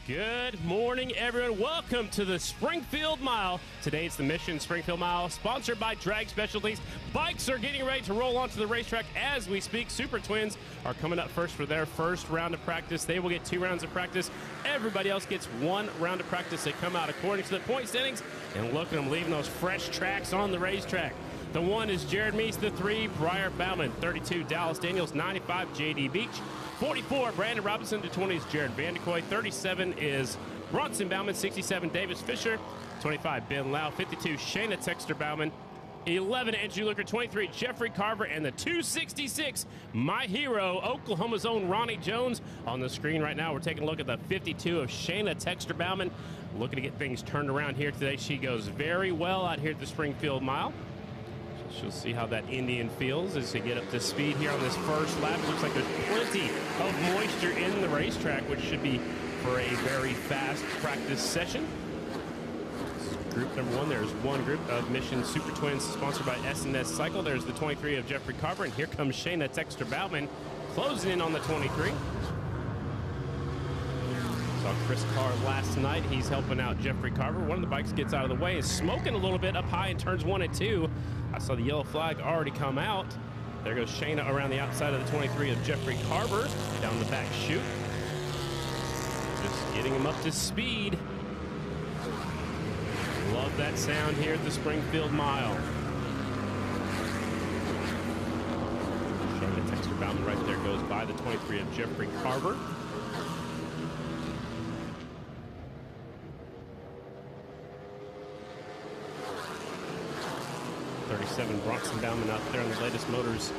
Good morning, everyone. Welcome to the Springfield Mile. Today it's the Mission Springfield Mile, sponsored by Drag Specialties. Bikes are getting ready to roll onto the racetrack as we speak. Super Twins are coming up first for their first round of practice. They will get 2 rounds of practice. Everybody else gets 1 round of practice. They come out according to the point standings, and look at them leaving those fresh tracks on the racetrack. The 1 is Jared Meese, the 3, Briar Bauman, 32, Dallas Daniels, 95, J.D. Beach, 44, Brandon Robinson, the 20 is Jared Vanderkoy, 37 is Bronson Bauman, 67, Davis Fisher, 25, Ben Lau, 52, Shayna Texter Bauman, 11, Andrew Luker, 23, Jeffrey Carver, and the 266, my hero, Oklahoma's own Ronnie Jones. On the screen right now, we're taking a look at the 52 of Shayna Texter Bauman, looking to get things turned around here today. She goes very well out here at the Springfield Mile. She'll see how that Indian feels as they get up to speed here on this first lap. It looks like there's plenty of moisture in the racetrack, which should be for a very fast practice session. Group number 1, there's one group of Mission Super Twins sponsored by S&S Cycle. There's the 23 of Jeffrey Carver, and here comes Shayna Texter Bauman closing in on the 23. Saw Chris Carr last night. He's helping out Jeffrey Carver. One of the bikes gets out of the way, is smoking a little bit up high in turns 1 and 2. I saw the yellow flag already come out. There goes Shayna around the outside of the 23 of Jeffrey Carver down the back chute. Just getting him up to speed. Love that sound here at the Springfield Mile. Shayna Texter Bauman right there goes by the 23 of Jeffrey Carver. Bronson Bauman out there on the latest Motors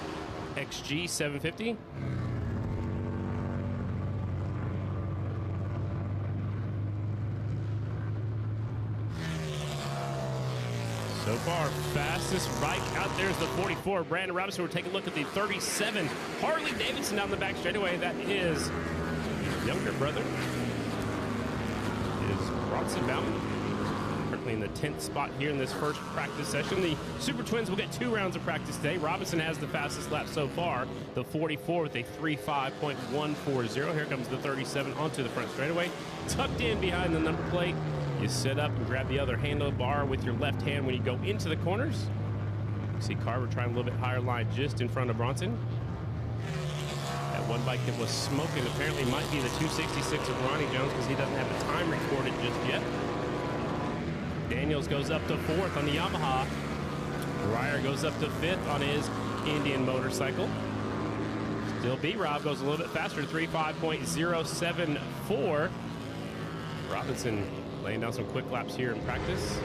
XG 750. So far, fastest bike out there is the 44, Brandon Robinson. We're taking a look at the 37, Harley-Davidson down the back straightaway. That is his younger brother, is Bronson Bauman. Currently in the 10th spot here in this first practice session. The Super Twins will get 2 rounds of practice today. Robinson has the fastest lap so far, the 44 with a 3.5.140. Here comes the 37 onto the front straightaway. Tucked in behind the number plate. You sit up and grab the other handlebar with your left hand when you go into the corners. You see Carver trying a little bit higher line just in front of Bronson. That one bike that was smoking apparently might be the 266 of Ronnie Jones because he doesn't have the time recorded just yet. Daniels goes up to 4th on the Yamaha. Breyer goes up to 5th on his Indian motorcycle. Still B-Rob goes a little bit faster, 3.5.074. Robinson laying down some quick laps here in practice.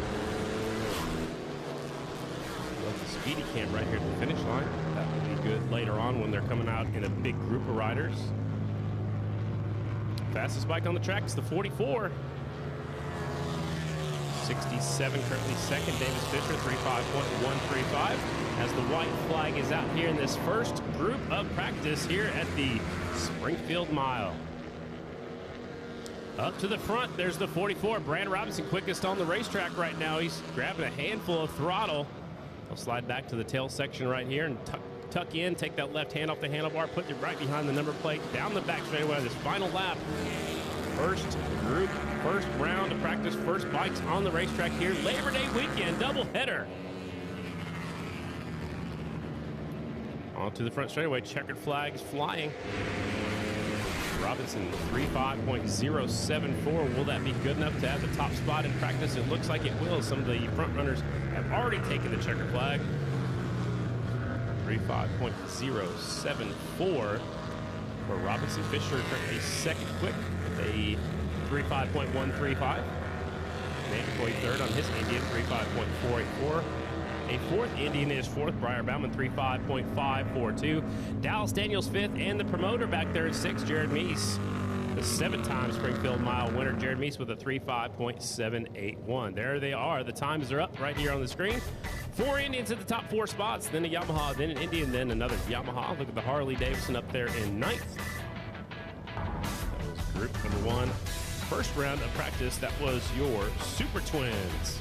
Love the speedy camp right here at the finish line. That will be good later on when they're coming out in a big group of riders. Fastest bike on the track is the 44. 67 currently second, Davis Fisher, 3.5.135. As the white flag is out here in this first group of practice here at the Springfield Mile. Up to the front, there's the 44. Brandon Robinson, quickest on the racetrack right now. He's grabbing a handful of throttle. He'll slide back to the tail section right here and tuck in, take that left hand off the handlebar, put it right behind the number plate, down the back straightaway on this final lap. First group, first round of practice, first bikes on the racetrack here. Labor Day weekend, doubleheader. On to the front straightaway, checkered flags flying. Robinson, 3.5.074. Will that be good enough to have the top spot in practice? It looks like it will. Some of the front runners have already taken the checkered flag. 3.5.074 for Robinson. Fisher currently second quick with a 3.5.135. Vanderkoy third on his Indian, 3.5.484. A fourth Indian is 4th, Briar Bauman, 3.5.542. Dallas Daniels 5th, and the promoter back there at 6th, Jared Meese. The 7-time Springfield Mile winner, Jared Meese, with a 3.5.781. There they are. The times are up right here on the screen. 4 Indians at the top 4 spots, then a Yamaha, then an Indian, then another Yamaha. Look at the Harley-Davidson up there in 9th. That was group number 1. First round of practice, that was your Super Twins.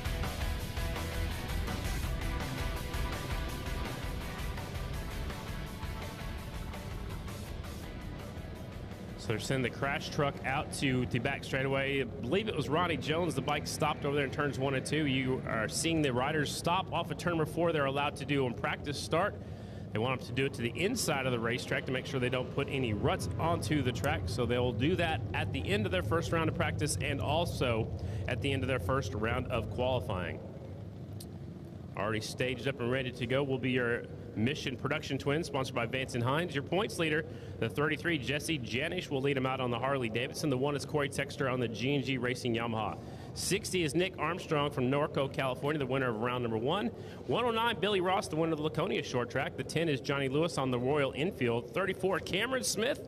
So they're sending the crash truck out to the back straightaway. I believe it was Ronnie Jones. The bike stopped over there in turns 1 and 2. You are seeing the riders stop off of turn number 4. They're allowed to do on practice start. They want them to do it to the inside of the racetrack to make sure they don't put any ruts onto the track. So they'll do that at the end of their first round of practice and also at the end of their first round of qualifying. Already staged up and ready to go will be your Mission Production Twins, sponsored by Vance and Hines. Your points leader, the 33, Jesse Janish, will lead him out on the Harley-Davidson. The 1 is Corey Texter on the G&G Racing Yamaha. 60 is Nick Armstrong from Norco, California, the winner of round number 1. 109, Billy Ross, the winner of the Laconia Short Track. The 10 is Johnny Lewis on the Royal Enfield. 34, Cameron Smith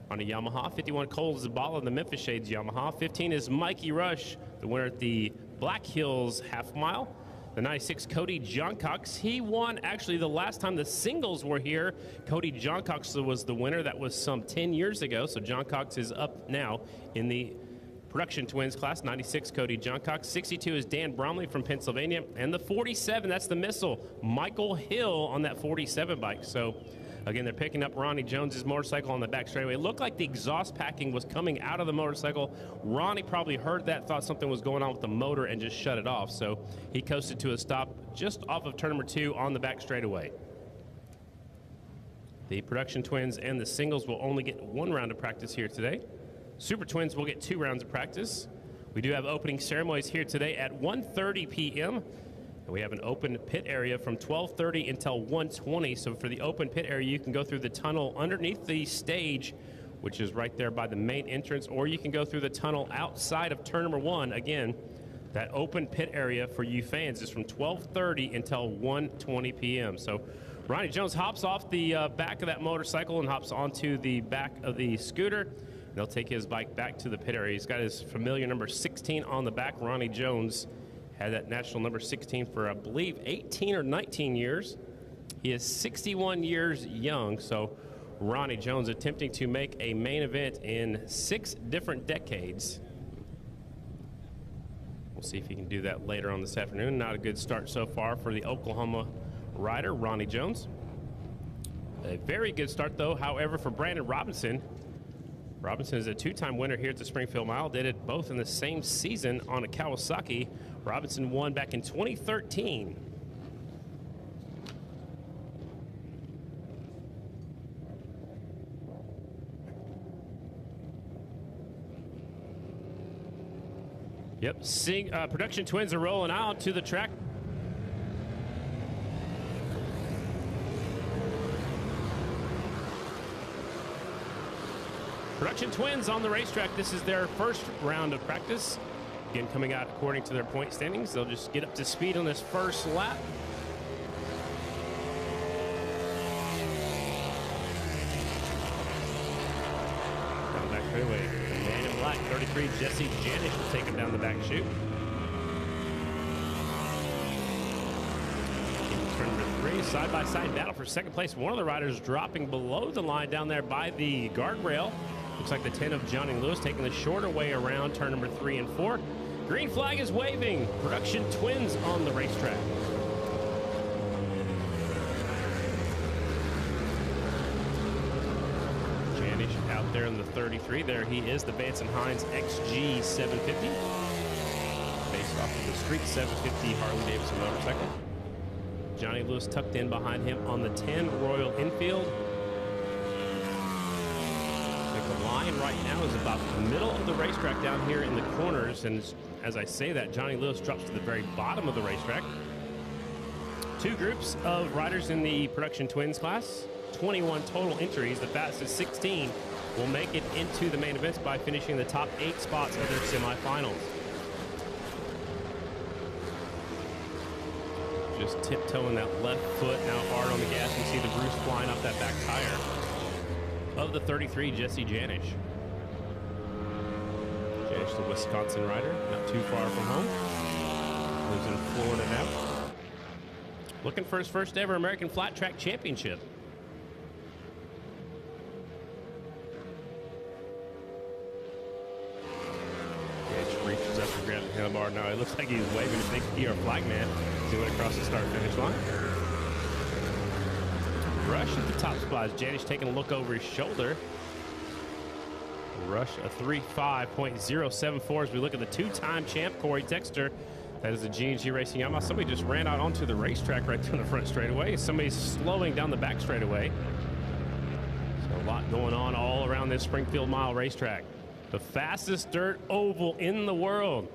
on a Yamaha. 51, Cole Zabala, the Memphis Shades Yamaha. 15 is Mikey Rush, the winner at the Black Hills Half Mile. The 96, Cody Johncox. He won actually the last time the singles were here. Cody Johncox was the winner. That was some 10 years ago. So Johncox is up now in the Production Twins class. 96, Cody Johncox. 62 is Dan Bromley from Pennsylvania. And the 47, that's the missile, Michael Hill on that 47 bike. So again, they're picking up Ronnie Jones's motorcycle on the back straightaway. It looked like the exhaust packing was coming out of the motorcycle. Ronnie probably heard that, thought something was going on with the motor, and just shut it off. So he coasted to a stop just off of turn number 2 on the back straightaway. The Production Twins and the singles will only get 1 round of practice here today. Super Twins will get 2 rounds of practice. We do have opening ceremonies here today at 1:30 p.m. We have an open pit area from 12:30 until 1:20. So for the open pit area, you can go through the tunnel underneath the stage, which is right there by the main entrance, or you can go through the tunnel outside of turn number 1. Again, that open pit area for you fans is from 12:30 until 1:20 p.m. So Ronnie Jones hops off the back of that motorcycle and hops onto the back of the scooter. They'll take his bike back to the pit area. He's got his familiar number 16 on the back. Ronnie Jones had that national number 16 for, I believe, 18 or 19 years. He is 61 years young, so Ronnie Jones attempting to make a main event in 6 different decades. We'll see if he can do that later on this afternoon. Not a good start so far for the Oklahoma rider, Ronnie Jones. A very good start, though, however, for Brandon Robinson. Robinson is a 2-time winner here at the Springfield Mile. Did it both in the same season on a Kawasaki. Robinson won back in 2013. Yep, Production Twins are rolling out to the track. Production Twins on the racetrack. This is their first round of practice. Again, coming out according to their point standings. They'll just get up to speed on this first lap. Down the back straightaway. The man in black, 33, Jesse Janish will take him down the back chute. Turn number 3, side-by-side battle for second place. One of the riders dropping below the line down there by the guardrail. Looks like the 10 of Johnny Lewis taking the shorter way around turn number 3 and 4. Green flag is waving. Production Twins on the racetrack. Janish out there in the 33. There he is, the Vance and Hines XG 750. Based off of the Street 750 Harley-Davidson motorcycle. Johnny Lewis tucked in behind him on the 10 Royal Enfield. The line right now is about the middle of the racetrack down here in the corners, and as I say that, Johnny Lewis drops to the very bottom of the racetrack. 2 groups of riders in the Production Twins class, 21 total entries. The fastest 16 will make it into the main events by finishing the top 8 spots of their semifinals. Just tiptoeing that left foot now hard on the gas. You see the Bruce flying off that back tire of the 33, Jesse Janish. Janish, the Wisconsin rider, not too far from home. Lives in Florida now. Looking for his first ever American Flat Track Championship. Janish reaches up and grabs the handlebar. Now it looks like he's waving his big PR flag man as he went across the start-finish line. Rush at the top spot. Janish taking a look over his shoulder. Rush a 3.5.074 as we look at the two-time champ, Corey Texter. That is the G&G Racing Yamaha. Somebody just ran out onto the racetrack right down the front straightaway. Somebody's slowing down the back straightaway. So a lot going on all around this Springfield Mile racetrack. The fastest dirt oval in the world.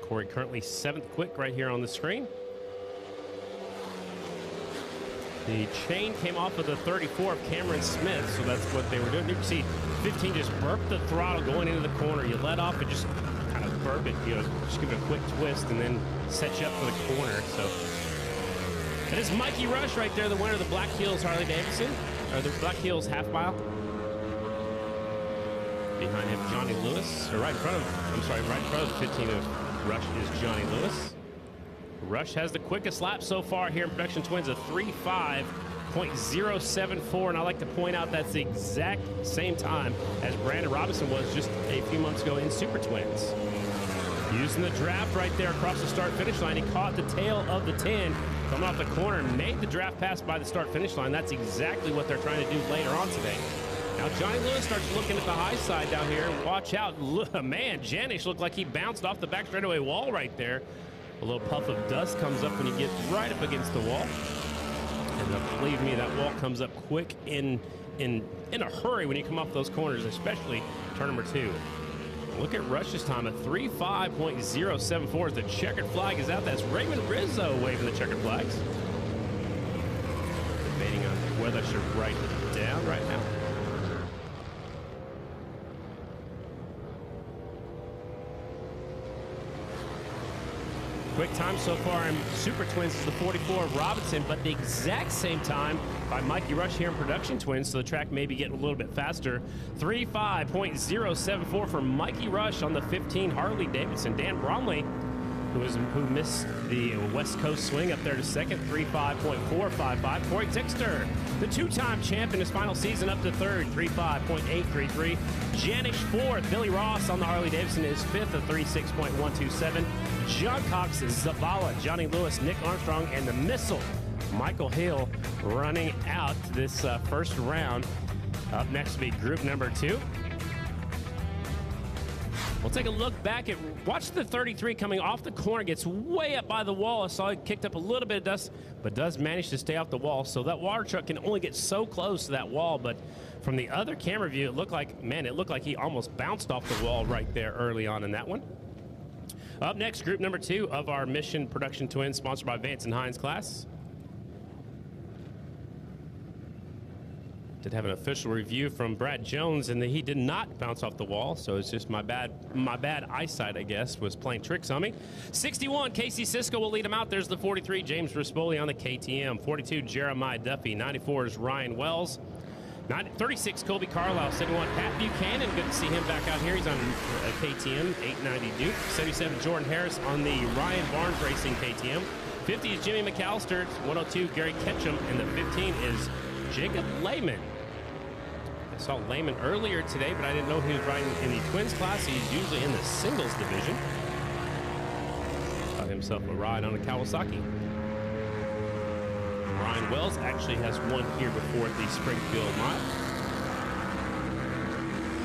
Corey currently 7th quick right here on the screen. The chain came off of the 34 of Cameron Smith, so that's what they were doing. You can see 15 just burp the throttle going into the corner. You let off and just kind of burp it, you know, just give it a quick twist and then set you up for the corner. So that is Mikey Rush right there, the winner of the Black Hills Harley-Davidson, or the Black Hills half mile. Behind him, Johnny Lewis, or right in front of, I'm sorry, right in front of the 15 of Rush is Johnny Lewis. Rush has the quickest lap so far here in Production Twins, a 3.5.074, and I like to point out that's the exact same time as Brandon Robinson was just a few months ago in Super Twins. Using the draft right there across the start-finish line, he caught the tail of the 10 coming off the corner and made the draft pass by the start-finish line. That's exactly what they're trying to do later on today. Now Johnny Lewis starts looking at the high side down here. Watch out. Man, Janish looked like he bounced off the back straightaway wall right there. A little puff of dust comes up when you get right up against the wall. And believe me, that wall comes up quick in a hurry when you come off those corners, especially turn number 2. Look at Rush's time, a 3.5.074 as the checkered flag is out. That's Raymond Rizzo waving the checkered flags. Debating on whether I should write it down right now. Quick time so far in Super Twins is the 44 of Robinson, but the exact same time by Mikey Rush here in Production Twins, so the track may be getting a little bit faster. 3.5.074 for Mikey Rush on the 15 Harley-Davidson. Dan Bromley, who missed the West Coast swing up there to second, 3.5.455. Corey Texter, the two-time champ in his final season, up to third, 3.5.833. Janish fourth. Billy Ross on the Harley-Davidson is fifth at 3.6.127. John Cox, Zavala, Johnny Lewis, Nick Armstrong, and the missile, Michael Hill, running out this first round. Up next will be group number 2. We'll take a look back at, watch the 33 coming off the corner, gets way up by the wall. I saw it kicked up a little bit of dust, but does manage to stay off the wall. So that water truck can only get so close to that wall, but from the other camera view, it looked like, man, it looked like he almost bounced off the wall right there early on in that one. Up next, group number 2 of our Mission Production Twins, sponsored by Vance and Hines class. Did have an official review from Brad Jones, and he did not bounce off the wall, so it's just my bad eyesight, I guess, was playing tricks on me. 61, Casey Sisko will lead him out. There's the 43, James Rispoli on the KTM. 42, Jeremiah Duffy. 94 is Ryan Wells. 36, Colby Carlisle. 71, Pat Buchanan. Good to see him back out here. He's on KTM. 890 Duke. 77, Jordan Harris on the Ryan Barnes Racing KTM. 50 is Jimmy McAllister. 102, Gary Ketchum. And the 15 is Jacob Lehman. I saw Lehman earlier today, but I didn't know he was riding in the Twins class. He's usually in the singles division. Got himself a ride on a Kawasaki. Ryan Wells actually has won here before at the Springfield Mile.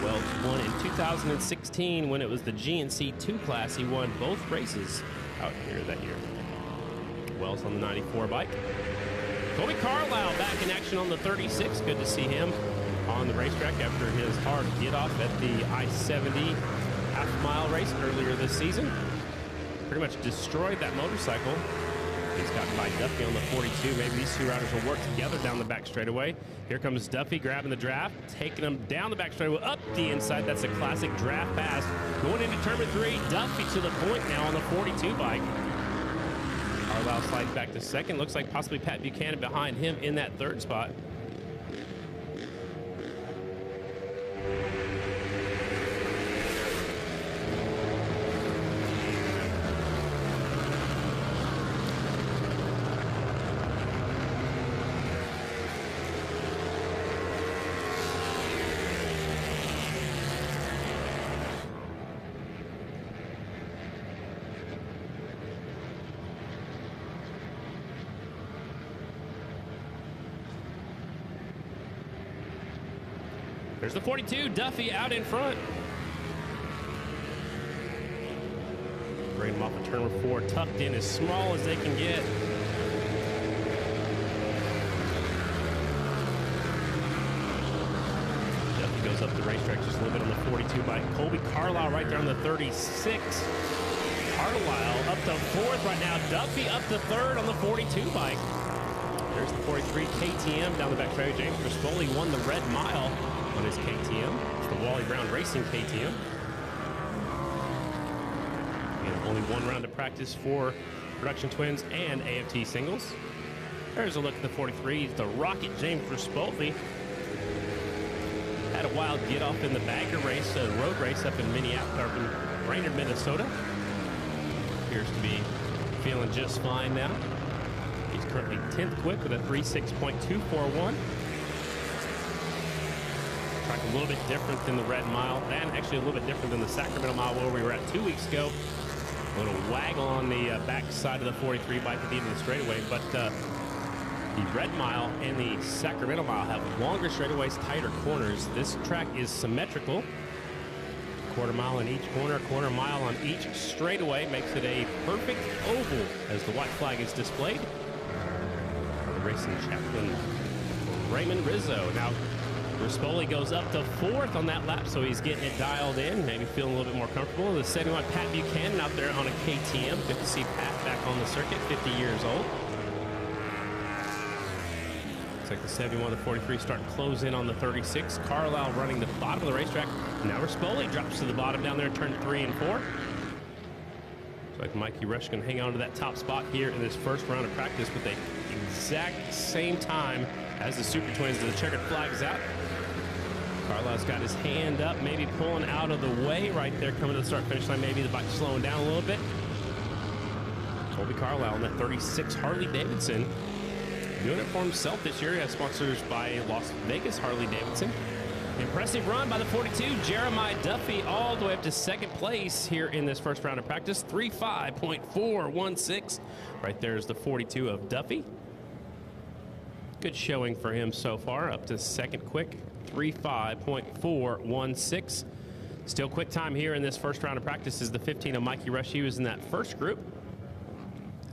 Wells won in 2016 when it was the GNC 2 class. He won both races out here that year. Wells on the 94 bike. Colby Carlisle back in action on the 36. Good to see him on the racetrack after his hard get-off at the I-70 half-mile race earlier this season. Pretty much destroyed that motorcycle. He's gotten by Duffy on the 42. Maybe these two riders will work together down the back straightaway. Here comes Duffy grabbing the draft, taking him down the back straightaway, up the inside. That's a classic draft pass. Going into turn 3, Duffy to the point now on the 42 bike. Carlisle slides back to second. Looks like possibly Pat Buchanan behind him in that third spot. There's the 42, Duffy out in front. Bring him off of turn number 4, tucked in as small as they can get. Duffy goes up the racetrack just a little bit on the 42 bike. Colby Carlisle right there on the 36. Carlisle up to 4th right now. Duffy up to 3rd on the 42 bike. There's the 43 KTM down the back straight. James Crispoli won the red mile on his KTM. It's the Wally Brown Racing KTM. And only one round of practice for Production Twins and AFT Singles. There's a look at the 43. The Rocket James Crispoli had a wild get off in the bagger race, a road race up in Brainerd, Minnesota. Appears to be feeling just fine now. He's currently 10th quick with a 3.6.241. Track a little bit different than the red mile, and actually a little bit different than the Sacramento mile where we were at 2 weeks ago. A little waggle on the back side of the 43 bike at the end of the straightaway, but the red mile and the Sacramento mile have longer straightaways, tighter corners. This track is symmetrical. Quarter mile in each corner, quarter mile on each straightaway makes it a perfect oval as the white flag is displayed. The racing chaplain, Raymond Rizzo. Now, Crispoli goes up to 4th on that lap, so he's getting it dialed in, maybe feeling a little bit more comfortable. The 71, Pat Buchanan out there on a KTM. Good to see Pat back on the circuit, 50 years old. Looks like the 71, the 43 starting to close in on the 36. Carlisle running the bottom of the racetrack. Now Crispoli drops to the bottom down there in turn 3 and 4. Looks like Mikey Rush can hang on to that top spot here in this first round of practice with the exact same time as the Super Twins. The checkered flag is out. Carlisle's got his hand up, maybe pulling out of the way right there, coming to the start-finish line. Maybe the bike slowing down a little bit. Colby Carlisle on that 36 Harley-Davidson. Doing it for himself this year. He has sponsors by Las Vegas Harley-Davidson. Impressive run by the 42, Jeremiah Duffy, all the way up to 2nd place here in this first round of practice. 3.5.416. Right there's the 42 of Duffy. Good showing for him so far, up to 2nd quick. 3.5.416. Still quick time here in this first round of practice is the 15 of Mikey Rush. He was in that first group.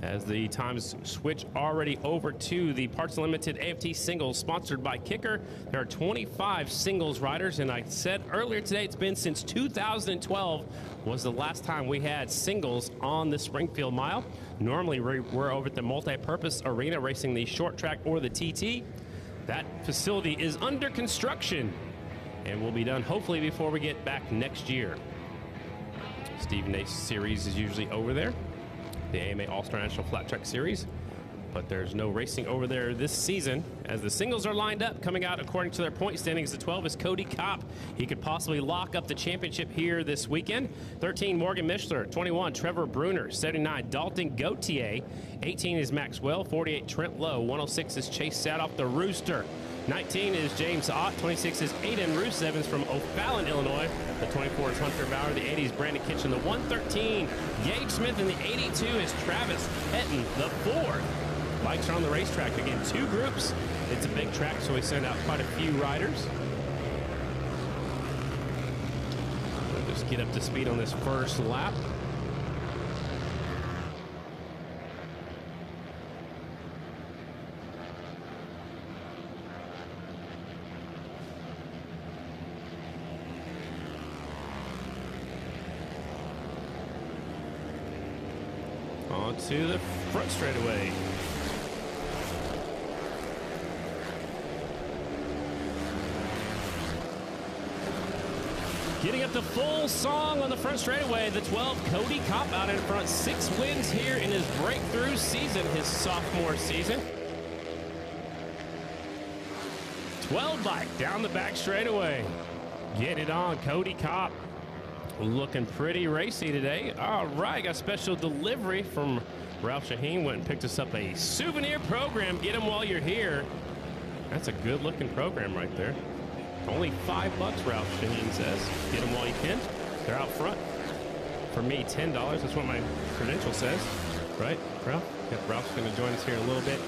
As the times switch already over to the Parts Limited AFT Singles sponsored by Kicker. There are 25 singles riders, and I said earlier today it's been since 2012 was the last time we had singles on the Springfield Mile. Normally we're over at the multi-purpose arena racing the short track or the TT. That facility is under construction and will be done hopefully before we get back next year. Stephen Nace Series is usually over there. The AMA All-Star National Flat Track Series, but there's no racing over there this season as the singles are lined up. Coming out according to their point standings, the 12 is Cody Kopp. He could possibly lock up the championship here this weekend. 13, Morgan Mishler. 21, Trevor Bruner. 79, Dalton Gautier. 18 is Maxwell. 48, Trent Lowe. 106 is Chase Sadoff, the Rooster. 19 is James Ott. 26 is Aiden Roos Evans from O'Fallon, Illinois. The 24 is Hunter Bauer. The 80 is Brandon Kitchen. The 113, Gage Smith. And the 82 is Travis Hetton, the 4. Bikes are on the racetrack again. 2 groups. It's a big track, so we send out quite a few riders. We'll just get up to speed on this first lap. To the front straightaway. Getting up to full song on the front straightaway. The 12, Cody Kopp out in front. 6 wins here in his breakthrough season, his sophomore season. 12 bike down the back straightaway. Get it on, Cody Kopp. Looking pretty racy today. All right, got a special delivery from Ralph Shaheen. Went and picked us up a souvenir program. Get them while you're here. That's a good looking program right there. Only $5, Ralph Shaheen says. Get them while you can. They're out front. For me, $10. That's what my credential says. Right, Ralph? Yep, Ralph's going to join us here in a little bit.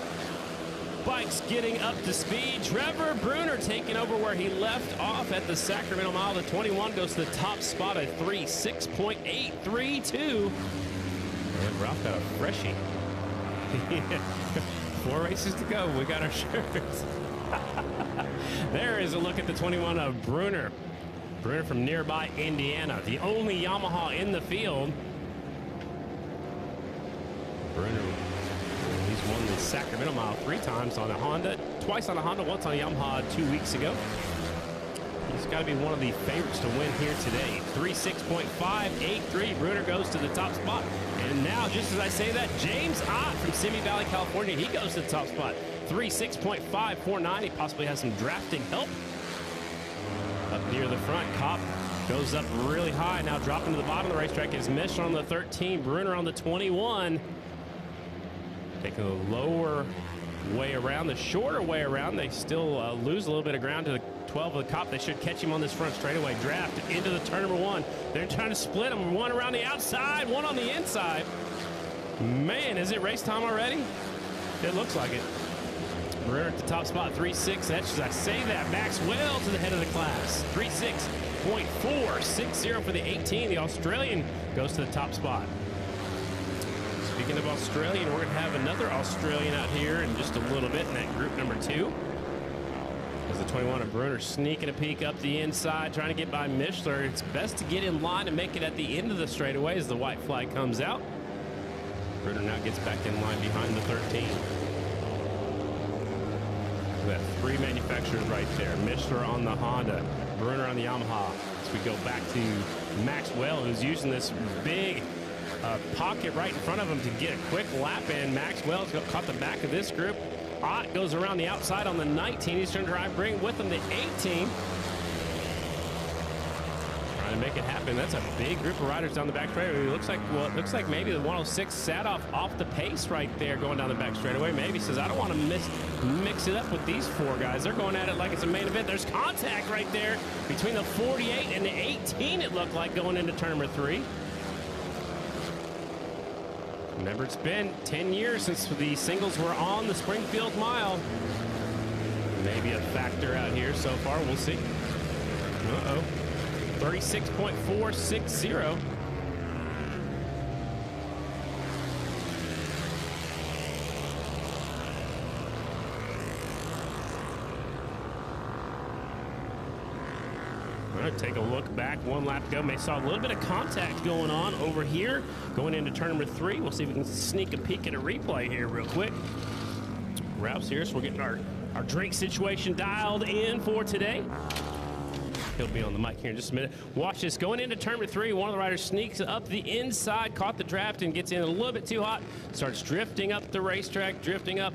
bikes getting up to speed. Trevor Bruner taking over where he left off at the Sacramento Mile. The 21 goes to the top spot at 3:06.832. And Ralph got a freshie. 4 races to go. We got our shirts. There is a look at the 21 of Bruner. Bruner from nearby Indiana, the only Yamaha in the field. Bruner, he's won the Sacramento Mile 3 times on a Honda, twice on a Honda, once on a Yamaha 2 weeks ago. He's got to be one of the favorites to win here today. 3:06.583. Bruner goes to the top spot. And now, just as I say that, James Ott from Simi Valley, California, he goes to the top spot. 3:06.549. He possibly has some drafting help. Up near the front, Kopp goes up really high. Now dropping to the bottom of the racetrack is Mishler on the 13, Bruner on the 21. Taking the lower way around, the shorter way around. They still lose a little bit of ground to the 12 of the Kopp. They should catch him on this front straightaway. Draft into the turn number 1. They're trying to split them. One around the outside, one on the inside. Man, is it race time already? It looks like it. Bruner at the top spot, 3.6. That's as I say that. Maxwell to the head of the class. 3.6.460 for the 18. The Australian goes to the top spot. Speaking of Australian, we're going to have another Australian out here in just a little bit in that group number 2. As the 21 of Bruner sneaking a peek up the inside, trying to get by Mishler. It's best to get in line and make it at the end of the straightaway as the white flag comes out. Bruner now gets back in line behind the 13. We have 3 manufacturers right there. Mishler on the Honda, Bruner on the Yamaha. As we go back to Maxwell, who's using this big pocket right in front of him to get a quick lap in. Maxwell's caught the back of this group. Ott goes around the outside on the 19. He's trying to try and bring with him the 18. Trying to make it happen. That's a big group of riders down the back straightaway. It looks like maybe the 106 sat off the pace right there going down the back straightaway. Maybe says, I don't want to mix it up with these 4 guys. They're going at it like it's a main event. There's contact right there between the 48 and the 18, it looked like, going into turn number 3. Remember, it's been 10 years since the singles were on the Springfield Mile. Maybe a factor out here so far. We'll see. Uh-oh. 36.460. All right, take a look back. 1 lap to go. May saw a little bit of contact going on over here. Going into turn number 3. We'll see if we can sneak a peek at a replay here real quick. Ralph's here, so we're getting our drink situation dialed in for today. He'll be on the mic here in just a minute. Watch this. Going into turn number 3, one of the riders sneaks up the inside, caught the draft, and gets in a little bit too hot. Starts drifting up the racetrack, drifting up,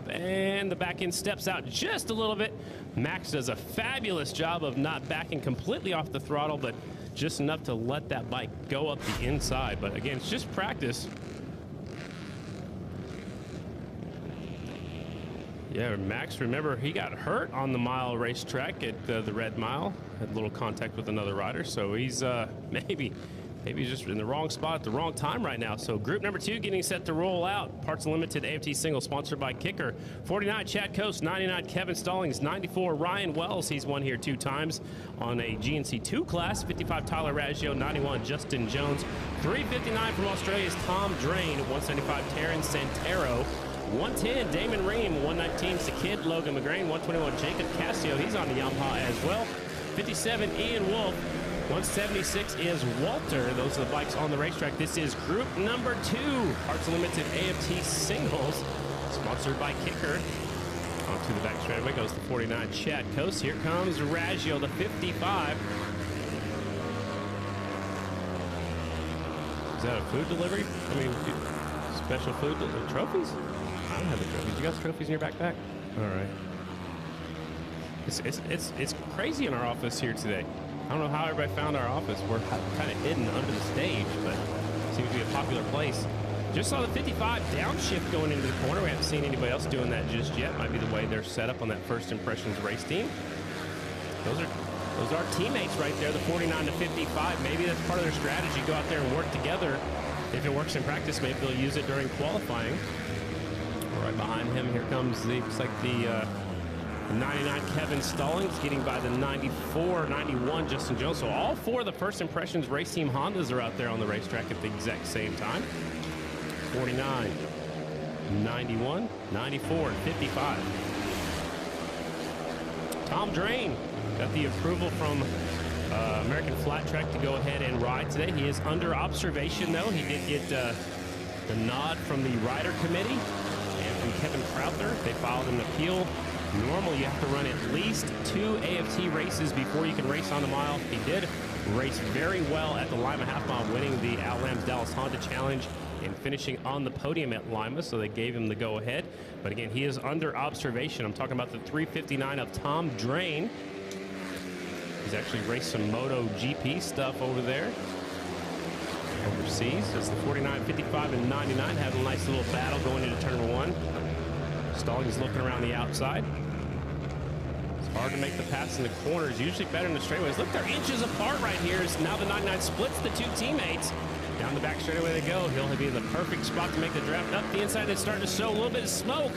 and the back end steps out just a little bit. Max does a fabulous job of not backing completely off the throttle, but just enough to let that bike go up the inside. But again, it's just practice. Yeah, Max, remember, he got hurt on the mile racetrack at the Red Mile. Had a little contact with another rider, so he's maybe he's just in the wrong spot at the wrong time right now. So group number 2 getting set to roll out. Parts Unlimited AFT single sponsored by Kicker. 49 Chad Coast, 99 Kevin Stallings, 94 Ryan Wells. He's won here 2 times on a GNC 2 class. 55 Tyler Raggio, 91 Justin Jones. 359 from Australia's Tom Drain. 175 Taryn Santero. 110 Damon Ream. 119 Sakid Logan McGrain. 121 Jacob Cassio. He's on the Yamaha as well. 57 Ian Wolf. 176 is Walter. Those are the bikes on the racetrack. This is group number 2. Parts Unlimited AFT singles, sponsored by Kicker. Onto the back straightaway goes the 49 Chad Coast. Here comes Raggio, the 55. Is that a food delivery? I mean, special food trophies? I don't have the trophies. You got the trophies in your backpack? All right. It's crazy in our office here today. I don't know how everybody found our office. We're kind of hidden under the stage, but it seems to be a popular place. Just saw the 55 downshift going into the corner. We haven't seen anybody else doing that just yet. Might be the way they're set up on that First Impressions race team. Those are our teammates right there, the 49 to 55. Maybe that's part of their strategy. Go out there and work together. If it works in practice, maybe they'll use it during qualifying. Right behind him, here comes looks like the 99 Kevin Stallings, getting by the 94, 91 Justin Jones. So all four of the First Impressions Race Team Hondas are out there on the racetrack at the exact same time. 49, 91, 94, and 55. Tom Drain got the approval from American Flat Track to go ahead and ride today. He is under observation, though. He did get the nod from the rider committee and from Kevin Crowther. They filed an appeal. Normally, you have to run at least 2 AFT races before you can race on the mile. He did race very well at the Lima Half Mile, winning the Outlands Dallas Honda Challenge and finishing on the podium at Lima, so they gave him the go-ahead. But again, he is under observation. I'm talking about the 359 of Tom Drain. He's actually raced some Moto GP stuff over there, overseas. It's the 49, 55, and 99 having a nice little battle going into turn number 1. Stallings looking around the outside. It's hard to make the pass in the corners. Usually better in the straightaways. Look, they're inches apart right here. Now the 99 splits the 2 teammates. Down the back straightaway they go. He'll be in the perfect spot to make the draft. Up the inside, it's starting to show a little bit of smoke.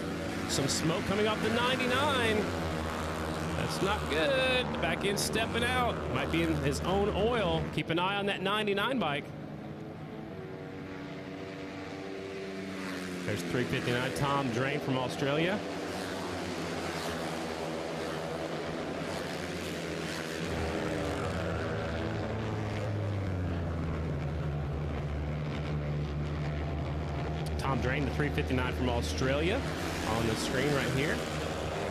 Some smoke coming off the 99. That's not good. Back in, stepping out. Might be in his own oil. Keep an eye on that 99 bike. There's 359, Tom Drain from Australia. Tom Drain, the 359 from Australia on the screen right here.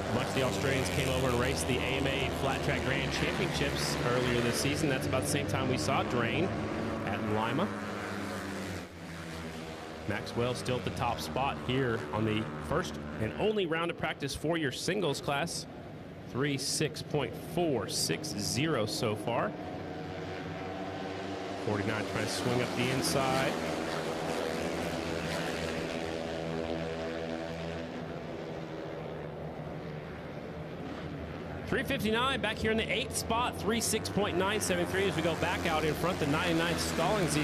A bunch of the Australians came over and raced the AMA Flat Track Grand Championships earlier this season. That's about the same time we saw Drain at Lima. Maxwell still at the top spot here on the first and only round of practice for your singles class. 3.6.460 so far. 49 trying to swing up the inside. .359 back here in the 8th spot. 3.6.973 as we go back out in front. The 99 Stallings. He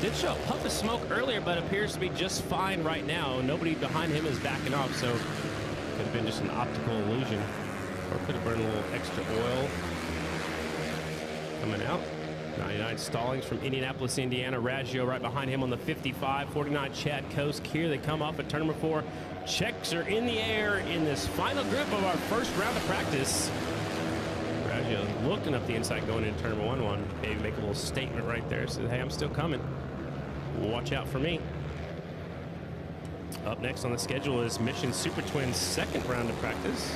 did show a puff of smoke earlier, but appears to be just fine right now. Nobody behind him is backing off, so could have been just an optical illusion, or could have burned a little extra oil coming out. 99 Stallings from Indianapolis, Indiana. Raggio right behind him on the 55. 49 Chad Coast here. They come off at turn number 4. Checks are in the air in this final group of our first round of practice. Raggio looking up the inside going into turn number 1. Maybe make a little statement right there. Says, hey, I'm still coming. Watch out for me. Up next on the schedule is Mission Super Twins' second round of practice.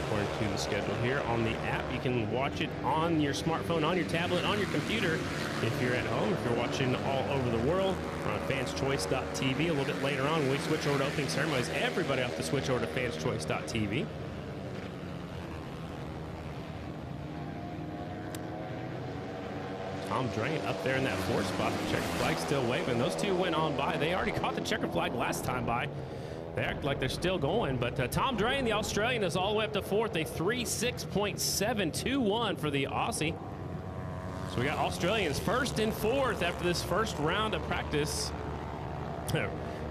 According to the schedule here on the app, you can watch it on your smartphone, on your tablet, on your computer. If you're at home, if you're watching all over the world, we're on fanschoice.tv. A little bit later on, when we switch over to opening ceremonies, everybody have to switch over to fanschoice.tv. Tom Drain up there in that 4th spot. The checker flag still waving. Those two went on by. They already caught the checker flag last time by. They act like they're still going, but Tom Drain, the Australian, is all the way up to 4th. A 3.6.721 for the Aussie. So we got Australians 1st and 4th after this first round of practice.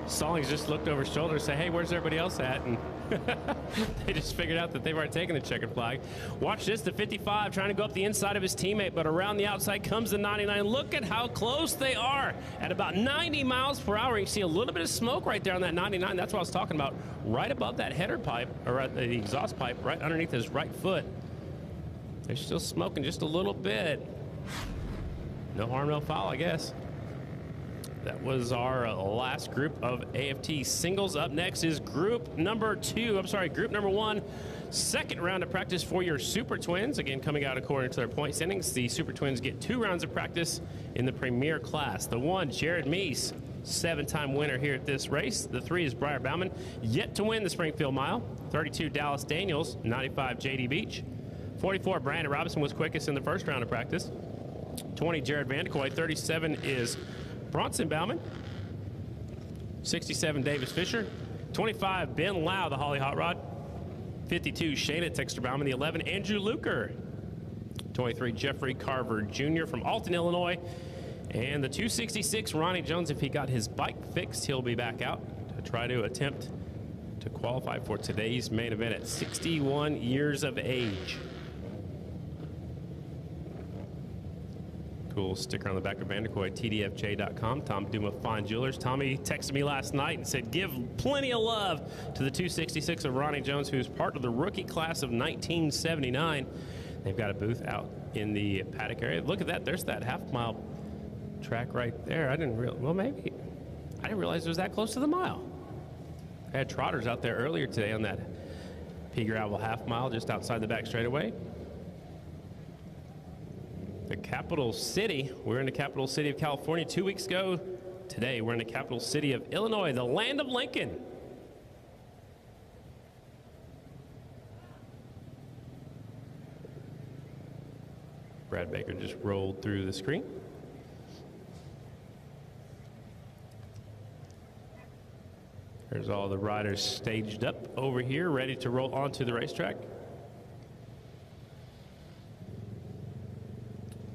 Stallings just looked over his shoulder and said, hey, where's everybody else at? And they just figured out that they've already taken the checkered flag. Watch this, the 55 trying to go up the inside of his teammate, but around the outside comes the 99. Look at how close they are at about 90 miles per hour. You see a little bit of smoke right there on that 99. That's what I was talking about. Right above that header pipe, or the exhaust pipe, right underneath his right foot. They're still smoking just a little bit. No harm, no foul, I guess. That was our last group of AFT singles. Up next is group number 1. Second round of practice for your Super Twins. Again, coming out according to their point standings. The Super Twins get 2 rounds of practice in the Premier class. The 1, Jared Meese, 7-time winner here at this race. The 3 is Briar Bauman, yet to win the Springfield Mile. 32, Dallas Daniels. 95, JD Beach. 44, Brandon Robinson was quickest in the first round of practice. 20, Jared Vandekoy. 37 is Bronson Bauman. 67, Davis Fisher. 25, Ben Lau, the Holly Hot Rod. 52, Shayna Texter Bauman. The 11, Andrew Luker. 23, Jeffrey Carver Jr. from Alton, Illinois. And the 266, Ronnie Jones, if he got his bike fixed, he'll be back out. to try to attempt to qualify for today's main event at 61 years of age. Cool sticker on the back of Vanderkoy, tdfj.com. Tom Duma Fine Jewelers. Tommy texted me last night and said, give plenty of love to the 266 of Ronnie Jones, who's part of the rookie class of 1979. They've got a booth out in the paddock area. Look at that. There's that half-mile track right there. I didn't realize, well, maybe. I didn't realize it was that close to the mile. I had trotters out there earlier today on that pea gravel half-mile just outside the back straightaway. The capital city, we're in the capital city of California 2 weeks ago. Today, we're in the capital city of Illinois, the land of Lincoln. Brad Baker just rolled through the screen. There's all the riders staged up over here, ready to roll onto the racetrack.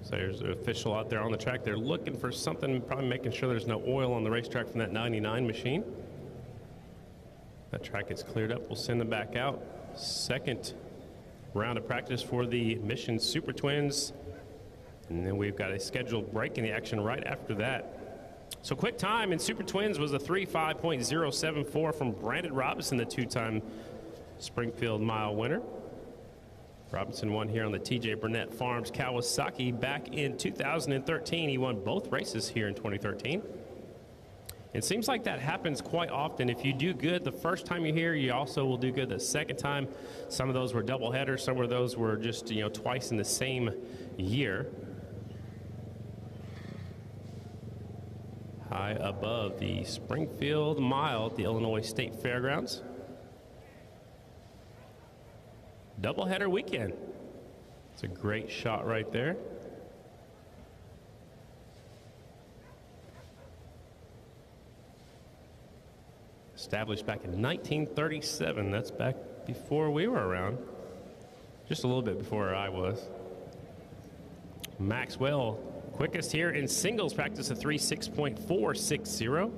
So there's an official out there on the track. They're looking for something, probably making sure there's no oil on the racetrack from that 99 machine. That track is cleared up. We'll send them back out. Second round of practice for the Mission Super Twins. And then we've got a scheduled break in the action right after that. So quick time in Super Twins was a 3:5.074 from Brandon Robinson, the two-time Springfield Mile winner. Robinson won here on the TJ Burnett Farms Kawasaki back in 2013. He won both races here in 2013. It seems like that happens quite often. If you do good the first time you're here, you also will do good the second time. Some of those were double headers. Some of those were just, twice in the same year. High above the Springfield Mile at the Illinois State Fairgrounds. Doubleheader weekend. It's a great shot right there. Established back in 1937. That's back before we were around. Just a little bit before I was. Maxwell, quickest here in singles practice, a 3:6.460.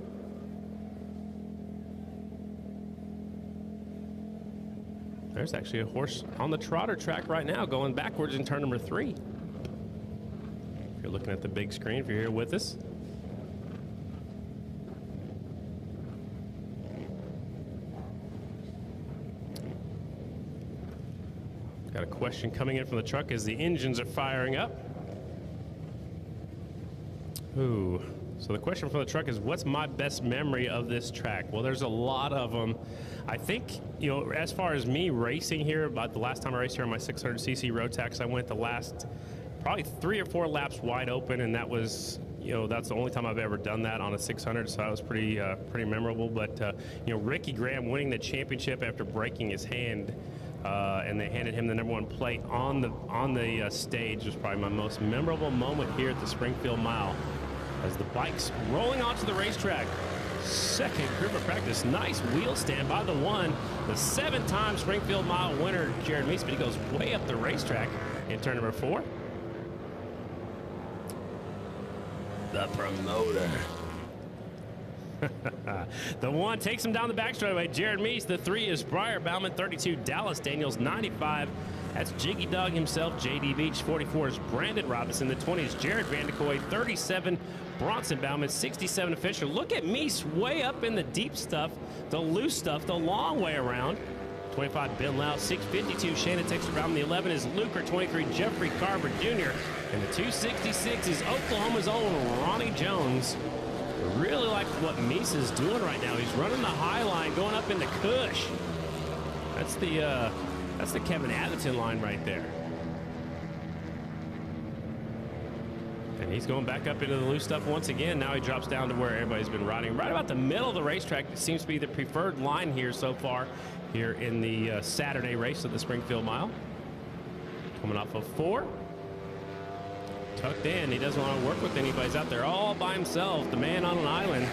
There's actually a horse on the trotter track right now going backwards in turn number 3. If you're looking at the big screen, if you're here with us. Got a question coming in from the truck as the engines are firing up. Ooh. So the question from the truck is, what's my best memory of this track? Well, there's a lot of them. I think, as far as me racing here, about the last time I raced here on my 600cc Rotax, I went the last probably 3 or 4 laps wide open, and that was, that's the only time I've ever done that on a 600, so that was pretty memorable. But, Ricky Graham winning the championship after breaking his hand, and they handed him the #1 plate on the stage was probably my most memorable moment here at the Springfield Mile. As the bike's rolling onto the racetrack. Second group of practice. Nice wheel stand by the one. The 7-time Springfield Mile winner, Jared Meese, but he goes way up the racetrack in turn number 4. The promoter. The 1 takes him down the back straightaway. Jared Meese. The 3 is Briar Bauman, 32. Dallas Daniels, 95. That's Jiggy Dog himself. JD Beach, 44 is Brandon Robinson. The 20 is Jared Vanderkoy, 37. Bronson Bauman, 67 Fisher. Look at Meese way up in the deep stuff, the loose stuff, the long way around. 25, Ben Lau, 652, Shannon Texter Bauman. The 11 is Luker, 23, Jeffrey Carver Jr. And the 266 is Oklahoma's own Ronnie Jones. Really like what Meese is doing right now. He's running the high line, going up into Cush. That's the Kevin Atherton line right there. And he's going back up into the loose stuff once again. Now he drops down to where everybody's been riding. Right about the middle of the racetrack. It seems to be the preferred line here so far here in the Saturday race of the Springfield Mile. Coming off of 4. Tucked in. He doesn't want to work with anybody. He's out there all by himself. The man on an island.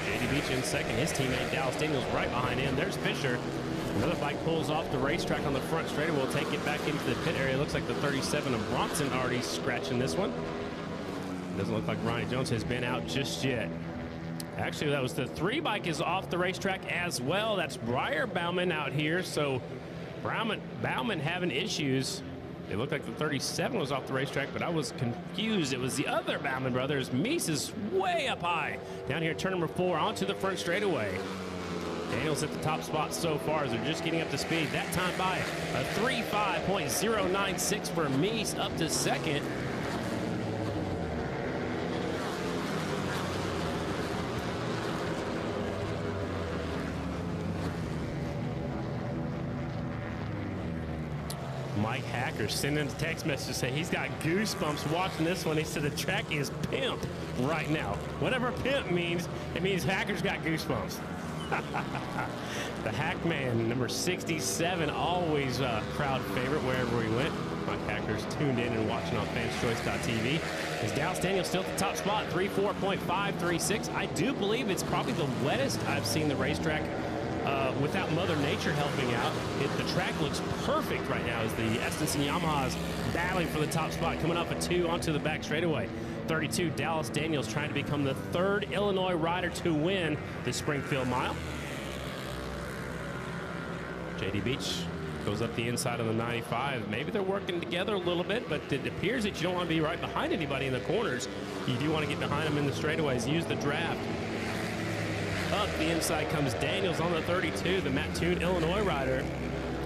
JD Beach in second. His teammate Dallas Daniels right behind him. There's Fisher. Another bike pulls off the racetrack on the front straightaway. We'll take it back into the pit area. Looks like the 37 of Bronson already scratching this one. Doesn't look like Ronnie Jones has been out just yet. Actually, that was the 3 bike is off the racetrack as well. That's Briar Bauman out here. So Bauman having issues. It looked like the 37 was off the racetrack, but I was confused. It was the other Bauman brothers. Meese is way up high. Down here, turn number 4 onto the front straightaway. Daniels at the top spot so far as they're just getting up to speed. That time by a 3.5.096 for Meese up to second. Mike Hacker sending a text message to say he's got goosebumps watching this one. He said the track is pimped right now. Whatever pimp means, it means Hacker's got goosebumps. The Hackman, number 67, always a crowd favorite wherever we went. Mike Hacker's tuned in and watching on fanschoice.tv. Is Dallas Daniels still at the top spot, 3.4.536. I do believe it's probably the wettest I've seen the racetrack without Mother Nature helping out. The track looks perfect right now as the Estes and Yamahas battling for the top spot, coming up at 2 onto the back straightaway. 32, Dallas Daniels trying to become the 3rd Illinois rider to win the Springfield Mile. JD Beach goes up the inside of the 95. Maybe they're working together a little bit, but it appears that you don't want to be right behind anybody in the corners. You do want to get behind them in the straightaways. Use the draft. Up the inside comes Daniels on the 32, the Mattoon, Illinois rider.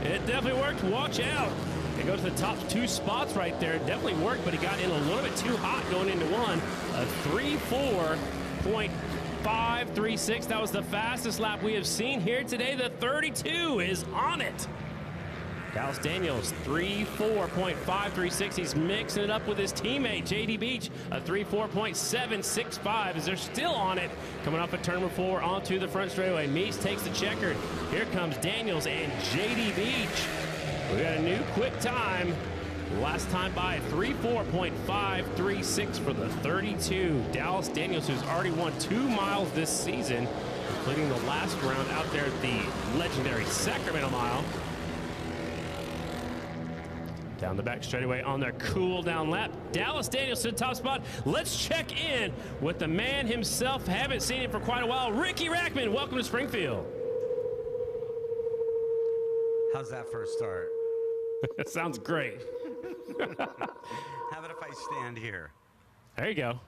It definitely worked. Watch out. It goes to the top 2 spots right there. It definitely worked, but he got in a little bit too hot going into one. A 3.4.536. That was the fastest lap we have seen here today. The 32 is on it. Dallas Daniels, 3.4.536. He's mixing it up with his teammate, JD Beach, a 3.4.765 as they're still on it. Coming up at turn number 4 onto the front straightaway. Meese takes the checkered. Here comes Daniels and JD Beach. We got a new quick time. Last time by 3.4.536 for the 32. Dallas Daniels, who's already won 2 miles this season, including the last round out there at the legendary Sacramento Mile. Down the back straightaway on their cool down lap. Dallas Daniels to the top spot. Let's check in with the man himself. Haven't seen him for quite a while. Ricky Rackman, welcome to Springfield. How's that for a start? That sounds great. How about if I stand here? There you go.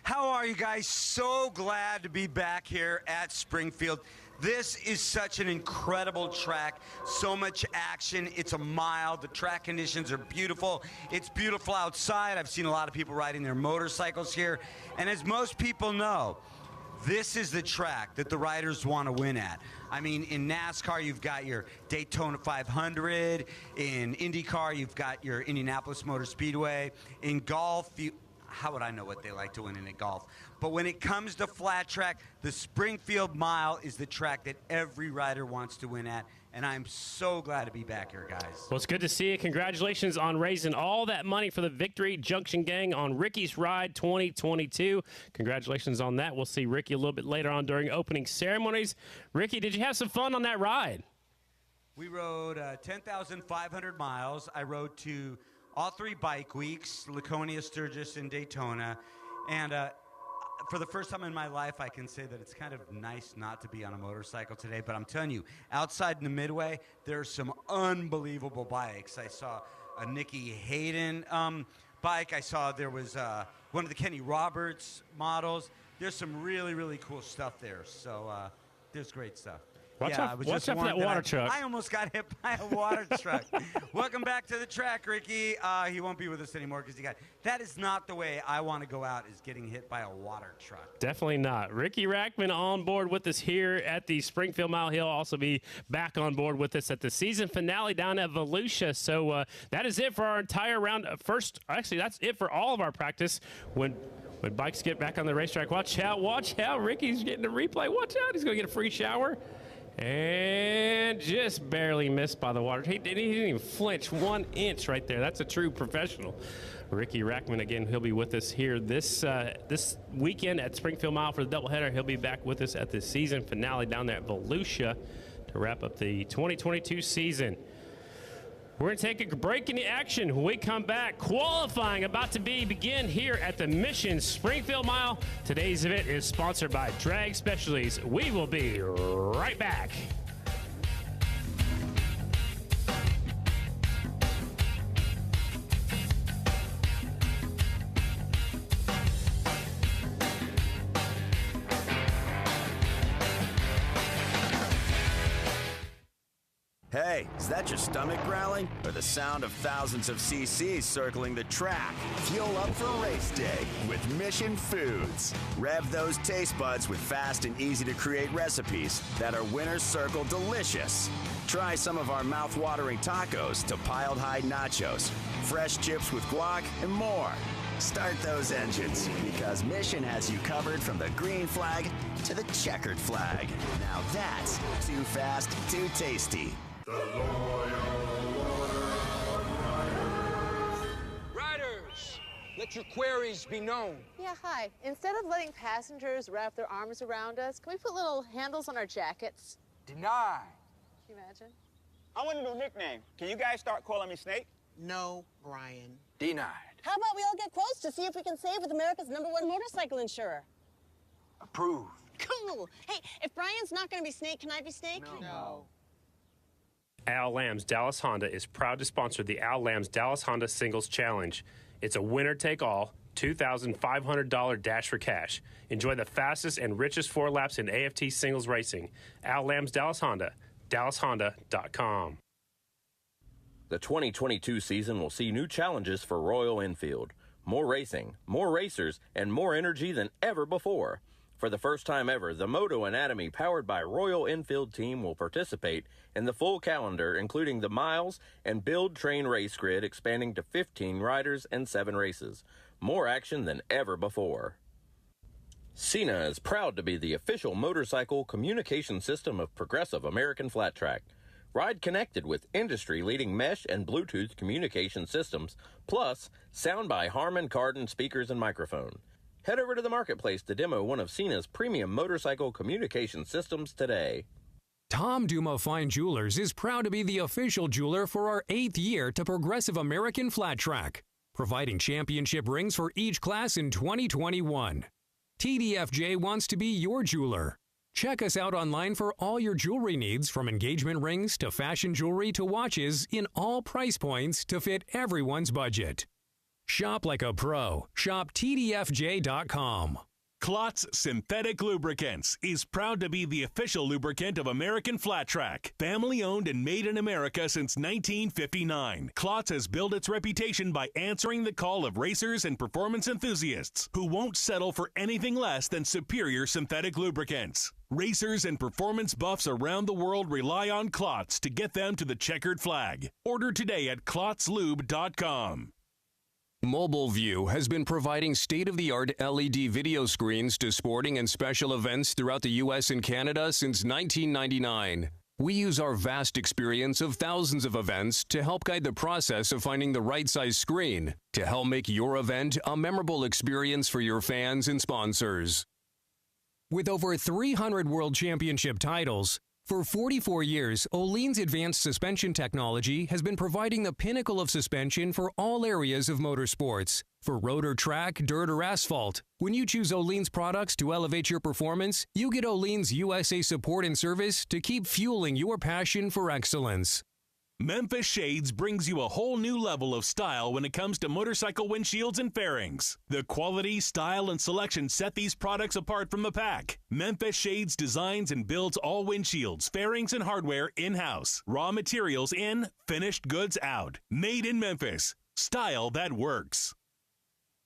How are you guys? So glad to be back here at Springfield. This is such an incredible track, so much action. It's a mile. The track conditions are beautiful. It's beautiful outside. I've seen a lot of people riding their motorcycles here. And as most people know, this is the track that the riders want to win at. I mean, in NASCAR, you've got your Daytona 500. In IndyCar, you've got your Indianapolis Motor Speedway. In golf, how would I know what they like to win in golf? But when it comes to flat track, the Springfield Mile is the track that every rider wants to win at, and I'm so glad to be back here, guys. Well, it's good to see you. Congratulations on raising all that money for the Victory Junction Gang on Ricky's Ride 2022. Congratulations on that. We'll see Ricky a little bit later on during opening ceremonies. Ricky, did you have some fun on that ride? We rode 10,500 miles. I rode to all 3 bike weeks, Laconia, Sturgis, and Daytona. And for the first time in my life, I can say that it's kind of nice not to be on a motorcycle today. But I'm telling you, outside in the Midway, there are some unbelievable bikes. I saw a Nikki Hayden bike. I saw there was one of the Kenny Roberts models. There's some really, really cool stuff there. So there's great stuff. Watch out for that water truck. I almost got hit by a water truck. Welcome back to the track, Ricky. He won't be with us anymore because that is not the way I want to go out, is getting hit by a water truck. Definitely not. Ricky Rackman on board with us here at the Springfield Mile. He'll also be back on board with us at the season finale down at Volusia. So that is it for our entire round. Actually, that's it for all of our practice. When bikes get back on the racetrack, watch out. Ricky's getting a replay. Watch out. He's going to get a free shower. And just barely missed by the water. He didn't even flinch 1 inch right there. That's a true professional. Ricky Rackman, again, he'll be with us here this weekend at Springfield Mile for the doubleheader. He'll be back with us at the season finale down there at Volusia to wrap up the 2022 season. We're going to take a break in the action. When we come back, qualifying about to begin here at the Mission Springfield Mile. Today's event is sponsored by Drag Specialties. We will be right back. Hey, is that your stomach growling? Or the sound of thousands of cc's circling the track? Fuel up for race day with Mission Foods. Rev those taste buds with fast and easy to create recipes that are Winner's Circle delicious. Try some of our mouth-watering tacos to piled high nachos, fresh chips with guac, and more. Start those engines, because Mission has you covered from the green flag to the checkered flag. Now that's too fast, too tasty. Riders, let your queries be known. Yeah, hi. Instead of letting passengers wrap their arms around us, can we put little handles on our jackets? Denied. Can you imagine? I want a new nickname. Can you guys start calling me Snake? No, Brian. Denied. How about we all get quotes to see if we can save with America's #1 motorcycle insurer? Approved. Cool. Hey, if Brian's not going to be Snake, can I be Snake? No. Al Lamb's Dallas Honda is proud to sponsor the Al Lamb's Dallas Honda Singles Challenge. It's a winner-take-all, $2,500 dash for cash. Enjoy the fastest and richest 4 laps in AFT singles racing. Al Lamb's Dallas Honda, dallashonda.com. The 2022 season will see new challenges for Royal Enfield. More racing, more racers, and more energy than ever before. For the first time ever, the Moto Anatomy powered by Royal Enfield team will participate in the full calendar, including the miles and build train race grid expanding to 15 riders and 7 races. More action than ever before. Cena is proud to be the official motorcycle communication system of Progressive American Flat Track. Ride connected with industry-leading mesh and Bluetooth communication systems, plus sound by Harman Kardon speakers and microphone. Head over to the marketplace to demo one of Cena's premium motorcycle communication systems today. Tom Duma Fine Jewelers is proud to be the official jeweler for our 8th year to Progressive American Flat Track, providing championship rings for each class in 2021. TDFJ wants to be your jeweler. Check us out online for all your jewelry needs, from engagement rings to fashion jewelry to watches, in all price points to fit everyone's budget. Shop like a pro. Shop TDFJ.com. Klotz Synthetic Lubricants is proud to be the official lubricant of American Flat Track. Family owned and made in America since 1959. Klotz has built its reputation by answering the call of racers and performance enthusiasts who won't settle for anything less than superior synthetic lubricants. Racers and performance buffs around the world rely on Klotz to get them to the checkered flag. Order today at klotzlube.com. Mobile View has been providing state-of-the-art LED video screens to sporting and special events throughout the U.S. and Canada since 1999. We use our vast experience of thousands of events to help guide the process of finding the right size screen to help make your event a memorable experience for your fans and sponsors. With over 300 World Championship titles, for 44 years, Öhlins advanced suspension technology has been providing the pinnacle of suspension for all areas of motorsports. For road or track, dirt or asphalt, when you choose Öhlins products to elevate your performance, you get Öhlins USA support and service to keep fueling your passion for excellence. Memphis Shades brings you a whole new level of style when it comes to motorcycle windshields and fairings. The quality, style, and selection set these products apart from the pack. Memphis Shades designs and builds all windshields, fairings, and hardware in-house. Raw materials in, finished goods out. Made in Memphis. Style that works.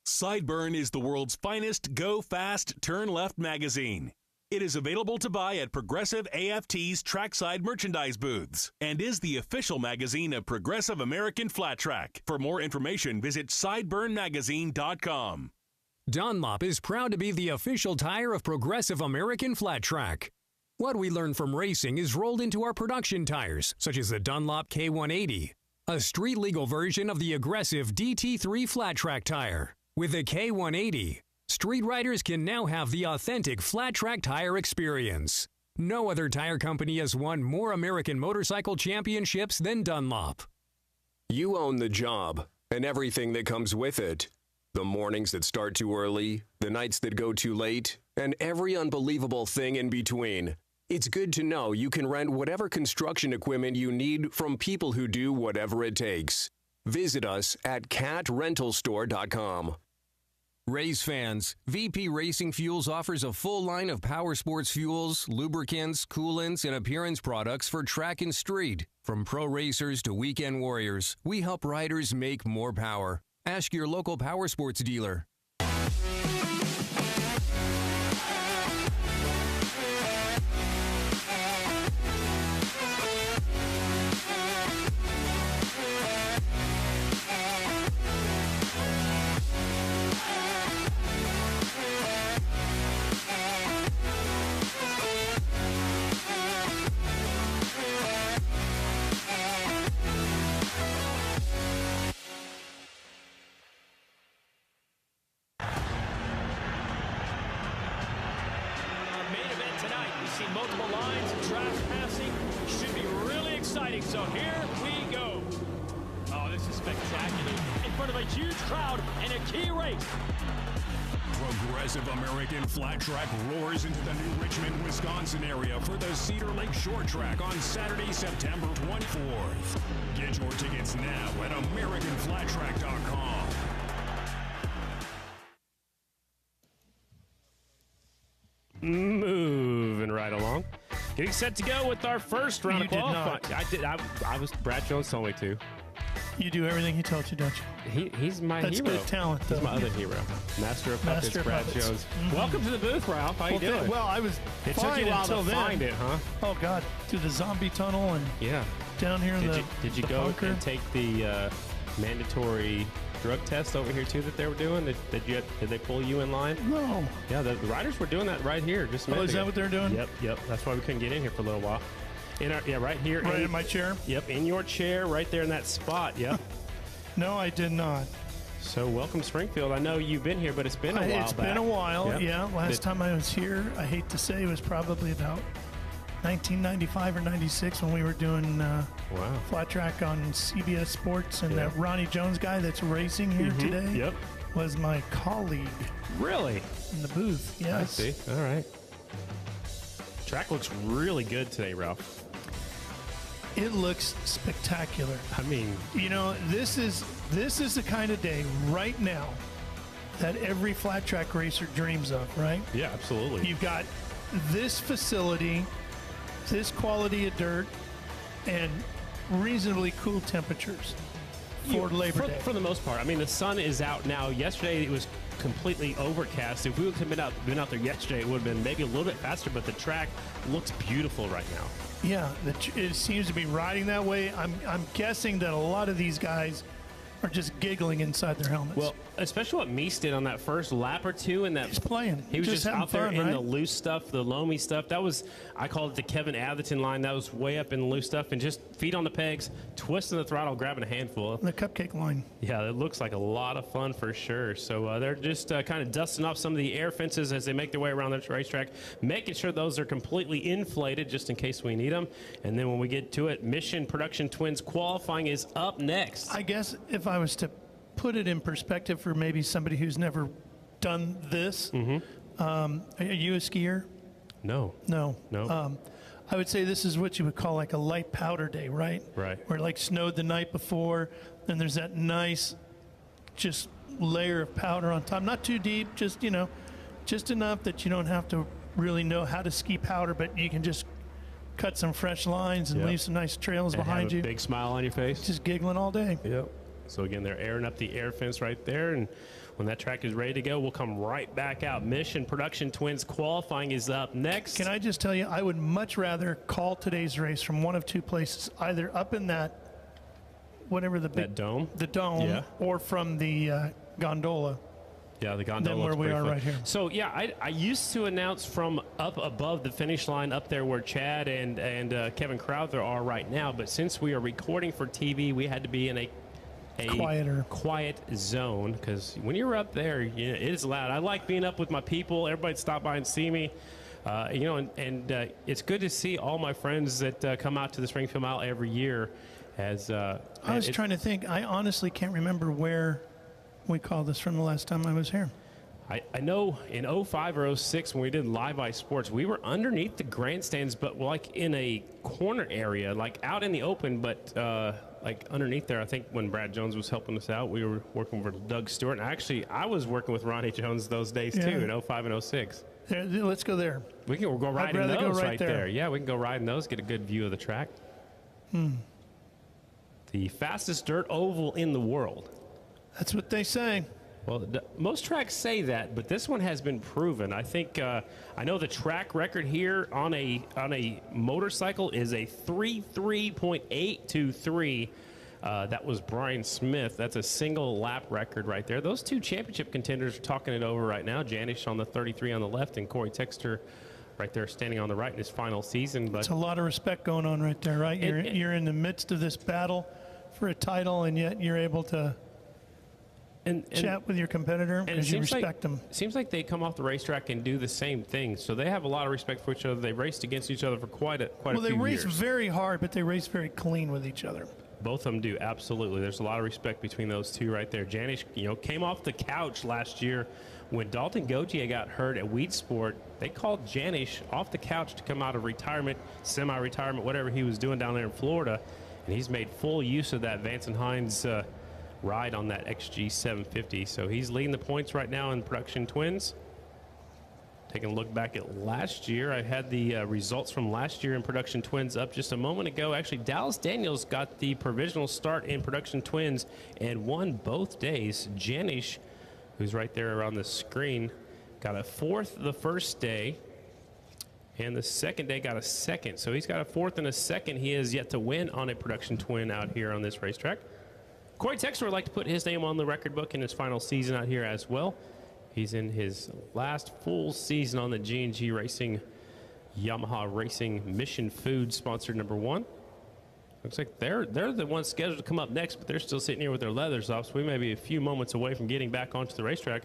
Sideburn is the world's finest go fast, turn left magazine. It is available to buy at Progressive AFT's trackside merchandise booths and is the official magazine of Progressive American Flat Track. For more information, visit sideburnmagazine.com. Dunlop is proud to be the official tire of Progressive American Flat Track. What we learn from racing is rolled into our production tires, such as the Dunlop K180, a street-legal version of the aggressive DT3 Flat Track tire. With the K180, street riders can now have the authentic flat track tire experience. No other tire company has won more American motorcycle championships than Dunlop. You own the job and everything that comes with it. The mornings that start too early, the nights that go too late, and every unbelievable thing in between. It's good to know you can rent whatever construction equipment you need from people who do whatever it takes. Visit us at catrentalstore.com. Race fans, VP Racing Fuels offers a full line of power sports fuels, lubricants, coolants, and appearance products for track and street. From pro racers to weekend warriors, we help riders make more power. Ask your local power sports dealer. Multiple lines and tracks passing. Should be really exciting. So here we go. Oh, this is spectacular. In front of a huge crowd in a key race. Progressive American Flat Track roars into the new Richmond, Wisconsin area for the Cedar Lake Short Track on Saturday, September 24th. Get your tickets now at AmericanFlatTrack.com. Moving right along. Getting set to go with our first round of qualifying. I was Brad Jones told me to. You do everything he told you, don't you? He's my That's hero. That's good talent, though. He's my other hero. Master of Puppets, Brad Jones. Mm-hmm. Welcome to the booth, Ralph. How you doing? Well, I was It took you a while to find it, huh? Oh, God. Through the zombie tunnel and down here in Did you go bunker. and take the mandatory drug test over here, too, that they were doing? Did they pull you in line? No. Yeah, the riders were doing that right here just a minute is that ago. what they're doing? Yep. That's why we couldn't get in here for a little while. Right here. Right in my chair? Yep, in your chair, right there in that spot. Yep. No, I did not. So welcome, Springfield. I know you've been here, but it's been a while It's back. been a while, yeah. Last time I was here, I hate to say, it was probably about 1995 or 96 when we were doing flat track on CBS Sports, and that Ronnie Jones guy that's racing here today was my colleague. Really? In the booth, yes. I see. All right. Track looks really good today, Ralph. It looks spectacular. I mean, you know, this is the kind of day right now that every flat track racer dreams of, right? Yeah, absolutely. You've got this facility, this quality of dirt, and reasonably cool temperatures for Labor Day. For the most part. I mean, the sun is out now. Yesterday it was completely overcast. If we would have been out there yesterday, it would have been maybe a little bit faster, but the track looks beautiful right now. Yeah, it seems to be riding that way. I'm guessing that a lot of these guys are just giggling inside their helmets. Well, especially what Meese did on that first lap or two, and that he's playing. He was just out there fun, in the loose stuff, the loamy stuff. That was, I called it the Kevin Atherton line. That was way up in the loose stuff, and just feet on the pegs, twisting the throttle, grabbing a handful. The cupcake line. Yeah, it looks like a lot of fun for sure. So they're just kind of dusting off some of the air fences as they make their way around the racetrack, making sure those are completely inflated just in case we need them. And then when we get to it, Mission Production Twins qualifying is up next. I guess if I was to put it in perspective for maybe somebody who's never done this, are you a skier? No. I would say this is what you would call like a light powder day, right? Right. Where it like snowed the night before, and there's that nice just layer of powder on top. Not too deep, just, you know, just enough that you don't have to really know how to ski powder, but you can just cut some fresh lines and leave some nice trails behind you. Have a big smile on your face. Just giggling all day. Yep. So again, they're airing up the air fence right there, and when that track is ready to go, we'll come right back out. Mission Production Twins qualifying is up next. Can I just tell you, I would much rather call today's race from one of two places, either up in that, whatever the big dome, or from the gondola. Yeah, the gondola. Than where we are right here. So yeah, I used to announce from up above the finish line, up there where Chad and Kevin Crowther are right now. But since we are recording for TV, we had to be in a quiet zone, because when you're up there, it is loud. I like being up with my people. Everybody stop by and see me. And it's good to see all my friends that come out to the Springfield Mile every year. I was trying to think. I honestly can't remember where we called this from the last time I was here. I know in 05 or 06 when we did Live Ice Sports, we were underneath the grandstands, but like in a corner area, like out in the open, but like underneath there. I think when Brad Jones was helping us out, we were working for Doug Stewart. And actually, I was working with Ronnie Jones those days too in 05 and 06. Let's go there. We can go riding those go right there. Yeah, we can go riding those, get a good view of the track. The fastest dirt oval in the world. That's what they say. Well, most tracks say that, but this one has been proven. I think I know the track record here on a motorcycle is a 33.823. That was Brian Smith. That's a single lap record right there. Those two championship contenders are talking it over right now. Janish on the 33 on the left, and Corey Texter right there standing on the right in his final season. But it's a lot of respect going on right there, right? You're in the midst of this battle for a title, and yet you're able to chat with your competitor because you respect them. It seems like they come off the racetrack and do the same thing, so they have a lot of respect for each other. They raced against each other for quite a few years. Well, they race very hard, but they race very clean with each other. Both of them do, absolutely. There's a lot of respect between those two right there. Janish, came off the couch last year when Dalton Gauthier got hurt at Weed Sport. They called Janish off the couch to come out of retirement, semi-retirement, whatever he was doing down there in Florida, and he's made full use of that Vance and Hines ride on that XG 750. So he's leading the points right now in Production Twins. Taking a look back at last year, I had the results from last year in Production Twins up just a moment ago. Actually, Dallas Daniels got the provisional start in Production Twins and won both days. Janish, who's right there on the screen, got a fourth the first day, and the second day got a second. So he's got a fourth and a second. He has yet to win on a Production Twin out here on this racetrack. Corey Texter would like to put his name on the record book in his final season out here as well. He's in his last full season on the G&G Racing Yamaha Racing Mission Food sponsored number 1. Looks like they're the ones scheduled to come up next, but they're still sitting here with their leathers off, so we may be a few moments away from getting back onto the racetrack.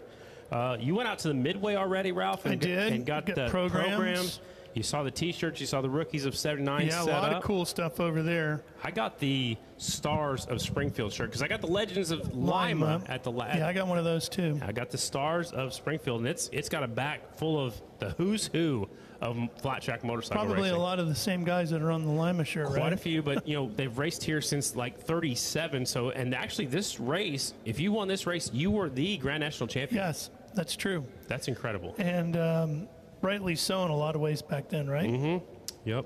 You went out to the Midway already, Ralph? I did. And got the programs. You saw the T-shirts. You saw the Rookies of 79 set up. Yeah, a lot of cool stuff over there. I got the Stars of Springfield shirt because I got the Legends of Lima at the last. Yeah, I got one of those too. I got the Stars of Springfield, and it's got a back full of the who's who of flat track motorcycle Probably racing. A lot of the same guys that are on the Lima shirt, right? Quite a few, but they've raced here since like 37. So, and actually this race, if you won this race, you were the Grand National Champion. Yes, that's true. That's incredible. And rightly so in a lot of ways back then, right? Mm-hmm. Yep.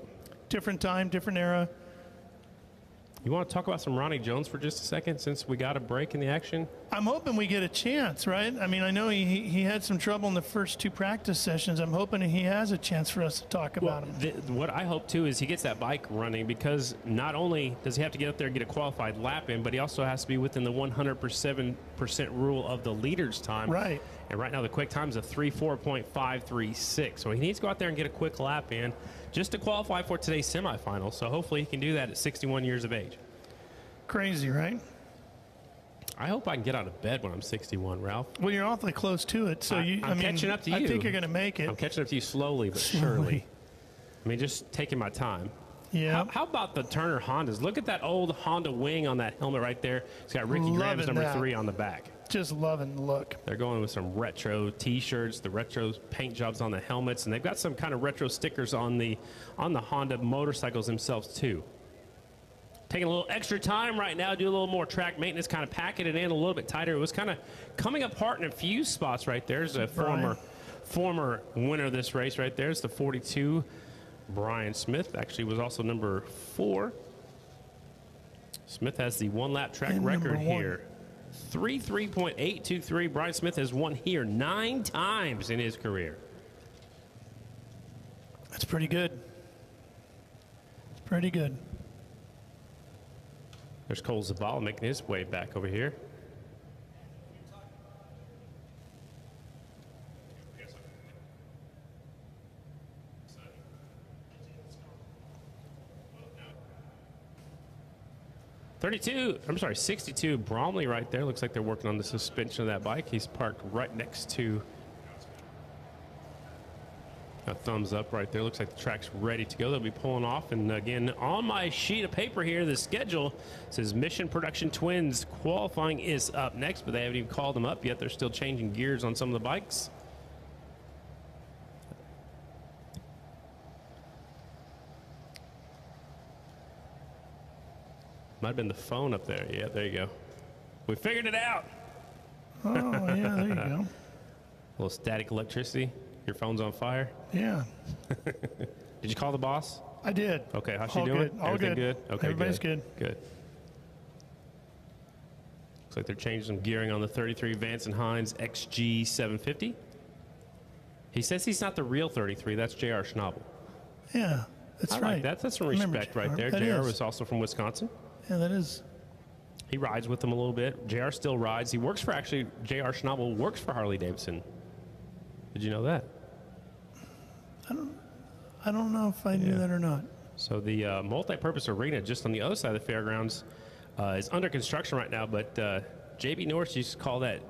Different time, different era. You want to talk about some Ronnie Jones for just a second since we got a break in the action? I'm hoping we get a chance, right? I mean, I know he had some trouble in the first 2 practice sessions. I'm hoping he has a chance for us to talk about him. What I hope, too, is he gets that bike running because not only does he have to get up there and get a qualified lap in, but he also has to be within the 107% rule of the leader's time. Right. And right now the quick time is a 3:4.536. So he needs to go out there and get a quick lap in just to qualify for today's semifinal. So hopefully he can do that at 61 years of age. Crazy, right? I hope I can get out of bed when I'm 61, Ralph. Well, you're awfully close to it. So I'm catching up to you. I think you're going to make it. I'm catching up to you slowly but surely. I mean, just taking my time. Yeah. How about the Turner Hondas? Look at that old Honda wing on that helmet right there. It's got Ricky Graham's number 3 on the back. Just loving the look. They're going with some retro T-shirts, the retro paint jobs on the helmets, and they've got some kind of retro stickers on the Honda motorcycles themselves too. Taking a little extra time right now, do a little more track maintenance, kind of packing it in a little bit tighter. It was kind of coming apart in a few spots right there. There's a former winner of this race right there. It's the 42, Brian Smith. Actually was also number 4. Smith has the 1-lap track record here. 3:3.823. Brian Smith has won here 9 times in his career. That's pretty good. It's pretty good. There's Cole Zavala making his way back over here. I'm sorry, 62, Bromley right there. Looks like they're working on the suspension of that bike. He's parked right next to A thumbs up right there. Looks like the track's ready to go. They'll be pulling off. And again, on my sheet of paper here, the schedule says Mission Production Twins qualifying is up next, but they haven't even called them up yet. They're still changing gears on some of the bikes. Might have been the phone up there. Yeah, there you go. We figured it out. Oh, yeah, there you go. A little static electricity. Your phone's on fire? Yeah. Did you call the boss? I did. Okay, how's she All doing? good. All Everything good. Okay, Everybody's good. Good. Looks like they're changing some gearing on the 33 Vance and Hines XG 750. He says he's not the real 33. That's J.R. Schnabel. Yeah, that's I right. like that. That's some respect right there. That J.R. is. was also from Wisconsin. Yeah, that is. He rides with them a little bit. J.R. still rides. He works for, actually, J.R. Schnabel works for Harley-Davidson. Did you know that? I don't know if I knew that or not. So the multi-purpose arena just on the other side of the fairgrounds is under construction right now, but J.B. Norris used to call that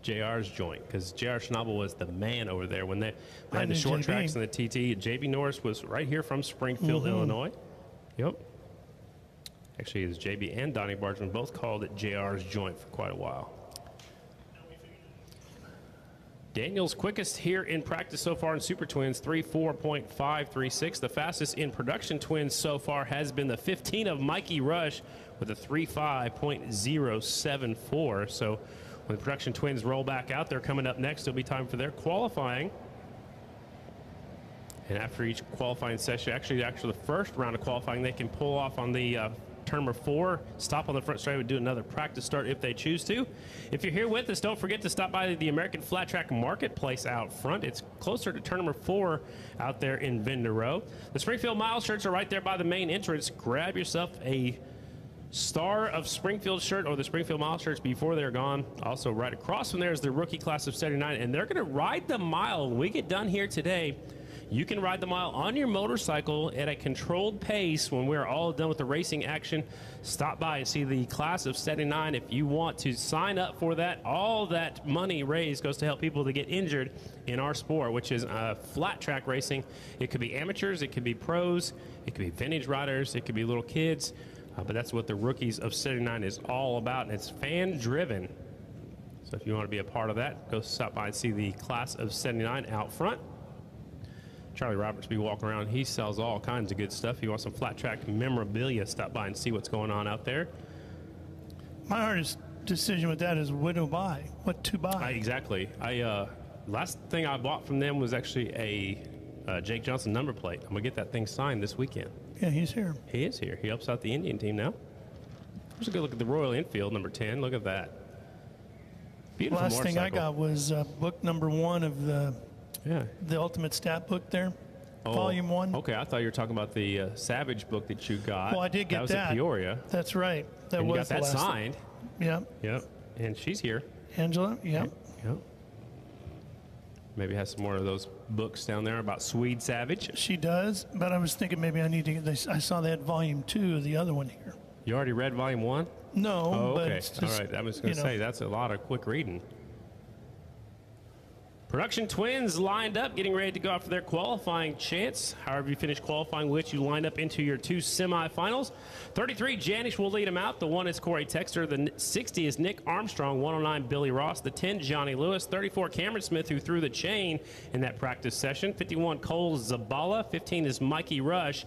JR's joint because J.R. Schnabel was the man over there when they had the short tracks and the TT. J.B. Norris was right here from Springfield, Illinois. Yep. Actually, it was J.B. and Donnie Bargeman both called it JR's joint for quite a while. Daniel's quickest here in practice so far in Super Twins, 3:4.536. The fastest in production twins so far has been the 15 of Mikey Rush with a 3:5.074. So when the production twins roll back out, they're coming up next. It'll be time for their qualifying. And after each qualifying session, actually the first round of qualifying, they can pull off on the turn number 4, stop on the front straight, and do another practice start if they choose to. If you're here with us, don't forget to stop by the American Flat Track Marketplace out front. It's closer to turn number 4 out there in Vendor Row. The Springfield Mile shirts are right there by the main entrance. Grab yourself a Star of Springfield shirt or the Springfield Mile shirts before they're gone. Also, right across from there is the rookie class of 79, and they're going to ride the mile when we get done here today. You can ride the mile on your motorcycle at a controlled pace when we're all done with the racing action. Stop by and see the class of 79 if you want to sign up for that. All that money raised goes to help people that get injured in our sport, which is flat track racing. It could be amateurs, it could be pros, it could be vintage riders, it could be little kids. But that's what the Rookies of 79 is all about, and it's fan-driven. So if you want to be a part of that, go stop by and see the class of 79 out front. Charlie Roberts be walking around. He sells all kinds of good stuff. If you want some flat track memorabilia, stop by and see what's going on out there. My hardest decision with that is what to buy. What to buy. Exactly. Last thing I bought from them was actually a Jake Johnson number plate. I'm going to get that thing signed this weekend. Yeah, he's here. He is here. He helps out the Indian team now. Here's a good look at the Royal Enfield, number 10. Look at that. Beautiful Last thing I got was book number 1 of the Ultimate Stat book there, Volume 1. Okay, I thought you were talking about the Savage book that you got. Well, I did get that. That was at Peoria. That's right. That and was you got that signed. Yep. Yep. And she's here. Angela, yep. Yep. Maybe has some more of those books down there about Swede Savage. She does, but I was thinking maybe I need to get this. I saw that Volume 2 of the other one here. You already read Volume 1? No, oh, but okay. it's just, all right. I was going to say, that's a lot of quick reading. Production twins lined up, getting ready to go after their qualifying chance. However you finish qualifying, which you line up into your 2 semifinals. 33, Janish will lead them out. The 1 is Corey Texter. The 60 is Nick Armstrong. 109, Billy Ross. The 10, Johnny Lewis. 34, Cameron Smith, who threw the chain in that practice session. 51, Cole Zabala. 15 is Mikey Rush.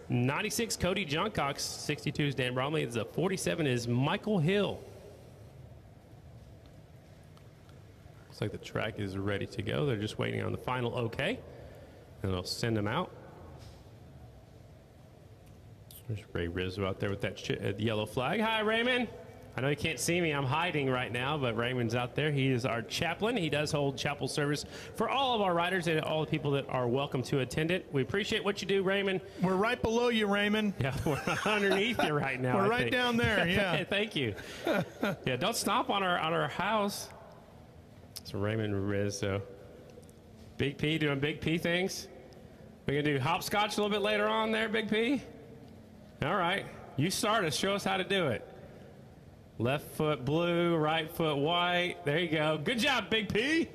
96, Cody Johncox. 62 is Dan Bromley. The 47 is Michael Hill. Looks like the track is ready to go. They're just waiting on the final okay, and they'll send them out. There's Ray Rizzo out there with that yellow flag. Hi, Raymond. I know you can't see me. I'm hiding right now, but Raymond's out there. He is our chaplain. He does hold chapel service for all of our riders and all the people that are welcome to attend it. We appreciate what you do, Raymond. We're right below you, Raymond. Yeah, we're underneath you right now. We're right down there, yeah. Thank you. Yeah, don't stomp on our house. So Raymond Rizzo. Big P doing Big P things. We're going to do hopscotch a little bit later on there, Big P. All right. You start us. Show us how to do it. Left foot blue, right foot white. There you go. Good job, Big P.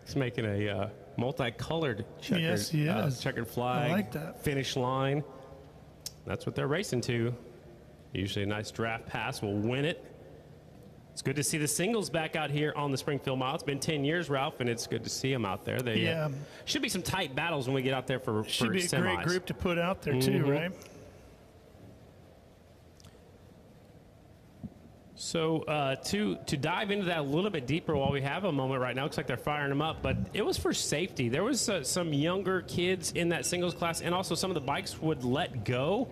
He's making a multicolored checkered, yes, he is. Checkered flag. I like that. Finish line. That's what they're racing to. Usually a nice draft pass will win it. It's good to see the singles back out here on the Springfield Mile. It's been 10 years, Ralph, and it's good to see them out there. They should be some tight battles when we get out there for should be a semis. great group to put out there too, right? So to dive into that a little bit deeper while we have a moment right now, looks like they're firing them up, but it was for safety. There was some younger kids in that singles class, and also some of the bikes would let go.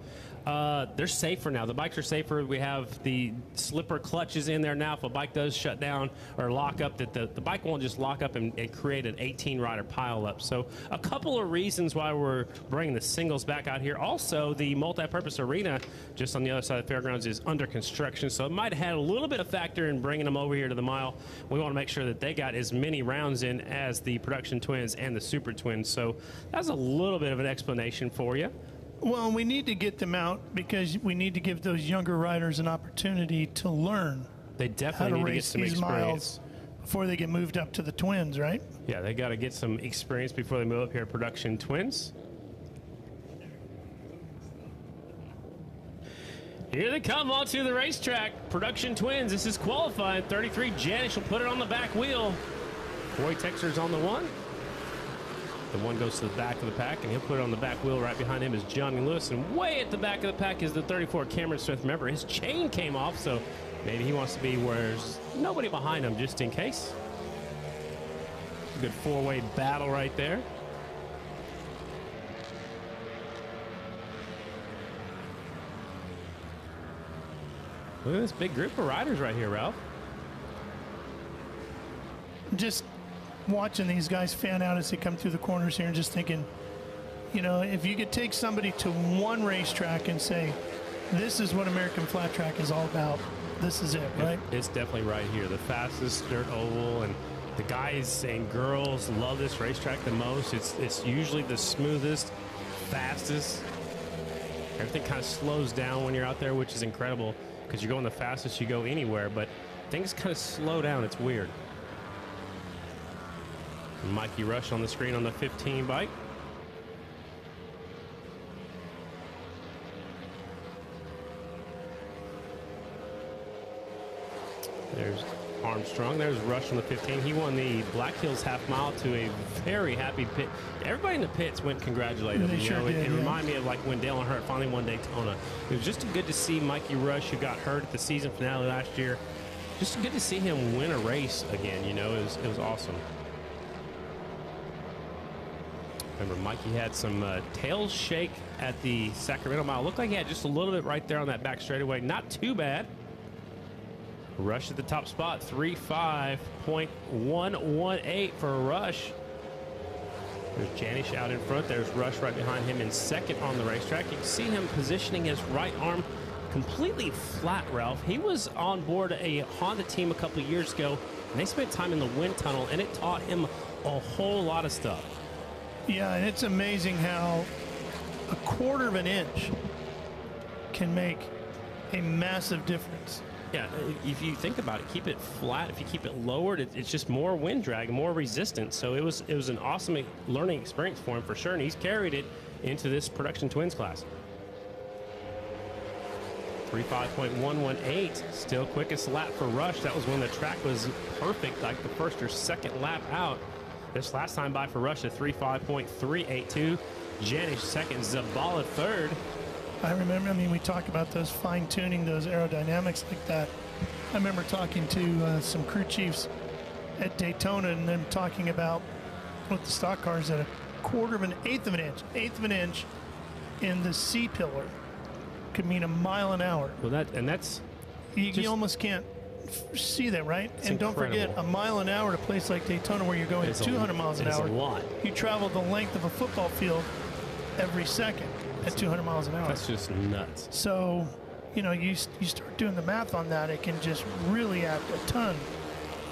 They're safer now. The bikes are safer. We have the slipper clutches in there now. If a bike does shut down or lock up, that the bike won't just lock up and create an 18-rider pileup. So a couple of reasons why we're bringing the singles back out here. Also, the multi-purpose arena just on the other side of the fairgrounds is under construction, so it might have had a little bit of factor in bringing them over here to the mile. We want to make sure that they got as many rounds in as the production twins and the super twins. So that's a little bit of an explanation for you. Well, we need to get them out because we need to give those younger riders an opportunity to learn. They definitely need to get some experience before they get moved up to the twins, right? Yeah, they got to get some experience before they move up here to production twins. Here they come onto the racetrack. Production twins. This is qualifying. 33 Janish will put it on the back wheel. Roy Texer's on the one. The one goes to the back of the pack, and he'll put it on the back wheel. Right behind him is Johnny Lewis, and way at the back of the pack is the 34 Cameron Smith. Remember, his chain came off, so maybe he wants to be where there's nobody behind him just in case. Good four-way battle right there. Look at this big group of riders right here, Ralph. Just watching these guys fan out as they come through the corners here and just thinking, you know, if you could take somebody to one racetrack and say, this is what American Flat Track is all about, this is it, right? It's definitely right here. The fastest dirt oval, and the guys and girls love this racetrack the most. It's usually the smoothest, fastest. Everything kind of slows down when you're out there, which is incredible because you're going the fastest you go anywhere, but things kind of slow down. It's weird. Mikey Rush on the screen on the 15 bike. There's Armstrong. There's Rush on the 15. He won the Black Hills half mile to a very happy pit. Everybody in the pits went congratulating him. It reminded me of like when Dale Earnhardt finally won Daytona. It was just good to see Mikey Rush, who got hurt at the season finale last year. Just good to see him win a race again. You know, it was awesome. Remember, Mikey had some tail shake at the Sacramento Mile. Looked like he had just a little bit right there on that back straightaway. Not too bad. Rush at the top spot, 3:5.118 for Rush. There's Janish out in front. There's Rush right behind him in second on the racetrack. You can see him positioning his right arm completely flat, Ralph. He was on board a Honda team a couple of years ago, and they spent time in the wind tunnel, and it taught him a whole lot of stuff. Yeah, and it's amazing how a quarter of an inch can make a massive difference. Yeah, if you think about it, keep it flat. If you keep it lowered, it's just more wind drag, more resistance. So it was an awesome learning experience for him for sure, and he's carried it into this production twins class. 3:5.118, still quickest lap for Rush. That was when the track was perfect, like the first or second lap out. This last time by for Rush at 3:5.382. Janish second, Zabala third. I remember, we talk about those fine-tuning, those aerodynamics like that. I remember talking to some crew chiefs at Daytona and them talking about with the stock cars at eighth of an inch in the C-pillar could mean a mile an hour. Well, that's you almost can't see that, right? And don't forget, a mile an hour at a place like Daytona where you're going 200 miles an hour. A lot. You travel the length of a football field every second at 200 miles an hour. That's just nuts. So, you start doing the math on that, it can just really add a ton.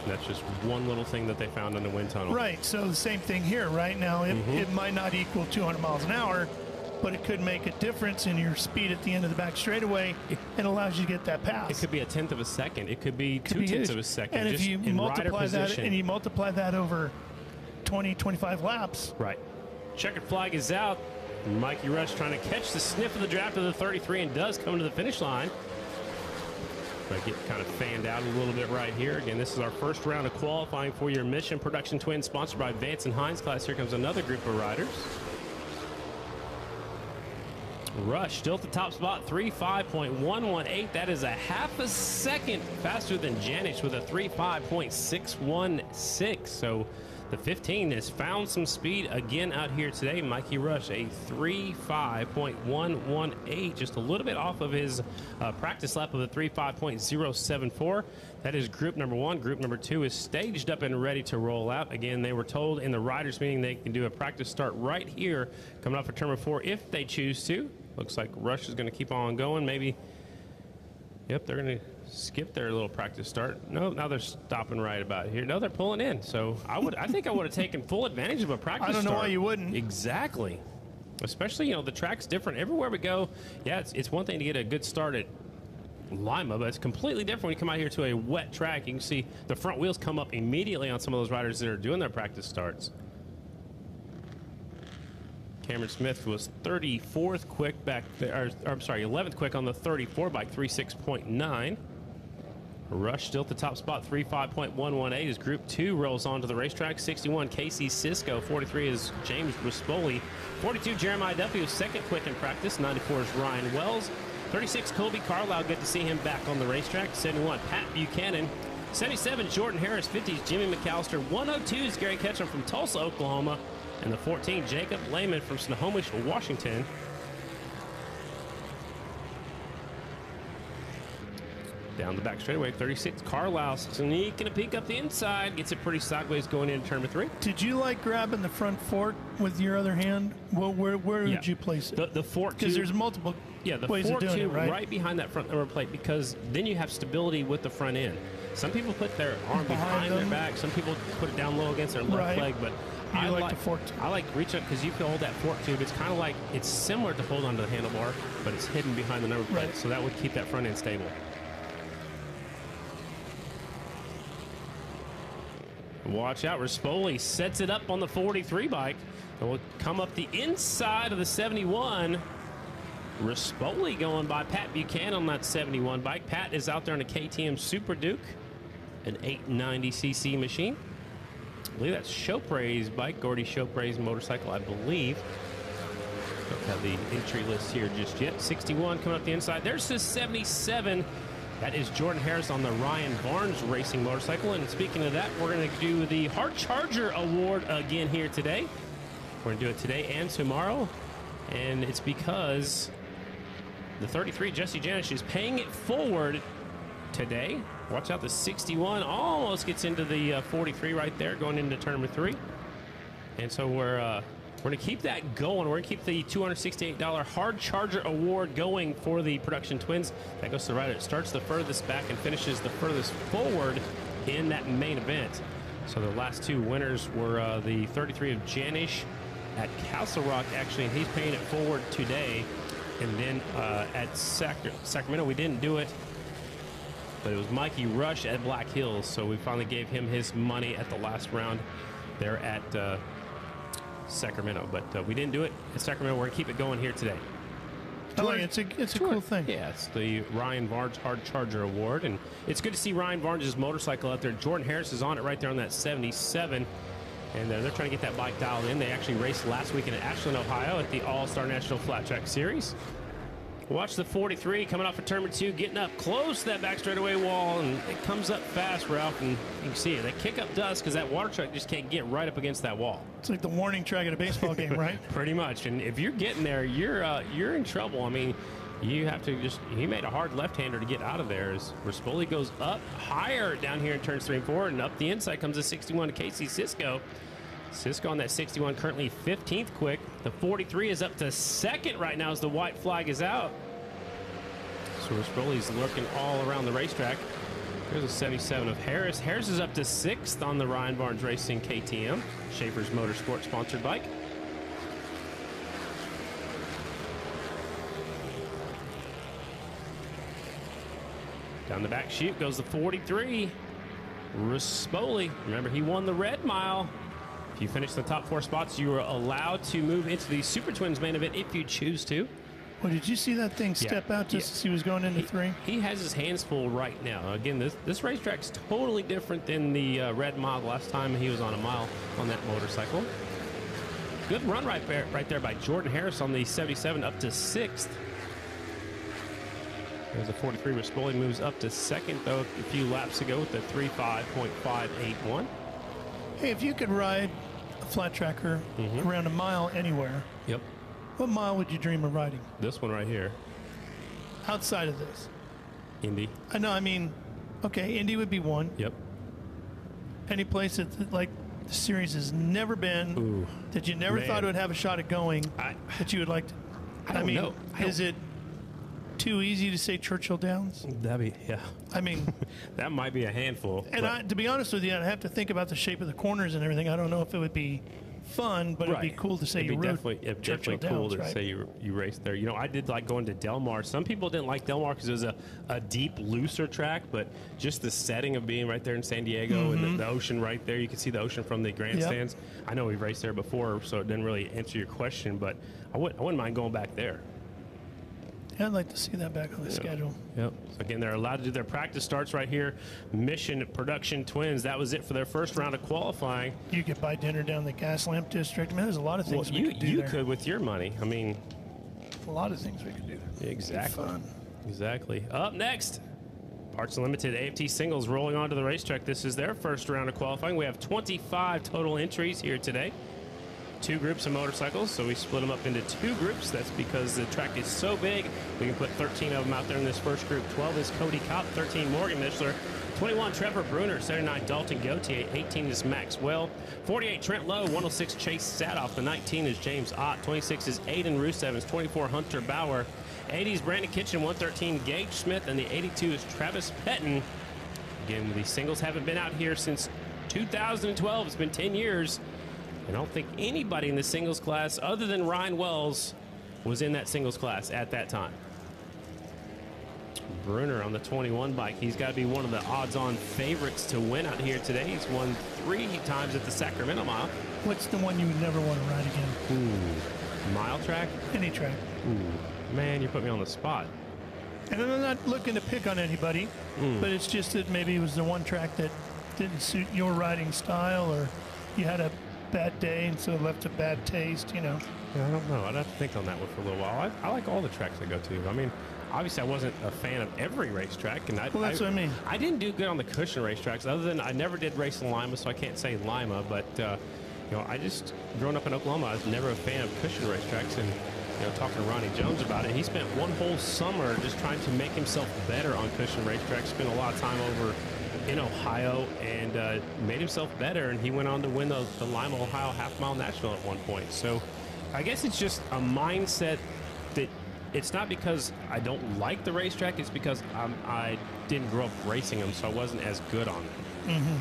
That's just one little thing that they found in the wind tunnel. Right. So the same thing here. Right now, it might not equal 200 miles an hour, but it could make a difference in your speed at the end of the back straightaway. It allows you to get that pass. It could be 1/10 of a second. It could be 2/10 of a second. And if you multiply that, over 20, 25 laps. Right. Checkered flag is out. Mikey Rush trying to catch the sniff of the draft of the 33 and does come to the finish line. But get kind of fanned out a little bit right here. Again, this is our first round of qualifying for your Mission Production Twins, sponsored by Vance and Hines class. Here comes another group of riders. Rush still at the top spot, 3.5.118. That is a half a second faster than Janish with a 3.5.616. So the 15 has found some speed again out here today. Mikey Rush, a 3.5.118, just a little bit off of his practice lap of the 3.5.074. That is group number one. Group number two is staged up and ready to roll out. Again, they were told in the riders meeting they can do a practice start right here coming off of turn 4 if they choose to. Looks like Rush is going to keep on going. Maybe, yep, they're going to skip their little practice start. No, now they're stopping right about here. No, they're pulling in. So I think I would have taken full advantage of a practice start. I don't know why you wouldn't. Exactly. Especially, the track's different. Everywhere we go, yeah, it's one thing to get a good start at Lima, but it's completely different when you come out here to a wet track. You can see the front wheels come up immediately on some of those riders that are doing their practice starts. Cameron Smith was 34th quick back there, or I'm sorry, 11th quick on the 34 bike, 3.6.9. Rush still at the top spot, 3.5.118 as Group 2 rolls onto the racetrack. 61, Casey Cisco. 43 is James Rispoli. 42, Jeremiah Duffy was second quick in practice. 94 is Ryan Wells. 36, Colby Carlisle. Good to see him back on the racetrack. 71, Pat Buchanan. 77, Jordan Harris. 50 is Jimmy McAllister. 102 is Gary Ketchum from Tulsa, Oklahoma. And the 14, Jacob Lehman from Snohomish, Washington. Down the back straightaway, 36, Carlisle sneaking a peek up the inside. Gets it pretty sideways going into turn 3. Did you like grabbing the front fork with your other hand? Well, where would you place it? The fork, because there's multiple ways of doing it, right behind that front number plate, because then you have stability with the front end. Some people put their arm behind their back. Some people put it down low against their left leg, but I like the fork tube. I like reach up because you can hold that fork tube. It's kind of like, it's similar to hold onto the handlebar, but it's hidden behind the number plate, so that would keep that front end stable. Watch out, Rispoli sets it up on the 43 bike. It will come up the inside of the 71. Rispoli going by Pat Buchanan on that 71 bike. Pat is out there on a KTM Super Duke, an 890cc machine. I believe that's Chopre's bike, Gordy Chopre's motorcycle, I believe. Don't have the entry list here just yet. 61 coming up the inside. There's the 77. That is Jordan Harris on the Ryan Barnes racing motorcycle. And speaking of that, we're going to do the Hard Charger Award again here today. We're going to do it today and tomorrow. And it's because the 33, Jesse Janish, is paying it forward today. Watch out, the 61 almost gets into the 43 right there, going into turn 3. And so we're going to keep that going. We're going to keep the $268 Hard Charger Award going for the Production Twins. That goes to the rider that starts the furthest back and finishes the furthest forward in that main event. So the last two winners were the 33 of Janish at Castle Rock, actually, and he's paying it forward today. And then at Sacramento, we didn't do it, but it was Mikey Rush at Black Hills, so we finally gave him his money at the last round there at Sacramento. But we didn't do it at Sacramento. We're going to keep it going here today. I like it. It's a cool thing. Yeah, it's the Ryan Barnes Hard Charger Award, and it's good to see Ryan Barnes' motorcycle out there. Jordan Harris is on it right there on that 77, and they're trying to get that bike dialed in. They actually raced last weekend at Ashland, Ohio at the All-Star National Flat Track Series. Watch the 43 coming off of turn 2, getting up close to that back straightaway wall, and it comes up fast, Ralph, and you can see it. They kick up dust because that water truck just can't get right up against that wall. It's like the warning track at a baseball game, right? Pretty much, and if you're getting there, you're in trouble. I mean, you have to he made a hard left-hander to get out of there as Rispoli goes up higher down here in turns 3 and 4, and up the inside comes the 61 to Casey Cisco. Cisco on that 61 currently 15th quick. The 43 is up to second right now as the white flag is out. So Rispoli's lurking all around the racetrack. There's a 77 of Harris. Harris is up to 6th on the Ryan Barnes Racing KTM, Schaefer's Motorsport sponsored bike. Down the back chute goes the 43. Rispoli. Remember, he won the red mile If you finish the top 4 spots, you are allowed to move into the Super Twins main event if you choose to. Well, did you see that thing step out just as he was going into 3? He has his hands full right now. Again, this racetrack's totally different than the Red Mile the last time he was on a mile on that motorcycle. Good run right there by Jordan Harris on the 77 up to 6th. There's a 43 where Spoley moves up to 2nd, though, a few laps ago with the 3.5.581. Hey, if you could ride a flat tracker around a mile anywhere, yep, what mile would you dream of riding? This one right here. Outside of this? Indy. I know, I mean, okay, Indy would be one. Yep. Any place that, like, the series has never been, that you never thought it would have a shot at going, that you would like to? I don't know. Is it too easy to say Churchill Downs? That'd be, yeah. I mean, that might be a handful. And to be honest with you, I'd have to think about the shape of the corners and everything. I don't know if it would be fun, but it'd be cool to say it'd you be rode definitely cool to say you raced there. You know, I did like going to Del Mar. Some people didn't like Del Mar because it was a deep, looser track, but just the setting of being right there in San Diego and the ocean right there, you can see the ocean from the grandstands. Yep. I know we've raced there before, so it didn't really answer your question, but I wouldn't mind going back there. Yeah, I'd like to see that back on the schedule. Yep. So again, they're allowed to do their practice starts right here. Mission Production Twins. That was it for their first round of qualifying. You could buy dinner down the Gas Lamp District. I mean, there's a lot of things we could do You there. could with your money. I mean, a lot of things we could do there. Exactly. Fun. Exactly. Up next, Parts Unlimited AFT Singles rolling onto the racetrack. This is their first round of qualifying. We have 25 total entries here today. 2 groups of motorcycles, so we split them up into 2 groups. That's because the track is so big, we can put 13 of them out there in this first group. 12 is Cody Kopp, 13 Morgan Mishler, 21 Trevor Bruner, 79 Dalton Gauthier, 18 is Maxwell, 48 Trent Lowe, 106 Chase Sadoff, the 19 is James Ott, 26 is Aiden Rusevens, 24 Hunter Bauer, 80 is Brandon Kitchen, 113 Gage Smith, and the 82 is Travis Petton. Again, the singles haven't been out here since 2012. It's been 10 years. I don't think anybody in the singles class other than Ryan Wells was in that singles class at that time. Bruner on the 21 bike. He's got to be one of the odds-on favorites to win out here today. He's won 3 times at the Sacramento Mile. What's the one you would never want to ride again? Ooh, mile track? Any track. Ooh, man, you put me on the spot. And I'm not looking to pick on anybody, but it's just that maybe it was the one track that didn't suit your riding style, or you had a bad day and so it left a bad taste, you know. Yeah, I don't know. I'd have to think on that one for a little while. I like all the tracks I go to. I mean, obviously I wasn't a fan of every racetrack, and well, that's what I mean. I didn't do good on the cushion racetracks, other than I never did race in Lima, so I can't say Lima, but you know, I just, growing up in Oklahoma, I was never a fan of cushion racetracks, and you know, talking to Ronnie Jones about it, he spent one whole summer just trying to make himself better on cushion racetracks, spent a lot of time over in Ohio, and made himself better, and he went on to win the Lima, Ohio half-mile national at one point. So I guess it's just a mindset that it's not because I don't like the racetrack, it's because I didn't grow up racing them, so I wasn't as good on them.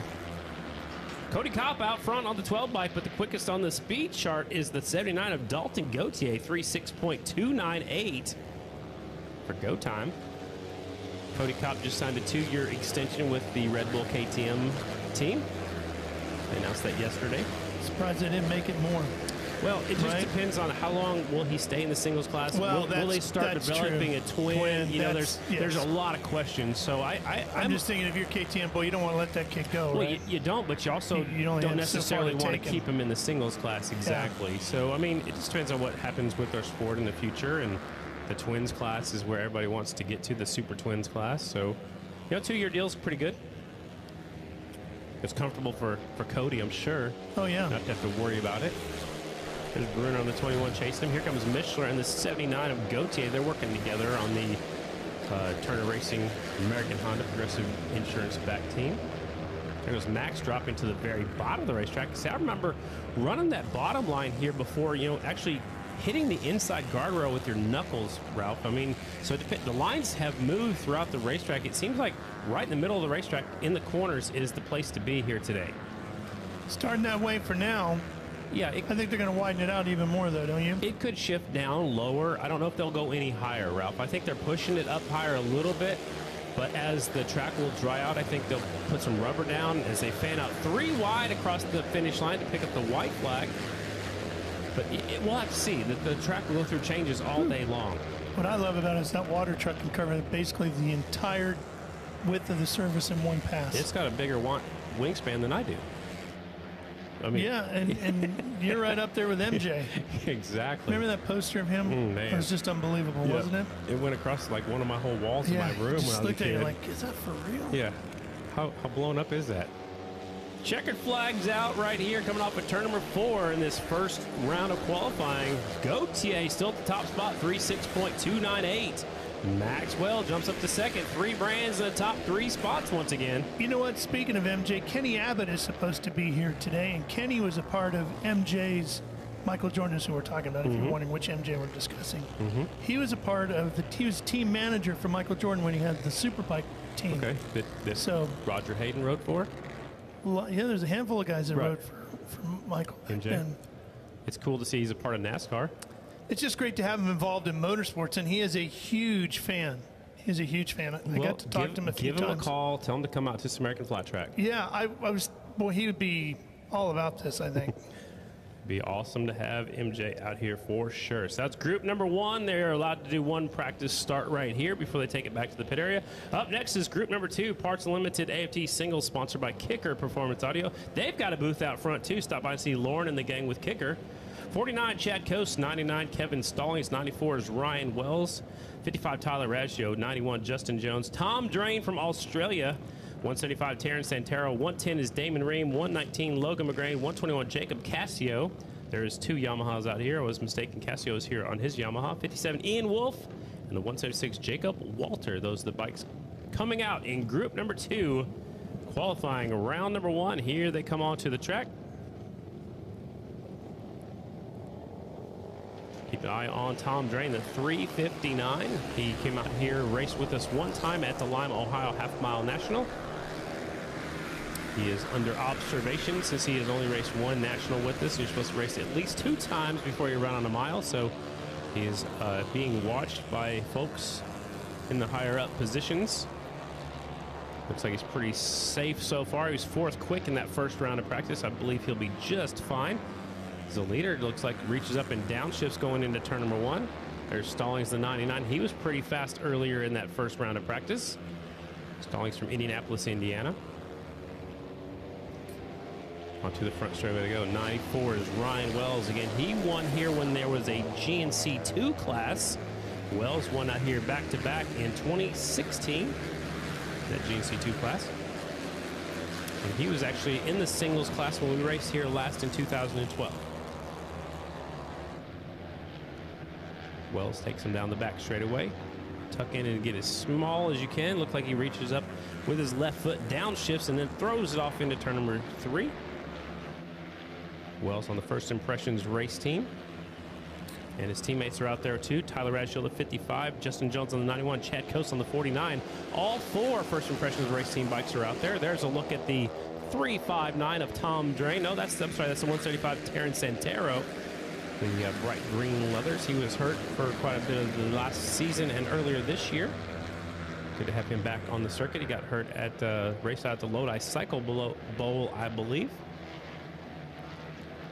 Cody Kopp out front on the 12 bike, but the quickest on the speed chart is the 79 of Dalton Gauthier, 36.298 for go time. Cody Kopp just signed a 2-year extension with the Red Bull KTM team. They announced that yesterday. Surprised they didn't make it more. Well, it just depends on how long will he stay in the singles class. Well, will they start developing a twin? You know, there's a lot of questions. So I'm just thinking, if you're KTM, boy, you don't want to let that kid go. Well, right? you don't, but you also don't necessarily want to keep him in the singles class. Exactly. Yeah. So I mean, it just depends on what happens with our sport in the future, and the twins class is where everybody wants to get to, the super twins class. So, you know, 2-year deal is pretty good. It's comfortable for Cody, I'm sure. Oh, yeah. Not to have to worry about it. There's Bruner on the 21 chasing him. Here comes Mishler and the 79 of Gauthier. They're working together on the Turner Racing American Honda Progressive Insurance back team. There goes Max dropping to the very bottom of the racetrack. See, I remember running that bottom line here before, you know, actually hitting the inside guardrail with your knuckles, Ralph. I mean, so the lines have moved throughout the racetrack. It seems like right in the middle of the racetrack, in the corners, is the place to be here today. Starting that way for now. Yeah. I think they're going to widen it out even more, though, don't you? It could shift down, lower. I don't know if they'll go any higher, Ralph. I think they're pushing it up higher a little bit. But as the track will dry out, I think they'll put some rubber down as they fan out 3 wide across the finish line to pick up the white flag. But we'll have to see. The track will go through changes all day long. What I love about it is that water truck can cover basically the entire width of the surface in one pass. It's got a bigger wingspan than I do. I mean, yeah, and you're right up there with MJ. Exactly. Remember that poster of him? Man. It was just unbelievable, wasn't it? It went across like one of my whole walls in my room when I was looked a at kid. you like, is that for real? Yeah. How blown up is that? Checkered flags out right here, coming off of turn number 4 in this first round of qualifying. Gautier still at the top spot, 3.6.298. Maxwell jumps up to second. 3 brands in the top 3 spots once again. You know what? Speaking of MJ, Kenny Abbott is supposed to be here today, and Kenny was a part of MJ's. Michael Jordan is who we're talking about, if you're wondering which MJ we're discussing. He was a part of he was team manager for Michael Jordan when he had the Superbike team. Okay. So Roger Hayden rode for? Yeah, there's a handful of guys that rode for Michael. MJ. And it's cool to see he's a part of NASCAR. It's just great to have him involved in motorsports, and he is a huge fan. He's a huge fan. I got to talk to him a few times. Give him a call. Tell him to come out to this American Flat Track. Yeah, I was. Boy, he would be all about this, I think. Be awesome to have MJ out here for sure. So that's group number 1. They're allowed to do 1 practice start right here before they take it back to the pit area. Up next is group number 2, Parts Unlimited AFT Singles, sponsored by Kicker Performance Audio. They've got a booth out front too. Stop by and see Lauren and the gang with Kicker. 49, Chad Coast. 99, Kevin Stallings. 94 is Ryan Wells. 55, Tyler Raggio. 91, Justin Jones. Tom Drain from Australia. 175, Terrence Santero. 110 is Damon Ream. 119, Logan McGrain. 121, Jacob Cassio. There's 2 Yamahas out here. I was mistaken. Cassio is here on his Yamaha. 57, Ian Wolf. And the 176, Jacob Walter. Those are the bikes coming out in group number 2. Qualifying round number 1. Here they come onto the track. Keep an eye on Tom Drain, the 359. He came out here, raced with us 1 time at the Lima, Ohio Half-Mile National. He is under observation since he has only raced 1 national with us. You're supposed to race at least 2 times before you run on a mile, so he is being watched by folks in the higher up positions. Looks like he's pretty safe so far. He was 4th quick in that first round of practice. I believe he'll be just fine. The leader looks like reaches up and downshifts going into turn number 1. There's Stallings, the 99. He was pretty fast earlier in that first round of practice. Stallings from Indianapolis, Indiana. Onto the front straightaway they go. 94 is Ryan Wells. Again, he won here when there was a GNC 2 class. Wells won out here back-to-back in 2016, that GNC 2 class. And he was actually in the singles class when we raced here last in 2012. Wells takes him down the back straightaway. Tuck in and get as small as you can. Look like he reaches up with his left foot, downshifts, and then throws it off into turn number 3. Wells on the First Impressions race team. And his teammates are out there too. Tyler Raggio, the 55, Justin Jones on the 91, Chad Coast on the 49. All 4 First Impressions race team bikes are out there. There's a look at the 359 of Tom Drain. No, that's the 175 Terrence Santero. The bright green leathers. He was hurt for quite a bit of the last season and earlier this year. Good to have him back on the circuit. He got hurt at race out at the Lodi Cycle Bowl, I believe.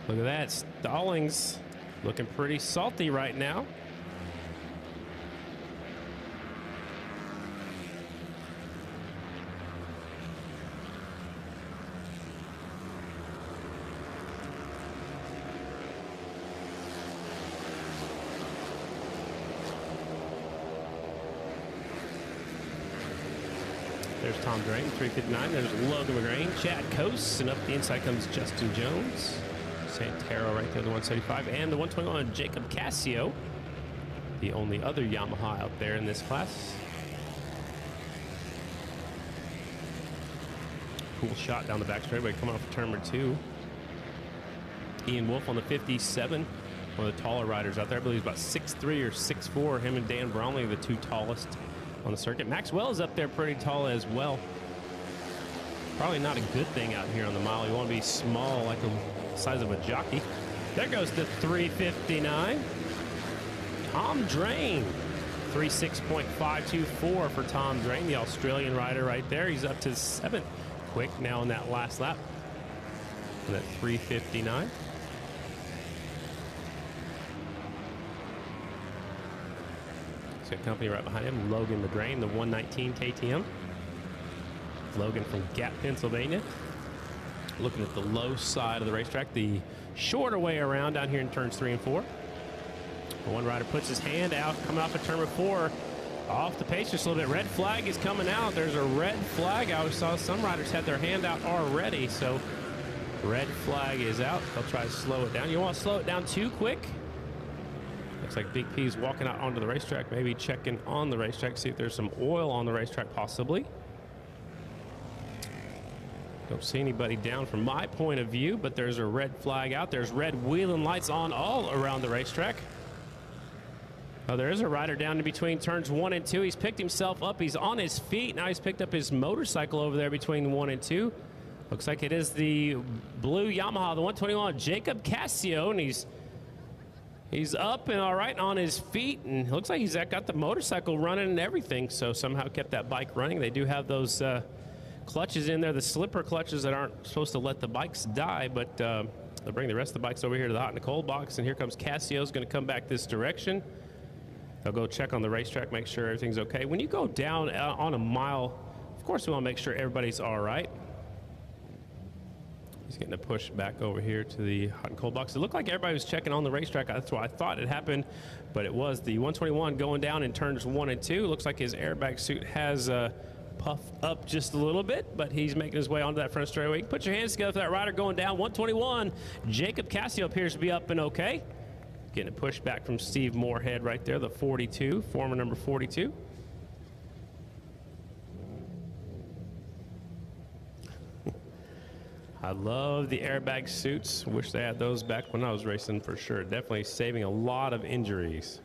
Look at that. Stallings looking pretty salty right now. There's Tom Drain, 359. There's Logan McGrain, Chad Coase, and up the inside comes Justin Jones. Santero right there, the 175, and the 121, Jacob Cassio, the only other Yamaha out there in this class. Cool shot down the back straightaway coming off of turn number 2. Ian Wolf on the 57, one of the taller riders out there. I believe he's about 6'3" or 6'4". Him and Dan Brownlee, the 2 tallest on the circuit. Maxwell is up there pretty tall as well. Probably not a good thing out here on the mile. You want to be small, like the size of a jockey. There goes the 359. Tom Drain 3:06.524 for Tom Drain, the Australian rider right there. He's up to 7th quick now in that last lap. And at 3:59. He's got company right behind him, Logan McGrain, the 119 KTM. Logan from Gap, Pennsylvania. Looking at the low side of the racetrack, the shorter way around down here in turns 3 and 4. One rider puts his hand out, coming off of turn 4, off the pace just a little bit. Red flag is coming out. There's a red flag. I saw some riders had their hand out already, so red flag is out. They'll try to slow it down. You want to slow it down too quick? Looks like Big P's walking out onto the racetrack, maybe checking on the racetrack, see if there's some oil on the racetrack possibly. Don't see anybody down from my point of view, but there's a red flag out. There's red wheeling lights on all around the racetrack. Oh, there is a rider down in between turns 1 and 2. He's picked himself up. He's on his feet. Now he's picked up his motorcycle over there between 1 and 2. Looks like it is the blue Yamaha, the 121, Jacob Cassio, and he's up and all right on his feet, and looks like he's got the motorcycle running and everything, so somehow kept that bike running. They do have those clutches in there, the slipper clutches that aren't supposed to let the bikes die, but they'll bring the rest of the bikes over here to the hot and the cold box, and here comes Cassio's going to come back this direction. They'll go check on the racetrack, make sure everything's okay. When you go down on a mile, of course we want to make sure everybody's all right. He's getting a push back over here to the hot and cold box. It looked like everybody was checking on the racetrack. That's what I thought had happened, but it was the 121 going down in turns 1 and 2. Looks like his airbag suit has puffed up just a little bit, but he's making his way onto that front straightaway. Put your hands together for that rider going down. 121, Jacob Cassio appears to be up and okay. Getting a push back from Steve Moorhead right there, the 42, former number 42. I love the airbag suits. Wish they had those back when I was racing for sure. Definitely saving a lot of injuries.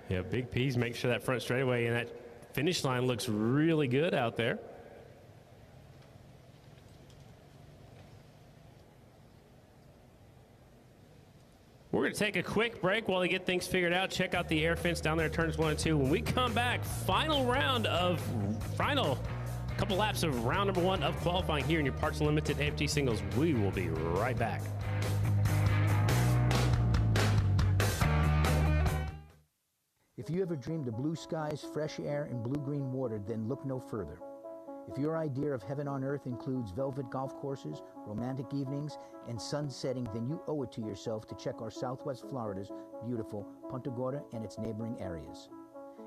Yeah, Big P's make sure that front straightaway and that finish line looks really good out there. We're going to take a quick break while they get things figured out. Check out the air fence down there at turns 1 and 2. When we come back, final couple laps of round number 1 of qualifying here in your Parts Unlimited AFT Singles. We will be right back. If you ever dreamed of blue skies, fresh air, and blue-green water, then look no further. If your idea of heaven on earth includes velvet golf courses, romantic evenings, and sunsetting, then you owe it to yourself to check our Southwest Florida's beautiful Punta Gorda and its neighboring areas.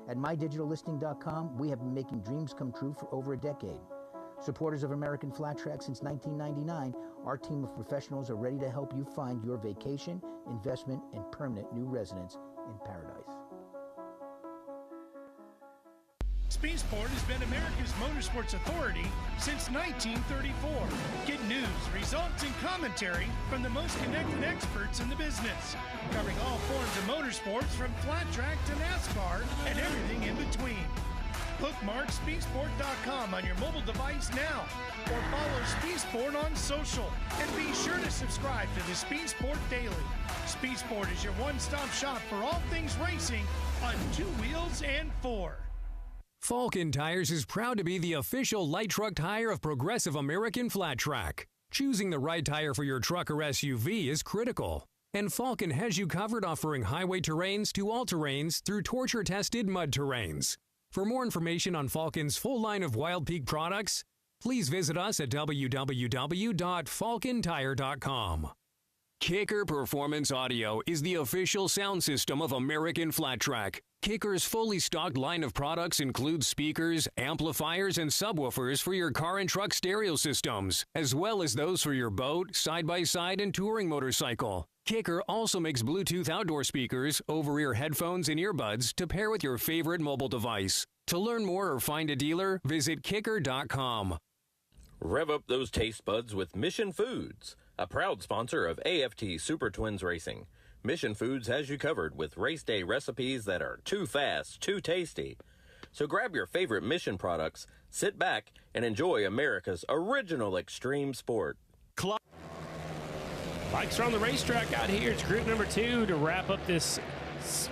At MyDigitalListing.com, we have been making dreams come true for over a decade. Supporters of American Flat Track since 1999, our team of professionals are ready to help you find your vacation, investment, and permanent new residence in paradise. Speedsport has been America's motorsports authority since 1934. Get news, results, and commentary from the most connected experts in the business, covering all forms of motorsports from flat track to NASCAR and everything in between. Bookmark speedsport.com on your mobile device now, or follow Speedsport on social, and be sure to subscribe to the Speedsport Daily. Speedsport is your one-stop shop for all things racing on 2 wheels and 4. Falken Tires is proud to be the official light truck tire of Progressive American Flat Track. Choosing the right tire for your truck or SUV is critical. And Falken has you covered, offering highway terrains to all-terrains through torture-tested mud terrains. For more information on Falken's full line of Wild Peak products, please visit us at www.falkentire.com. Kicker Performance Audio is the official sound system of American Flat Track. Kicker's fully stocked line of products includes speakers, amplifiers, and subwoofers for your car and truck stereo systems, as well as those for your boat, side-by-side, and touring motorcycle. Kicker also makes Bluetooth outdoor speakers, over-ear headphones, and earbuds to pair with your favorite mobile device. To learn more or find a dealer, visit kicker.com. Rev up those taste buds with Mission Foods, a proud sponsor of AFT Super Twins Racing. Mission Foods has you covered with race day recipes that are too fast, too tasty. So grab your favorite Mission products, sit back, and enjoy America's original extreme sport. Bikes are on the racetrack out here. It's group number 2 to wrap up this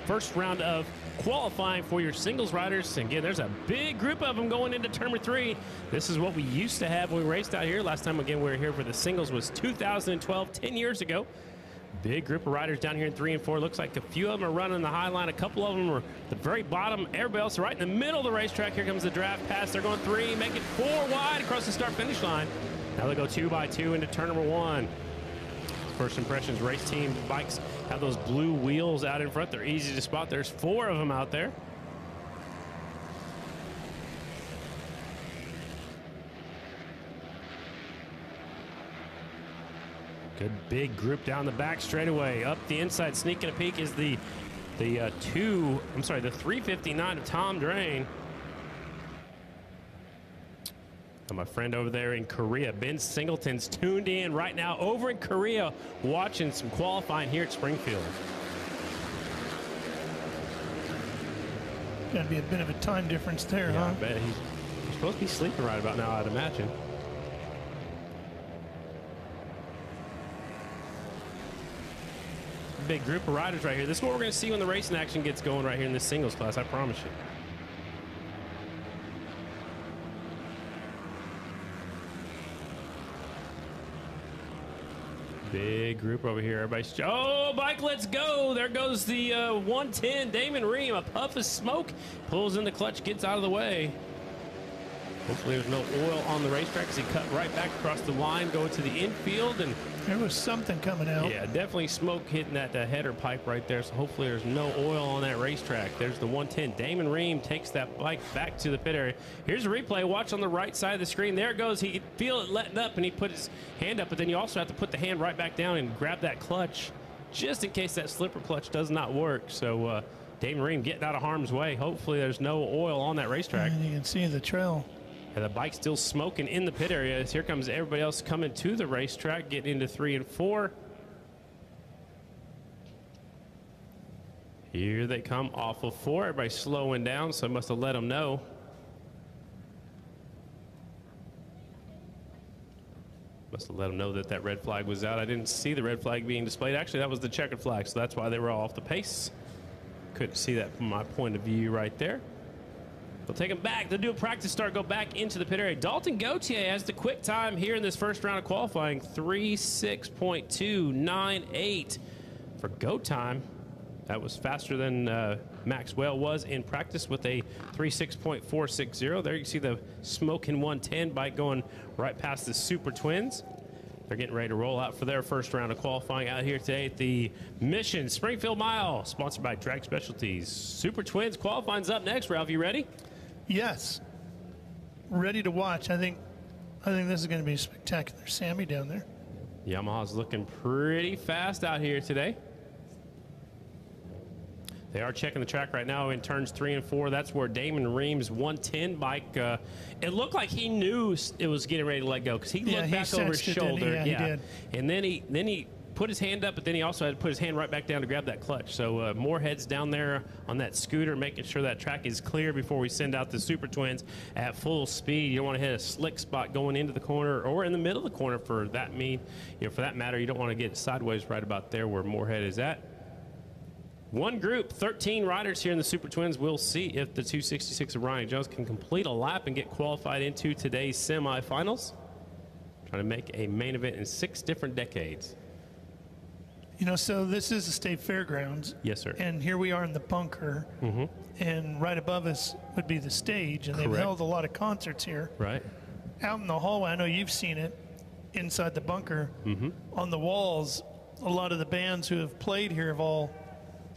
first round of qualifying for your singles riders. And again, there's a big group of them going into turn number 3. This is what we used to have when we raced out here. Last time, again, we were here for the singles was 2012, 10 years ago. Big group of riders down here in 3 and 4. Looks like a few of them are running the high line. A couple of them are at the very bottom. Everybody else right in the middle of the racetrack. Here comes the draft pass. They're going 3, make it 4 wide across the start-finish line. Now they go 2 by 2 into turn number 1. First impressions, race team bikes have those blue wheels out in front. They're easy to spot. There's 4 of them out there. Good big group down the back straightaway. Up the inside, sneaking a peek is the 359 of Tom Drain. And my friend over there in Korea, Ben Singleton's tuned in right now over in Korea watching some qualifying here at Springfield. Got to be a bit of a time difference there, Yeah, huh? I bet he's supposed to be sleeping right about now, I'd imagine. Big group of riders right here. This is what we're going to see when the racing action gets going right here in this singles class, I promise you. Big group over here. Everybody's, oh, bike, let's go. There goes the 110, Damon Ream. A puff of smoke. Pulls in the clutch, gets out of the way. Hopefully there's no oil on the racetrack because he cut right back across the line, going to the infield. And there was something coming out. Yeah, definitely smoke hitting that header pipe right there. So hopefully there's no oil on that racetrack. There's the 110. Damon Ream takes that bike back to the pit area. Here's a replay. Watch on the right side of the screen. There it goes. He could feel it letting up, and he put his hand up. But then you also have to put the hand right back down and grab that clutch just in case that slipper clutch does not work. So Damon Ream getting out of harm's way. Hopefully there's no oil on that racetrack. And you can see the trail. And the bike's still smoking in the pit area. Here comes everybody else coming to the racetrack, getting into 3 and 4. Here they come off of 4. Everybody's slowing down, so I must have let them know. Must have let them know that that red flag was out. I didn't see the red flag being displayed. Actually, that was the checkered flag, so that's why they were all off the pace. Couldn't see that from my point of view right there. They'll take them back. They'll do a practice start, go back into the pit area. Dalton Gauthier has the quick time here in this first round of qualifying. 3:06.298 for go time. That was faster than Maxwell was in practice with a 3:06.460. There you can see the smoking 110 bike going right past the Super Twins. They're getting ready to roll out for their first round of qualifying out here today at the Mission Springfield Mile, sponsored by Drag Specialties. Super Twins qualifying's up next. Ralph, you ready? Yes. Ready to watch. I think this is going to be spectacular. Sammy down there. Yamaha's looking pretty fast out here today. They are checking the track right now in turns 3 and 4. That's where Damon Ream's 110 bike, it looked like he knew it was getting ready to let go because he looked back over his shoulder. Yeah, he did. And then he put his hand up, but then he also had to put his hand right back down to grab that clutch. So Moorhead's down there on that scooter, making sure that track is clear before we send out the Super Twins at full speed. You don't want to hit a slick spot going into the corner or in the middle of the corner for that for that matter. You don't want to get sideways right about there where Moorhead is at. One group, 13 riders here in the Super Twins. We'll see if the 266 of Ryan Jones can complete a lap and get qualified into today's semifinals. Trying to make a main event in 6 different decades. You know, so this is the state fairgrounds. Yes, sir. And here we are in the bunker. Mm-hmm. And right above us would be the stage. And they've held a lot of concerts here. Right. Out in the hallway, I know you've seen it, inside the bunker. Mm-hmm. On the walls, a lot of the bands who have played here have all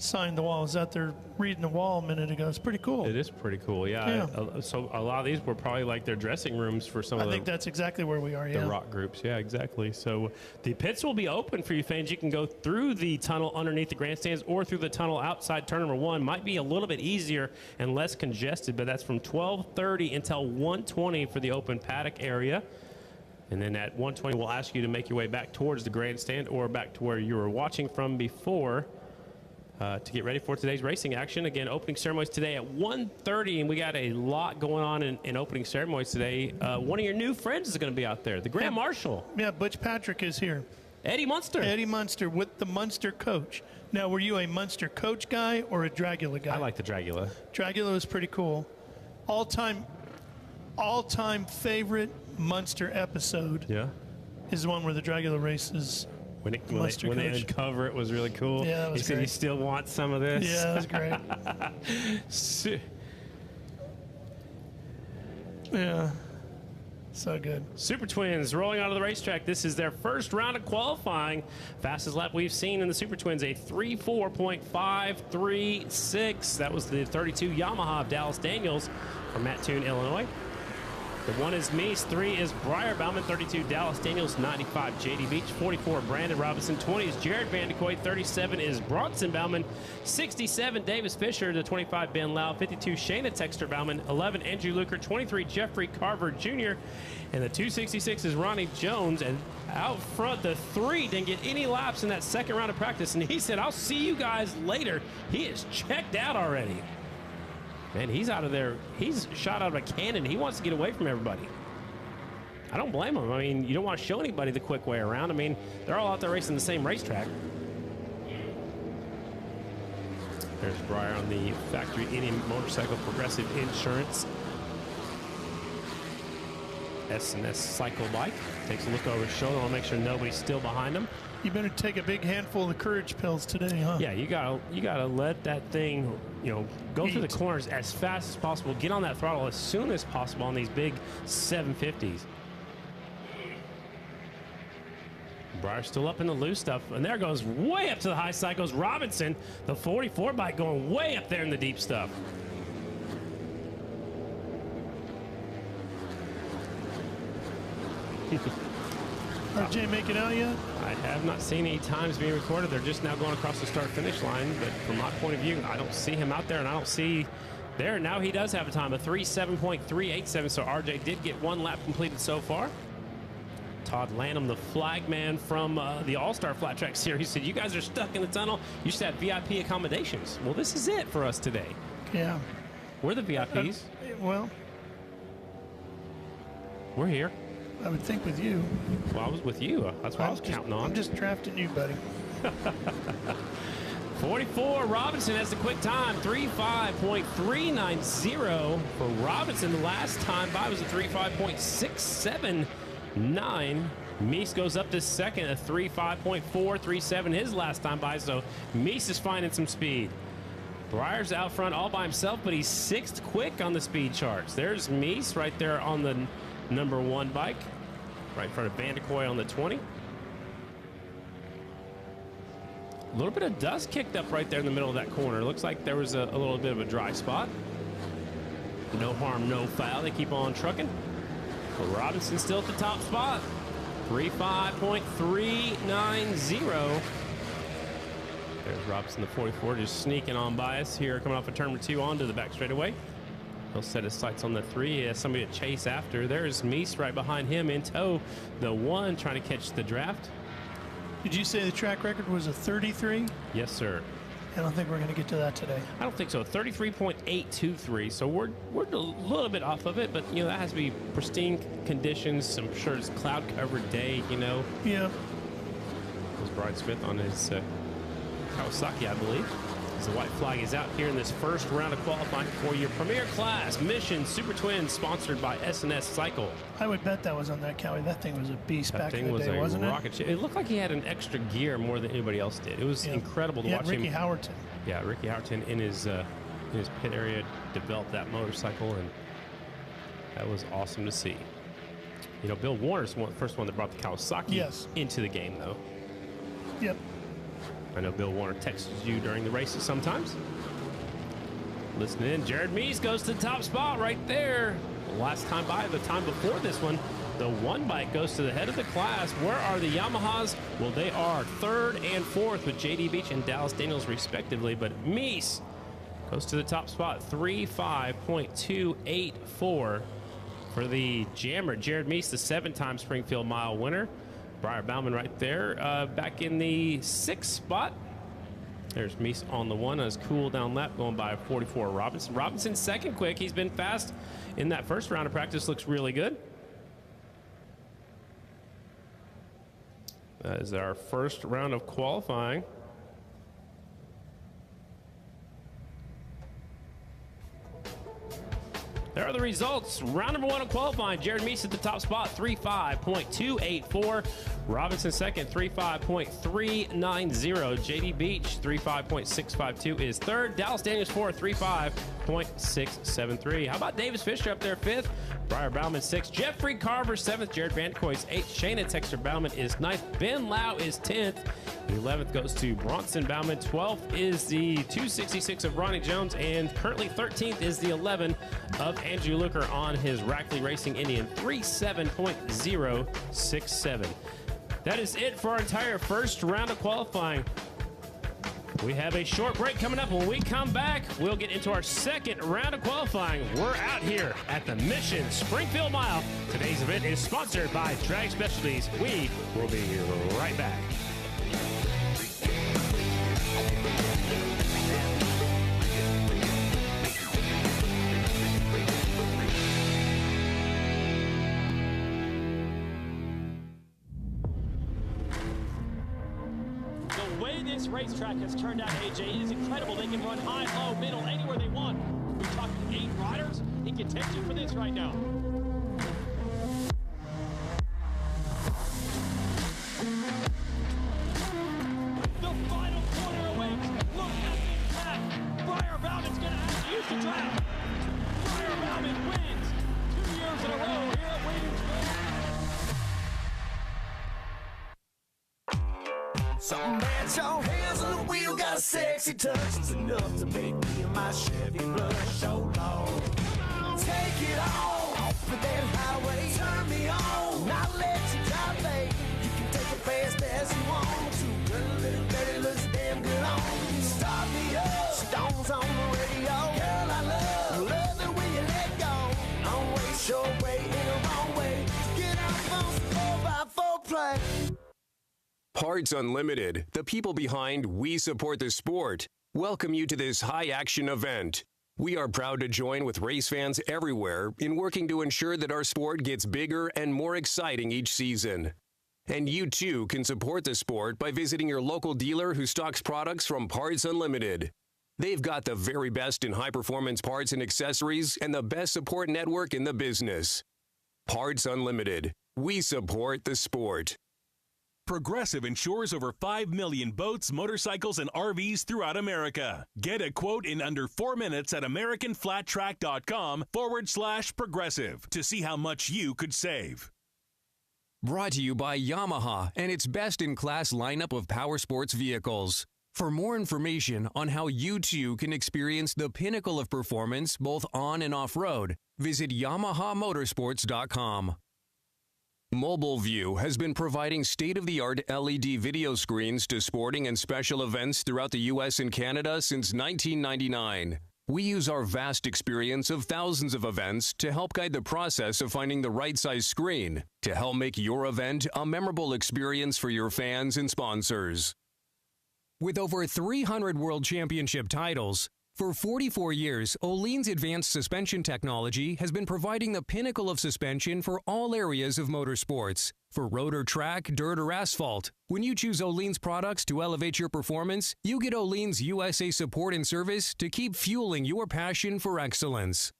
signed the wall. I was out there reading the wall a minute ago. It's pretty cool. It is pretty cool, yeah. So a lot of these were probably like their dressing rooms for some of the... I think that's exactly where we are, the rock groups, yeah, exactly. So the pits will be open for you fans. You can go through the tunnel underneath the grandstands or through the tunnel outside turn number 1. Might be a little bit easier and less congested, but that's from 12:30 until 1:20 for the open paddock area. And then at 1:20, we'll ask you to make your way back towards the grandstand or back to where you were watching from before. to get ready for today's racing action. Again, opening ceremonies today at 1:30, and we got a lot going on in opening ceremonies today. One of your new friends is going to be out there, the Grand Marshal. Yeah, Butch Patrick is here. Eddie Munster. Eddie Munster with the Munster coach. Now, were you a Munster coach guy or a Dragula guy? I like the Dragula. Dragula was pretty cool. All-time favorite Munster episode. Yeah. Is the one where the Dragula races. When they uncover it was really cool. Yeah, that was He said, great. "You still want some of this?" Yeah, that was great. Yeah. So good. Super Twins rolling onto the racetrack. This is their first round of qualifying. Fastest lap we've seen in the Super Twins, a 3:4.536. That was the 32 Yamaha of Dallas Daniels from Mattoon, Illinois. The 1 is Meese, 3 is Briar Bauman, 32 Dallas Daniels, 95 JD Beach, 44 Brandon Robinson, 20 is Jared Vandekoy, 37 is Bronson Bauman, 67 Davis Fisher, the 25 Ben Lau, 52 Shayna Texter Bauman, 11 Andrew Luker, 23 Jeffrey Carver Jr., and the 266 is Ronnie Jones. And out front, the 3 didn't get any laps in that second round of practice, and he said, "I'll see you guys later." He is checked out already. Man, he's out of there. He's shot out of a cannon. He wants to get away from everybody. I don't blame him. I mean, you don't want to show anybody the quick way around. I mean, they're all out there racing the same racetrack. There's Briar on the factory Indian Motorcycle Progressive Insurance S&S cycle bike. Takes a look over his shoulder. I'll make sure nobody's still behind him. You better take a big handful of the courage pills today, huh? Yeah, you gotta let that thing, go through the corners as fast as possible. Get on that throttle as soon as possible on these big 750s. Briar's still up in the loose stuff, and there goes way up to the high side goes Robinson, the 44 bike going way up there in the deep stuff. RJ make it out yet? I have not seen any times being recorded. They're just now going across the start-finish line. But from my point of view, I don't see him out there, and I don't see there. Now he does have a time of 3:7.387. So RJ did get 1 lap completed so far. Todd Lanham, the flagman from the All-Star Flat Track Series, said, "You guys are stuck in the tunnel. You should have VIP accommodations." Well, this is it for us today. Yeah. We're the VIPs. Well, we're here. I would think with you. Well, I was with you. That's what I was counting on. I'm just drafting you, buddy. 44, Robinson has the quick time, 3:5.390 for Robinson. The last time by was a 3:5.679. Meese goes up to second, a 3:5.437 his last time by, so Meese is finding some speed. Briar's out front all by himself, but he's 6th quick on the speed charts. There's Meese right there on the number 1 bike, right in front of Vandekoy on the 20. A little bit of dust kicked up right there in the middle of that corner. Looks like there was a little bit of a dry spot. No harm, no foul. They keep on trucking. But Robinson still at the top spot. 3:5.390. There's Robinson, the 44, just sneaking on by us here, coming off of turn 2 onto the back straightaway. He'll set his sights on the 3. He has somebody to chase after. There's Meese right behind him in tow. The 1 trying to catch the draft. Did you say the track record was a 33? Yes, sir. I don't think we're going to get to that today. I don't think so. 33.823. So we're a little bit off of it, but that has to be pristine conditions. I'm sure it's cloud covered day. Yeah. There's Brian Smith on his Kawasaki, I believe. As the white flag is out here in this first round of qualifying for your premier class Mission Super Twins, sponsored by S&S Cycle. I would bet that was on that Cowie. That thing was a beast back in the day, That wasn't thing was it? a rocket ship. It looked like he had an extra gear more than anybody else did. It was incredible to watch Ricky him. Howerton. Yeah, Ricky Howerton in his pit area developed that motorcycle, and that was awesome to see. Bill Warner's the first one that brought the Kawasaki into the game, though. Yep. I know Bill Warner texts you during the races sometimes. Listening in, Jared Meese goes to the top spot right there. Last time by, the time before this one, the 1 bike goes to the head of the class. Where are the Yamahas? Well, they are 3rd and 4th with JD Beach and Dallas Daniels respectively, but Meese goes to the top spot, 3:5.284 for the jammer. Jared Meese, the 7-time Springfield Mile winner. Briar Bauman right there, back in the 6th spot. There's Meese on the one. His cool down lap going by 44 Robinson. Robinson's second quick. He's been fast in that first round of practice. Looks really good. That is our first round of qualifying. There are the results. Round number 1 of qualifying. Jared Meese at the top spot, 3.5.284. Robinson second, 3.5.390. JD Beach, 3.5.652 is third. Dallas Daniels fourth, 3.5.673. How about Davis Fisher up there fifth? Briar Bauman sixth. Jeffrey Carver seventh. Jared Vanderkoy eighth. Shayna Texter Bauman is ninth. Ben Lau is 10th. 11th goes to Bronson Bauman. 12th is the 266 of Ronnie Jones. And currently 13th is the 11 of Andrew Looker on his Rackley Racing Indian, 37.067. That is it for our entire first round of qualifying. We have a short break coming up. When we come back, we'll get into our second round of qualifying. We're out here at the Mission Springfield Mile. Today's event is sponsored by Drag Specialties. We will be right back. This racetrack has turned out, AJ, it is incredible. They can run high, low, middle, anywhere they want. We're talking 8 riders in contention for this right now. The final corner awaits. Look at this track. Briar Bauman's going to have to use the track. Briar Bauman wins 2 years in a row here at Williamsburg. Something bad, your hands on the wheel, got a sexy touch. It's enough to make me and my Chevy blush so long. Take it on, but that highway, turn me on. I'll let you drive, babe. You can take it fast as you want to. Little dirty looks damn good on. Start me up, Stones on the radio. Girl, I love it when you let go. Don't waste your way in the wrong way. Get off on 4x4 play. Parts Unlimited, the people behind We Support the Sport, welcome you to this high-action event. We are proud to join with race fans everywhere in working to ensure that our sport gets bigger and more exciting each season. And you too can support the sport by visiting your local dealer who stocks products from Parts Unlimited. They've got the very best in high-performance parts and accessories and the best support network in the business. Parts Unlimited. We support the sport. Progressive insures over 5 million boats, motorcycles, and RVs throughout America. Get a quote in under 4 minutes at AmericanFlatTrack.com/progressive to see how much you could save. Brought to you by Yamaha and its best-in-class lineup of power sports vehicles. For more information on how you too can experience the pinnacle of performance both on and off-road, visit YamahaMotorsports.com. Mobile View has been providing state-of-the-art LED video screens to sporting and special events throughout the U.S. and Canada since 1999. We use our vast experience of thousands of events to help guide the process of finding the right size screen to help make your event a memorable experience for your fans and sponsors. With over 300 World Championship titles, for 44 years, Öhlins advanced suspension technology has been providing the pinnacle of suspension for all areas of motorsports. For road or track, dirt or asphalt, when you choose Öhlins products to elevate your performance, you get Öhlins USA support and service to keep fueling your passion for excellence.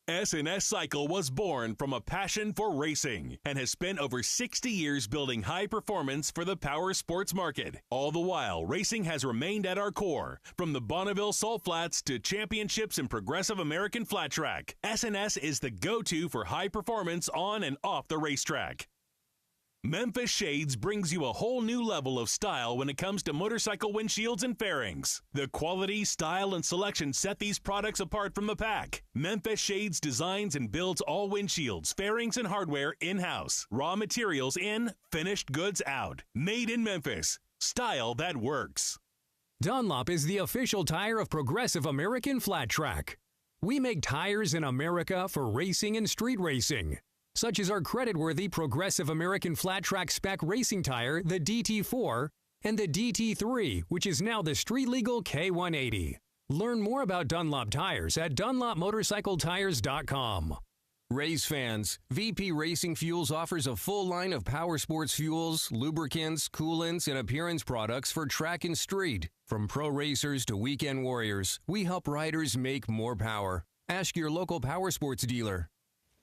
S&S Cycle was born from a passion for racing and has spent over 60 years building high performance for the power sports market. All the while, racing has remained at our core. From the Bonneville Salt Flats to championships in Progressive American Flat Track, S&S is the go-to for high performance on and off the racetrack. Memphis Shades brings you a whole new level of style when it comes to motorcycle windshields and fairings. The quality, style, and selection set these products apart from the pack. Memphis Shades designs and builds all windshields, fairings, and hardware in-house. Raw materials in, finished goods out. Made in Memphis. Style that works. Dunlop is the official tire of Progressive American Flat Track. We make tires in America for racing and street racing, such as our creditworthy Progressive American Flat Track Spec Racing Tire, the DT4, and the DT3, which is now the street-legal K180. Learn more about Dunlop Tires at dunlopmotorcycletires.com. Race fans, VP Racing Fuels offers a full line of power sports fuels, lubricants, coolants, and appearance products for track and street. From pro racers to weekend warriors, we help riders make more power. Ask your local power sports dealer.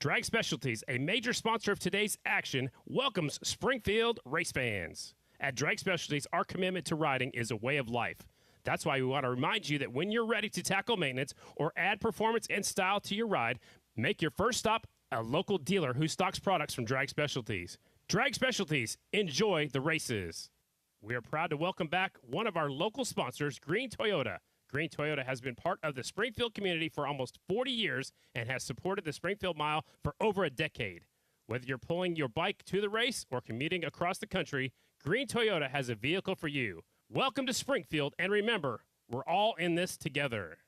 Drag Specialties, a major sponsor of today's action, welcomes Springfield race fans. At Drag Specialties, our commitment to riding is a way of life. That's why we want to remind you that when you're ready to tackle maintenance or add performance and style to your ride, make your first stop a local dealer who stocks products from Drag Specialties. Drag Specialties, enjoy the races. We are proud to welcome back one of our local sponsors, Green Toyota. Green Toyota has been part of the Springfield community for almost 40 years and has supported the Springfield Mile for over a decade. Whether you're pulling your bike to the race or commuting across the country, Green Toyota has a vehicle for you. Welcome to Springfield, and remember, we're all in this together.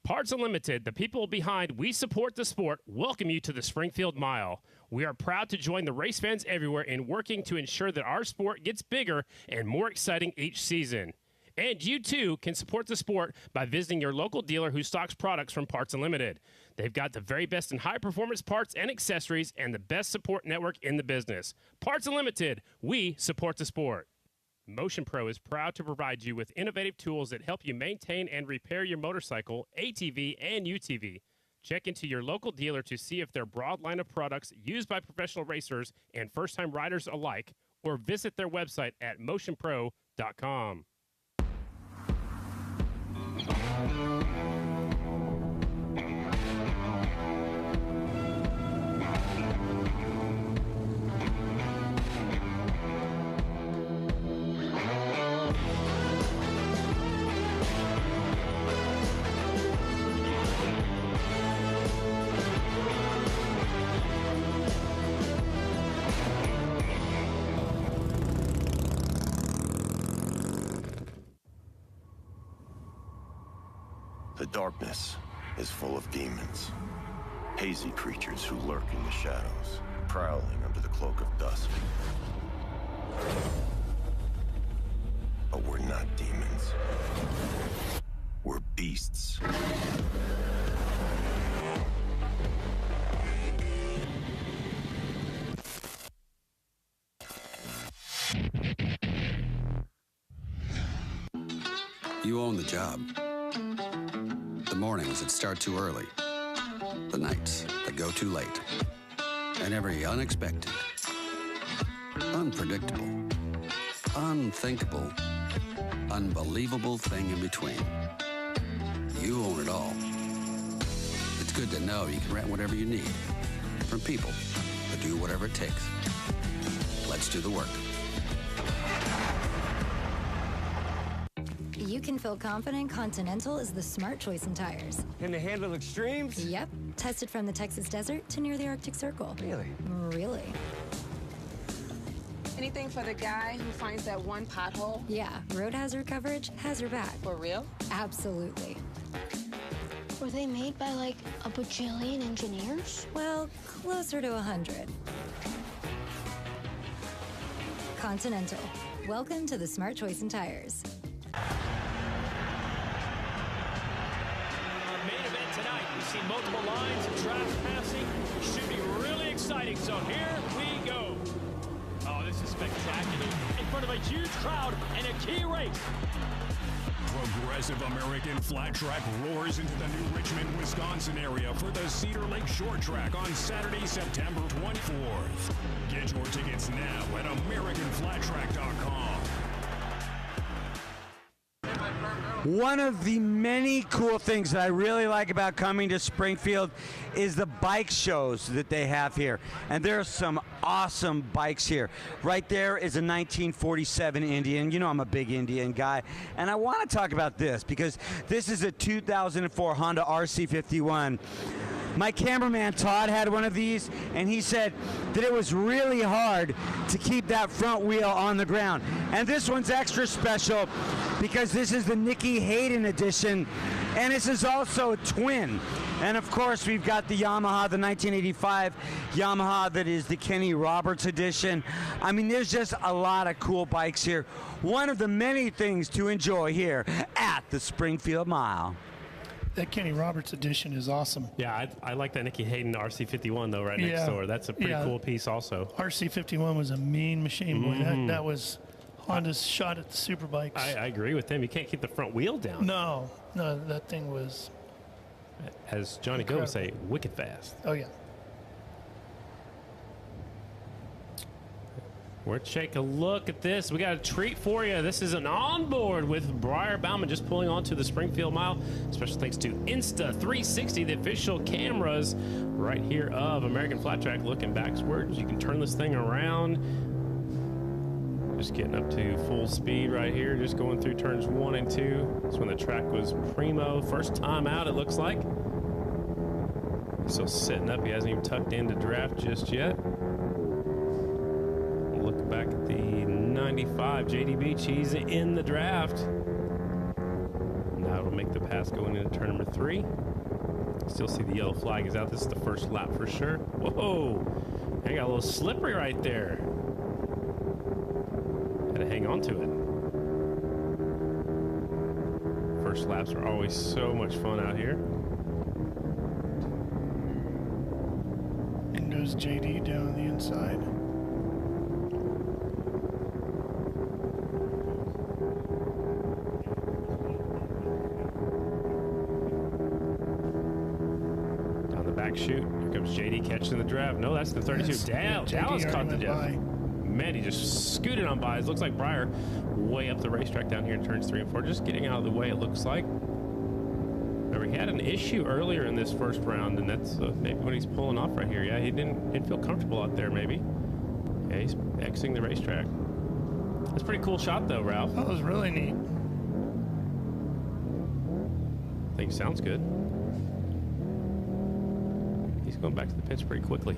Parts Unlimited, the people behind We Support the Sport, welcome you to the Springfield Mile. We are proud to join the race fans everywhere in working to ensure that our sport gets bigger and more exciting each season. And you, too, can support the sport by visiting your local dealer who stocks products from Parts Unlimited. They've got the very best in high-performance parts and accessories and the best support network in the business. Parts Unlimited, we support the sport. Motion Pro is proud to provide you with innovative tools that help you maintain and repair your motorcycle, ATV, and UTV. Check into your local dealer to see if their broad line of products used by professional racers and first-time riders alike, or visit their website at motionpro.com. The darkness is full of demons, hazy creatures who lurk in the shadows, prowling under the cloak of dusk. But we're not demons. We're beasts. You own the job. The mornings that start too early. The nights that go too late. And every unexpected, unpredictable, unthinkable, unbelievable thing in between. You own it all. It's good to know you can rent whatever you need from people that do whatever it takes. Let's do the work. You can feel confident Continental is the smart choice in tires. Can they handle extremes? Yep. Tested from the Texas desert to near the Arctic Circle. Really? Really. Anything for the guy who finds that one pothole? Yeah, road hazard coverage has your back. For real? Absolutely. Were they made by like a bajillion engineers? Well, closer to 100. Continental. Welcome to the smart choice in tires. Main event tonight. We see multiple lines of draft passing. Should be really exciting. So here we go. Oh, this is spectacular. In front of a huge crowd and a key race. Progressive American Flat Track roars into the new Richmond, Wisconsin area for the Cedar Lake Short Track on Saturday, September 24th. Get your tickets now at AmericanFlatTrack.com. One of the many cool things that I really like about coming to Springfield is the bike shows that they have here. And there are some awesome bikes here. Right there is a 1947 Indian. You know I'm a big Indian guy. And I want to talk about this because this is a 2004 Honda RC51. My cameraman Todd had one of these, and he said that it was really hard to keep that front wheel on the ground. And this one's extra special because this is the Nikki Hayden edition, and this is also a twin. And of course, we've got the Yamaha, the 1985 Yamaha that is the Kenny Roberts edition. I mean, there's just a lot of cool bikes here. One of the many things to enjoy here at the Springfield Mile. That Kenny Roberts edition is awesome. Yeah, I like that Nicky Hayden RC51 though right next door. That's a pretty cool piece also. RC51 was a mean machine, boy. That was Honda's shot at the superbikes. I agree with him. You can't keep the front wheel down. No, that thing was, as Johnny Go would say, wicked fast. Oh yeah. We're take a look at this. We got a treat for you. This is an onboard with Briar Bauman just pulling onto the Springfield Mile. Special thanks to Insta360, the official cameras right here of American Flat Track. Looking backwards, you can turn this thing around. Just getting up to full speed right here. Just going through turns 1 and 2. That's when the track was primo. First time out, it looks like. Still sitting up. He hasn't even tucked into draft just yet. Look back at the 95 JD Beach. He's in the draft. Now it'll make the pass going into turn number 3. Still see the yellow flag is out. This is the first lap for sure. Whoa! I got a little slippery right there. Had to hang on to it. First laps are always so much fun out here. And goes JD down the inside. Shoot. Here comes JD catching the draft. No, that's the 32. Dallas caught the draft. Man, he just scooted on by. It looks like Briar way up the racetrack down here in turns 3 and 4. Just getting out of the way, it looks like. Remember, he had an issue earlier in this first round, and that's maybe when he's pulling off right here. Yeah, he didn't feel comfortable out there, maybe. Yeah, he's exiting the racetrack. That's a pretty cool shot, though, Ralph. That was really neat. I think it sounds good. He's going back to the pits pretty quickly.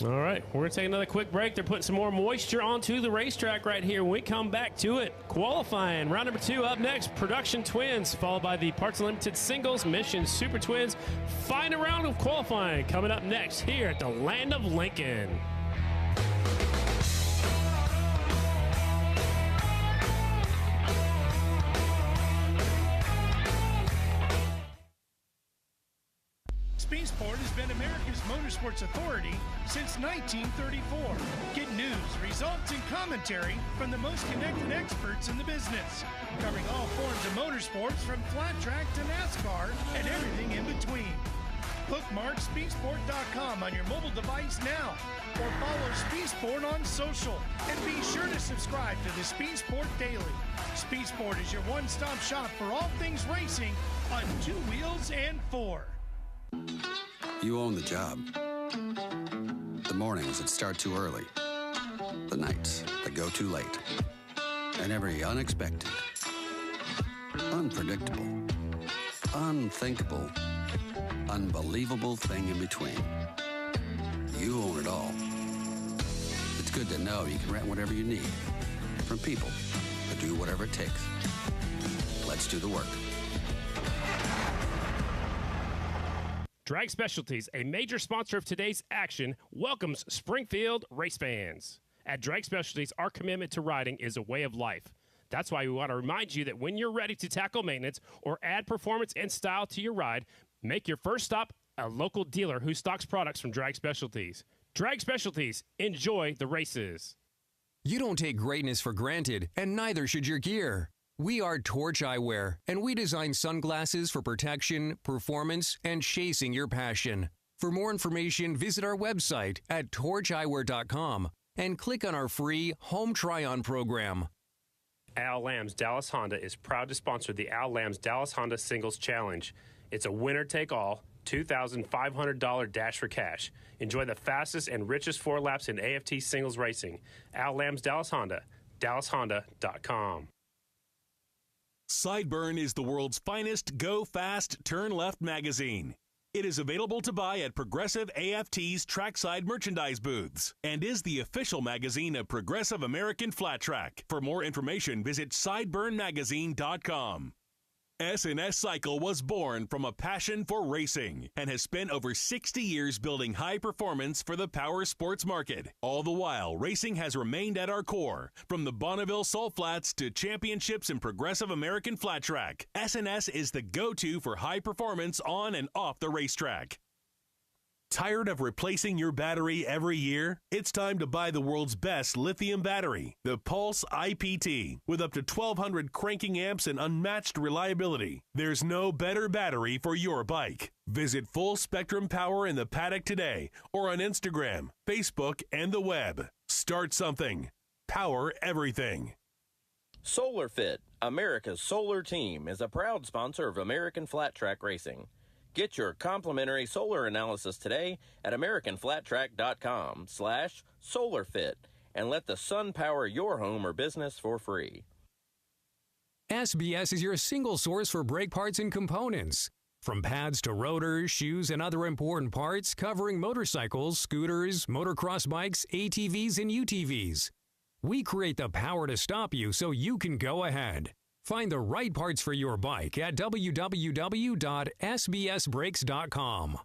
All right, we're going to take another quick break. They're putting some more moisture onto the racetrack right here. When we come back to it, qualifying. Round number 2 up next, Production Twins, followed by the Parts Unlimited Singles, Mission Super Twins. Final round of qualifying coming up next here at the Land of Lincoln. Sport has been America's motorsports authority since 1934. Get news, results, and commentary from the most connected experts in the business, covering all forms of motorsports from flat track to NASCAR and everything in between. Bookmark speedsport.com on your mobile device now, or follow SpeedSport on social, and be sure to subscribe to the SpeedSport Daily. SpeedSport is your one-stop shop for all things racing on 2 wheels and 4. You own the job. The mornings that start too early. The nights that go too late. And every unexpected, unpredictable, unthinkable, unbelievable thing in between. You own it all. It's good to know you can rent whatever you need from people that do whatever it takes. Let's do the work. Drag Specialties, a major sponsor of today's action, welcomes Springfield race fans. At Drag Specialties, our commitment to riding is a way of life. That's why we want to remind you that when you're ready to tackle maintenance or add performance and style to your ride, make your first stop a local dealer who stocks products from Drag Specialties. Drag Specialties, enjoy the races. You don't take greatness for granted, and neither should your gear. We are Torch Eyewear, and we design sunglasses for protection, performance, and chasing your passion. For more information, visit our website at torcheyewear.com and click on our free Home Try-On program. Al Lamb's Dallas Honda is proud to sponsor the Al Lamb's Dallas Honda Singles Challenge. It's a winner-take-all, $2,500 dash for cash. Enjoy the fastest and richest 4 laps in AFT singles racing. Al Lamb's Dallas Honda, dallashonda.com. Sideburn is the world's finest go fast, turn left magazine. It is available to buy at Progressive AFT's trackside merchandise booths and is the official magazine of Progressive American Flat Track. For more information, visit sideburnmagazine.com. S&S Cycle was born from a passion for racing and has spent over 60 years building high performance for the power sports market. All the while, racing has remained at our core, from the Bonneville Salt Flats to championships in Progressive American Flat Track. S&S is the go-to for high performance on and off the racetrack. Tired of replacing your battery every year? It's time to buy the world's best lithium battery, the Pulse IPT, with up to 1,200 cranking amps and unmatched reliability. There's no better battery for your bike. Visit Full Spectrum Power in the paddock today or on Instagram, Facebook, and the web. Start something. Power everything. SolarFit, America's solar team, is a proud sponsor of American Flat Track Racing. Get your complimentary solar analysis today at AmericanFlatTrack.com/SolarFit and let the sun power your home or business for free. SBS is your single source for brake parts and components. From pads to rotors, shoes, and other important parts, covering motorcycles, scooters, motocross bikes, ATVs, and UTVs. We create the power to stop you so you can go ahead. Find the right parts for your bike at www.sbsbrakes.com.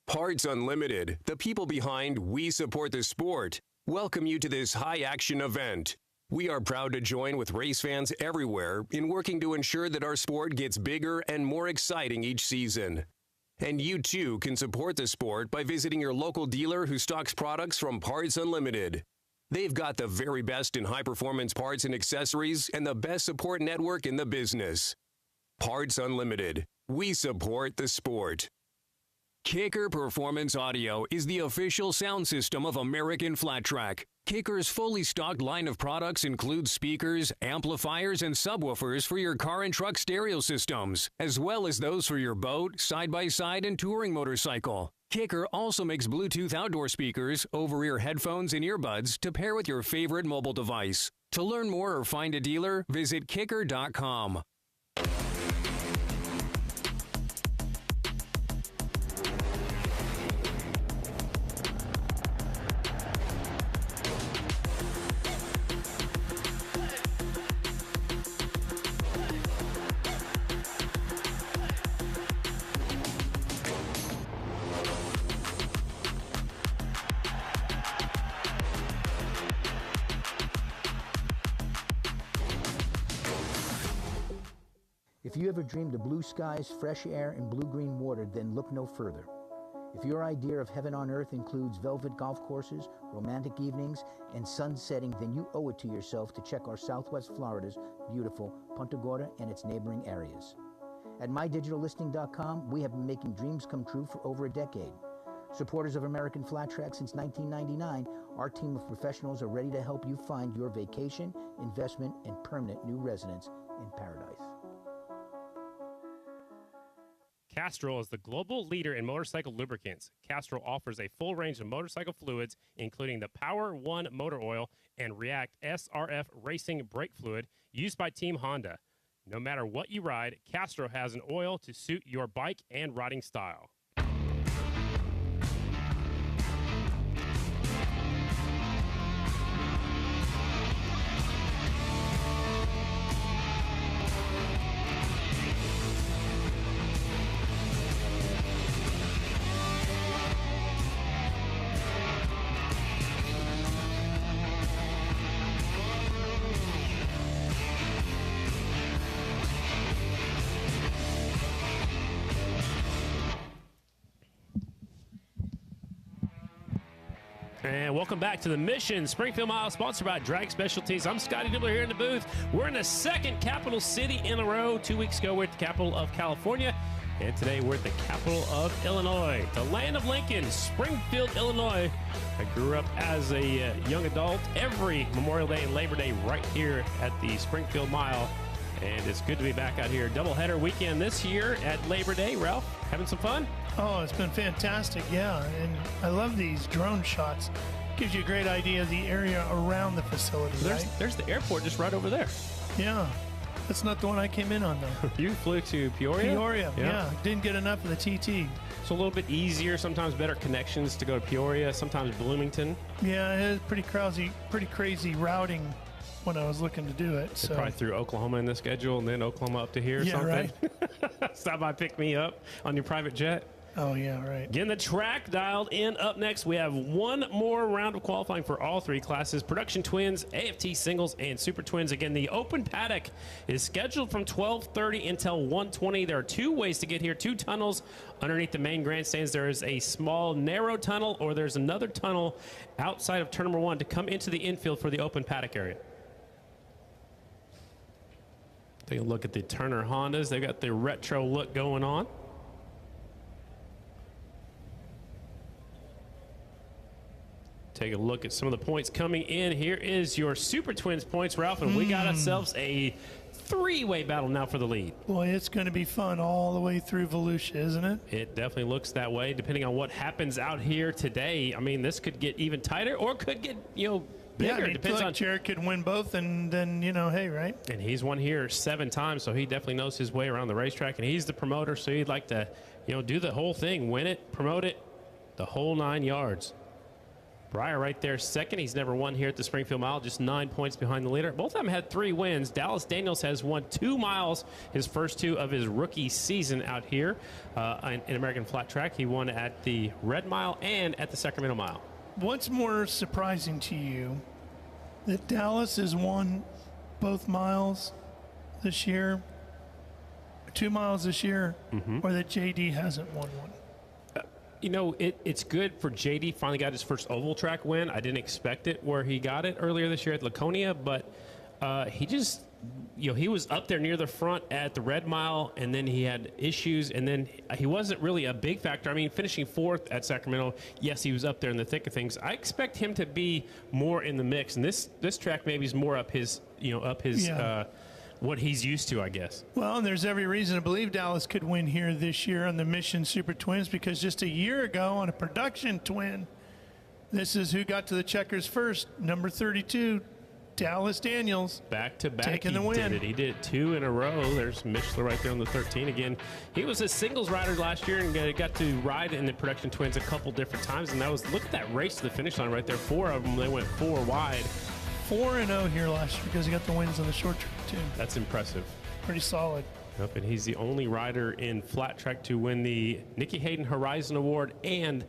Parts Unlimited, the people behind We Support the Sport, welcome you to this high-action event. We are proud to join with race fans everywhere in working to ensure that our sport gets bigger and more exciting each season. And you, too, can support the sport by visiting your local dealer who stocks products from Parts Unlimited. They've got the very best in high-performance parts and accessories and the best support network in the business. Parts Unlimited. We support the sport. Kicker Performance Audio is the official sound system of American Flat Track. Kicker's fully stocked line of products includes speakers, amplifiers, and subwoofers for your car and truck stereo systems, as well as those for your boat, side-by-side, and touring motorcycle. Kicker also makes Bluetooth outdoor speakers, over-ear headphones, and earbuds to pair with your favorite mobile device. To learn more or find a dealer, visit kicker.com. If you ever dreamed of blue skies, fresh air, and blue-green water, then look no further. If your idea of heaven on earth includes velvet golf courses, romantic evenings, and sun setting, then you owe it to yourself to check our Southwest Florida's beautiful Punta Gorda and its neighboring areas. At mydigitallisting.com, we have been making dreams come true for over a decade. Supporters of American Flat Track since 1999, our team of professionals are ready to help you find your vacation, investment, and permanent new residence in paradise. Castrol is the global leader in motorcycle lubricants. Castrol offers a full range of motorcycle fluids, including the Power One motor oil and React SRF racing brake fluid used by Team Honda. No matter what you ride, Castrol has an oil to suit your bike and riding style. And welcome back to the Mission Springfield Mile, sponsored by Drag Specialties. I'm Scotty Dibbler here in the booth. We're in the second capital city in a row. 2 weeks ago, we're at the capital of California. And today, we're at the capital of Illinois, the land of Lincoln, Springfield, Illinois. I grew up as a young adult every Memorial Day and Labor Day right here at the Springfield Mile. And it's good to be back out here. Doubleheader weekend this year at Labor Day. Ralph, having some fun? Oh, it's been fantastic, yeah. And I love these drone shots. Gives you a great idea of the area around the facility, right? There's the airport just right over there. Yeah. That's not the one I came in on, though. You flew to Peoria? Peoria, yeah. Didn't get enough of the TT. So a little bit easier, sometimes better connections to go to Peoria, sometimes Bloomington. Yeah, it was pretty crazy routing when I was looking to do it. So probably threw Oklahoma in the schedule and then Oklahoma up to here or something. Right. Stop by, pick me up on your private jet. Oh, yeah, right. Getting the track dialed in. Up next, we have one more round of qualifying for all three classes: Production Twins, AFT Singles, and Super Twins. Again, the open paddock is scheduled from 12:30 until 1:20. There are two ways to get here, two tunnels underneath the main grandstands. There is a small, narrow tunnel, or there's another tunnel outside of turn number 1 to come into the infield for the open paddock area. Take a look at the Turner Hondas. They've got the retro look going on. Take a look at some of the points coming in. Here is your Super Twins points, Ralph, and we got ourselves a three-way battle now for the lead. Boy, it's going to be fun all the way through Volusia, isn't it? It definitely looks that way, depending on what happens out here today. I mean, this could get even tighter or could get, bigger. Yeah, Depends on. Jared could win both, and then, hey, right? And he's won here 7 times, so he definitely knows his way around the racetrack, and he's the promoter, so he'd like to, do the whole thing, win it, promote it, the whole 9 yards. Breyer right there second. He's never won here at the Springfield Mile, just 9 points behind the leader. Both of them had 3 wins. Dallas Daniels has won 2 miles, his first 2 of his rookie season out here in American Flat Track. He won at the Red Mile and at the Sacramento Mile. What's more surprising to you, that Dallas has won both miles this year, 2 miles this year, or that JD hasn't won one? It's good for JD. Finally got his first oval track win. I didn't expect it where he got it earlier this year at Laconia, but he just, he was up there near the front at the Red Mile, and then he had issues, and then he wasn't really a big factor. I mean, finishing 4th at Sacramento, yes, he was up there in the thick of things. I expect him to be more in the mix, and this track maybe is more up his, what he's used to, I guess. Well, and there's every reason to believe Dallas could win here this year on the Mission Super Twins, because just a year ago on a production twin, this is who got to the checkers first, number 32, Dallas Daniels. Back-to-back, taking the win. He did it 2 in a row. There's Mishler right there on the 13 again. He was a singles rider last year and got to ride in the production twins a couple different times, and look at that race to the finish line right there. 4 of them, they went 4 wide. 4-0 here last year because he got the wins on the short track, too. That's impressive. Pretty solid. Yep, and he's the only rider in flat track to win the Nikki Hayden Horizon Award and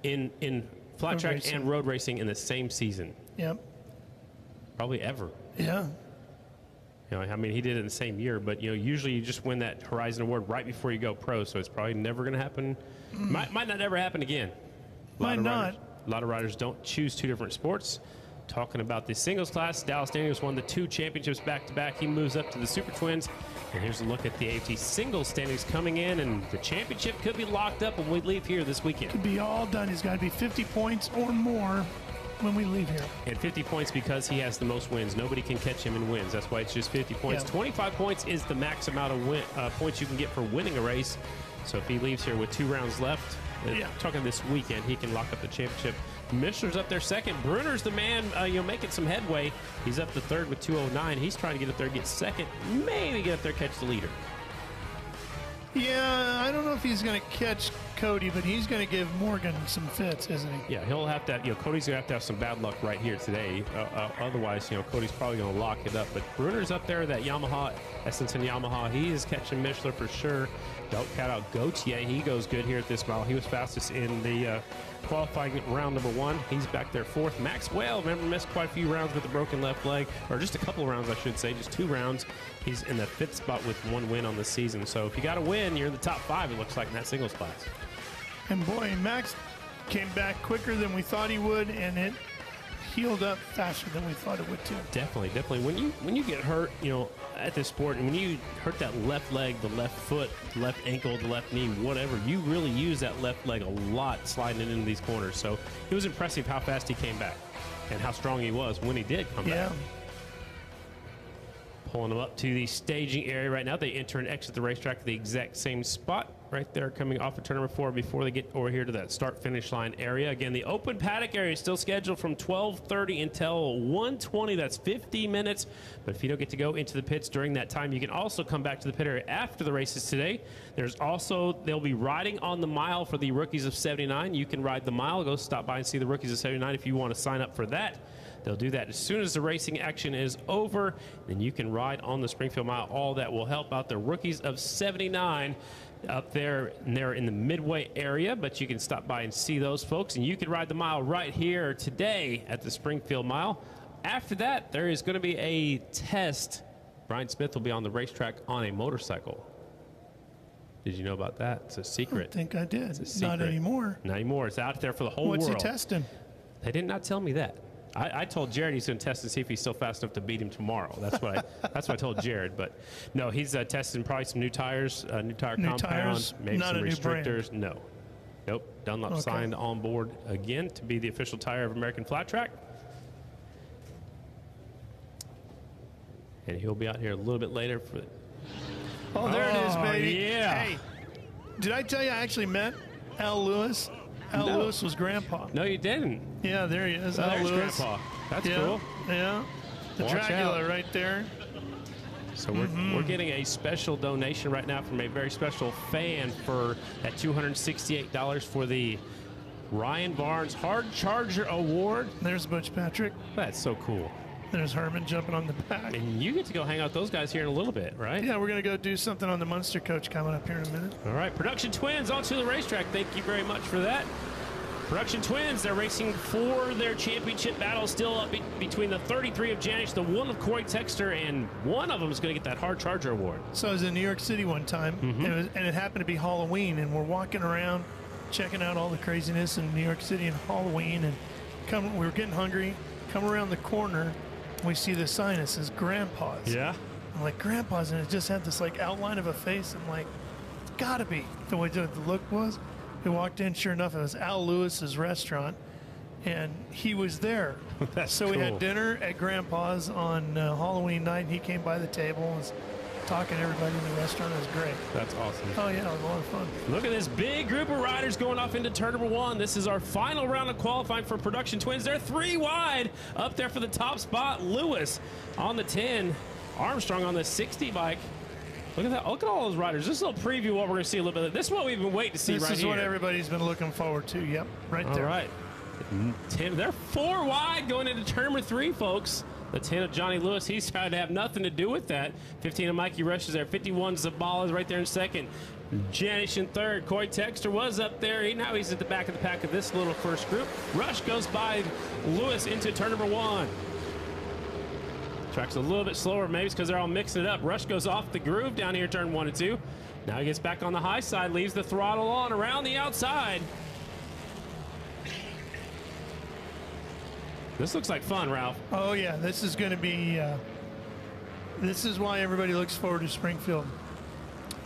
in flat track and road racing in the same season. Yep. Probably ever. Yeah. He did it in the same year, but, usually you just win that Horizon Award right before you go pro, so it's probably never going to happen. Might not ever happen again. Might not. A lot of riders don't choose 2 different sports. Talking about the singles class, Dallas Daniels won the 2 championships back-to-back. He moves up to the Super Twins. And here's a look at the AFT singles standings coming in, and the championship could be locked up when we leave here this weekend. Could be all done. He's got to be 50 points or more when we leave here. And 50 points because he has the most wins. Nobody can catch him in wins. That's why it's just 50 points. Yeah. 25 points is the max amount of points you can get for winning a race. So if he leaves here with 2 rounds left, talking this weekend, he can lock up the championship. Mishler's up there second. Bruner's the man, making some headway. He's up to 3rd with 2:09. He's trying to get up there, get second, maybe get up there, catch the leader. Yeah, I don't know if he's going to catch Cody, but he's going to give Morgan some fits, isn't he? Yeah, he'll have to. Cody's going to have some bad luck right here today. Otherwise, Cody's probably going to lock it up. But Bruner's up there, that Yamaha, Estenson Yamaha. He is catching Mishler for sure. Don't count out Gautier. He goes good here at this mile. He was fastest in the qualifying round number 1. He's back there 4th. Maxwell, remember, missed quite a few rounds with a broken left leg, or just a couple of rounds, I should say, just 2 rounds. He's in the 5th spot with 1 win on the season. So if you got to win, you're in the top 5, it looks like, in that singles class. And boy, Max came back quicker than we thought he would, and it healed up faster than we thought it would too. Definitely. When you get hurt, at this sport, and when you hurt that left leg, the left foot, the left ankle, the left knee, whatever, you really use that left leg a lot sliding it into these corners. So it was impressive how fast he came back and how strong he was when he did come back. Pulling him up to the staging area right now. They enter and exit the racetrack at the exact same spot. right there coming off of turn number 4 before they get over here to that start-finish line area. Again, the open paddock area is still scheduled from 12:30 until 1:20. That's 50 minutes. But if you don't get to go into the pits during that time, you can also come back to the pit area after the races today. There's also, they'll be riding on the mile for the rookies of 79. You can ride the mile. Go stop by and see the rookies of 79 if you want to sign up for that. They'll do that as soon as the racing action is over. Then you can ride on the Springfield Mile. All that will help out the rookies of 79 up there, and they're in the Midway area, but you can stop by and see those folks, and you can ride the mile right here today at the Springfield Mile. After that, there is going to be a test. Brian Smith will be on the racetrack on a motorcycle. Did you know about that? It's a secret. I think I did. It's a secret. Not anymore. Not anymore. It's out there for the whole world. What's he testing? They did not tell me that. I told Jared he's going to test and see if he's still fast enough to beat him tomorrow. That's what I told Jared. But no, he's testing probably some new tires, new tire compound, tires, maybe not some a new restrictors. brand. No, nope. Dunlop signed Onboard again to be the official tire of American Flat Track, and he'll be out here a little bit later for. Oh, there it is, baby. Yeah. Hey, did I tell you I actually met Al Lewis? Al Lewis was Grandpa. No, you didn't. Yeah, there he is. Oh, Al there's Lewis. Grandpa. That's yeah, cool. Yeah. The Watch Dracula out. right there. So we're getting a special donation right now from a very special fan for that $268 for the Ryan Barnes Hard Charger Award. There's Butch Patrick. That's so cool. There's Herman jumping on the back. And you get to go hang out with those guys here in a little bit, right? Yeah, we're going to go do something on the Munster coach coming up here in a minute. All right, Production Twins onto the racetrack. Thank you very much for that. Production Twins, they're racing for their championship battle, still up between the 33 of Janish, the 1 of Corey Texter, and one of them is going to get that Hard Charger Award. So I was in New York City one time, and it happened to be Halloween, and we're walking around checking out all the craziness in New York City and Halloween, and we were getting hungry, come around the corner, we see the sign that says Grandpa's. Yeah. I'm like, Grandpa's, and it just had this like outline of a face. I'm like, it's gotta be the way the look was. We walked in, sure enough, it was Al Lewis's restaurant, and he was there. So we had dinner at Grandpa's on Halloween night, and he came by the table and was talking to everybody in the restaurant. It was great. That's awesome. Oh yeah, it was a lot of fun. Look at this big group of riders going off into turn number 1. This is our final round of qualifying for Production Twins. They're 3 wide up there for the top spot. Lewis on the 10, Armstrong on the 60 bike. Look at that. Look at all those riders. This is a little preview of what we're going to see a little bit. This is what we've been waiting to see right here. This is what everybody's been looking forward to. Yep, right there. All right. 10, they're 4 wide going into turn number 3, folks. The 10 of Johnny Lewis, he's trying to have nothing to do with that. 15 of Mikey Rush is there. 51 Zabala is right there in second. Janish in third. Corey Texter was up there. Now he's at the back of the pack of this little first group. Rush goes by Lewis into turn number 1. Track's a little bit slower. Maybe it's because they're all mixing it up. Rush goes off the groove down here, turn 1 and 2. Now he gets back on the high side, leaves the throttle on around the outside. This looks like fun, Ralph. Oh yeah, this is going to be. This is why everybody looks forward to Springfield.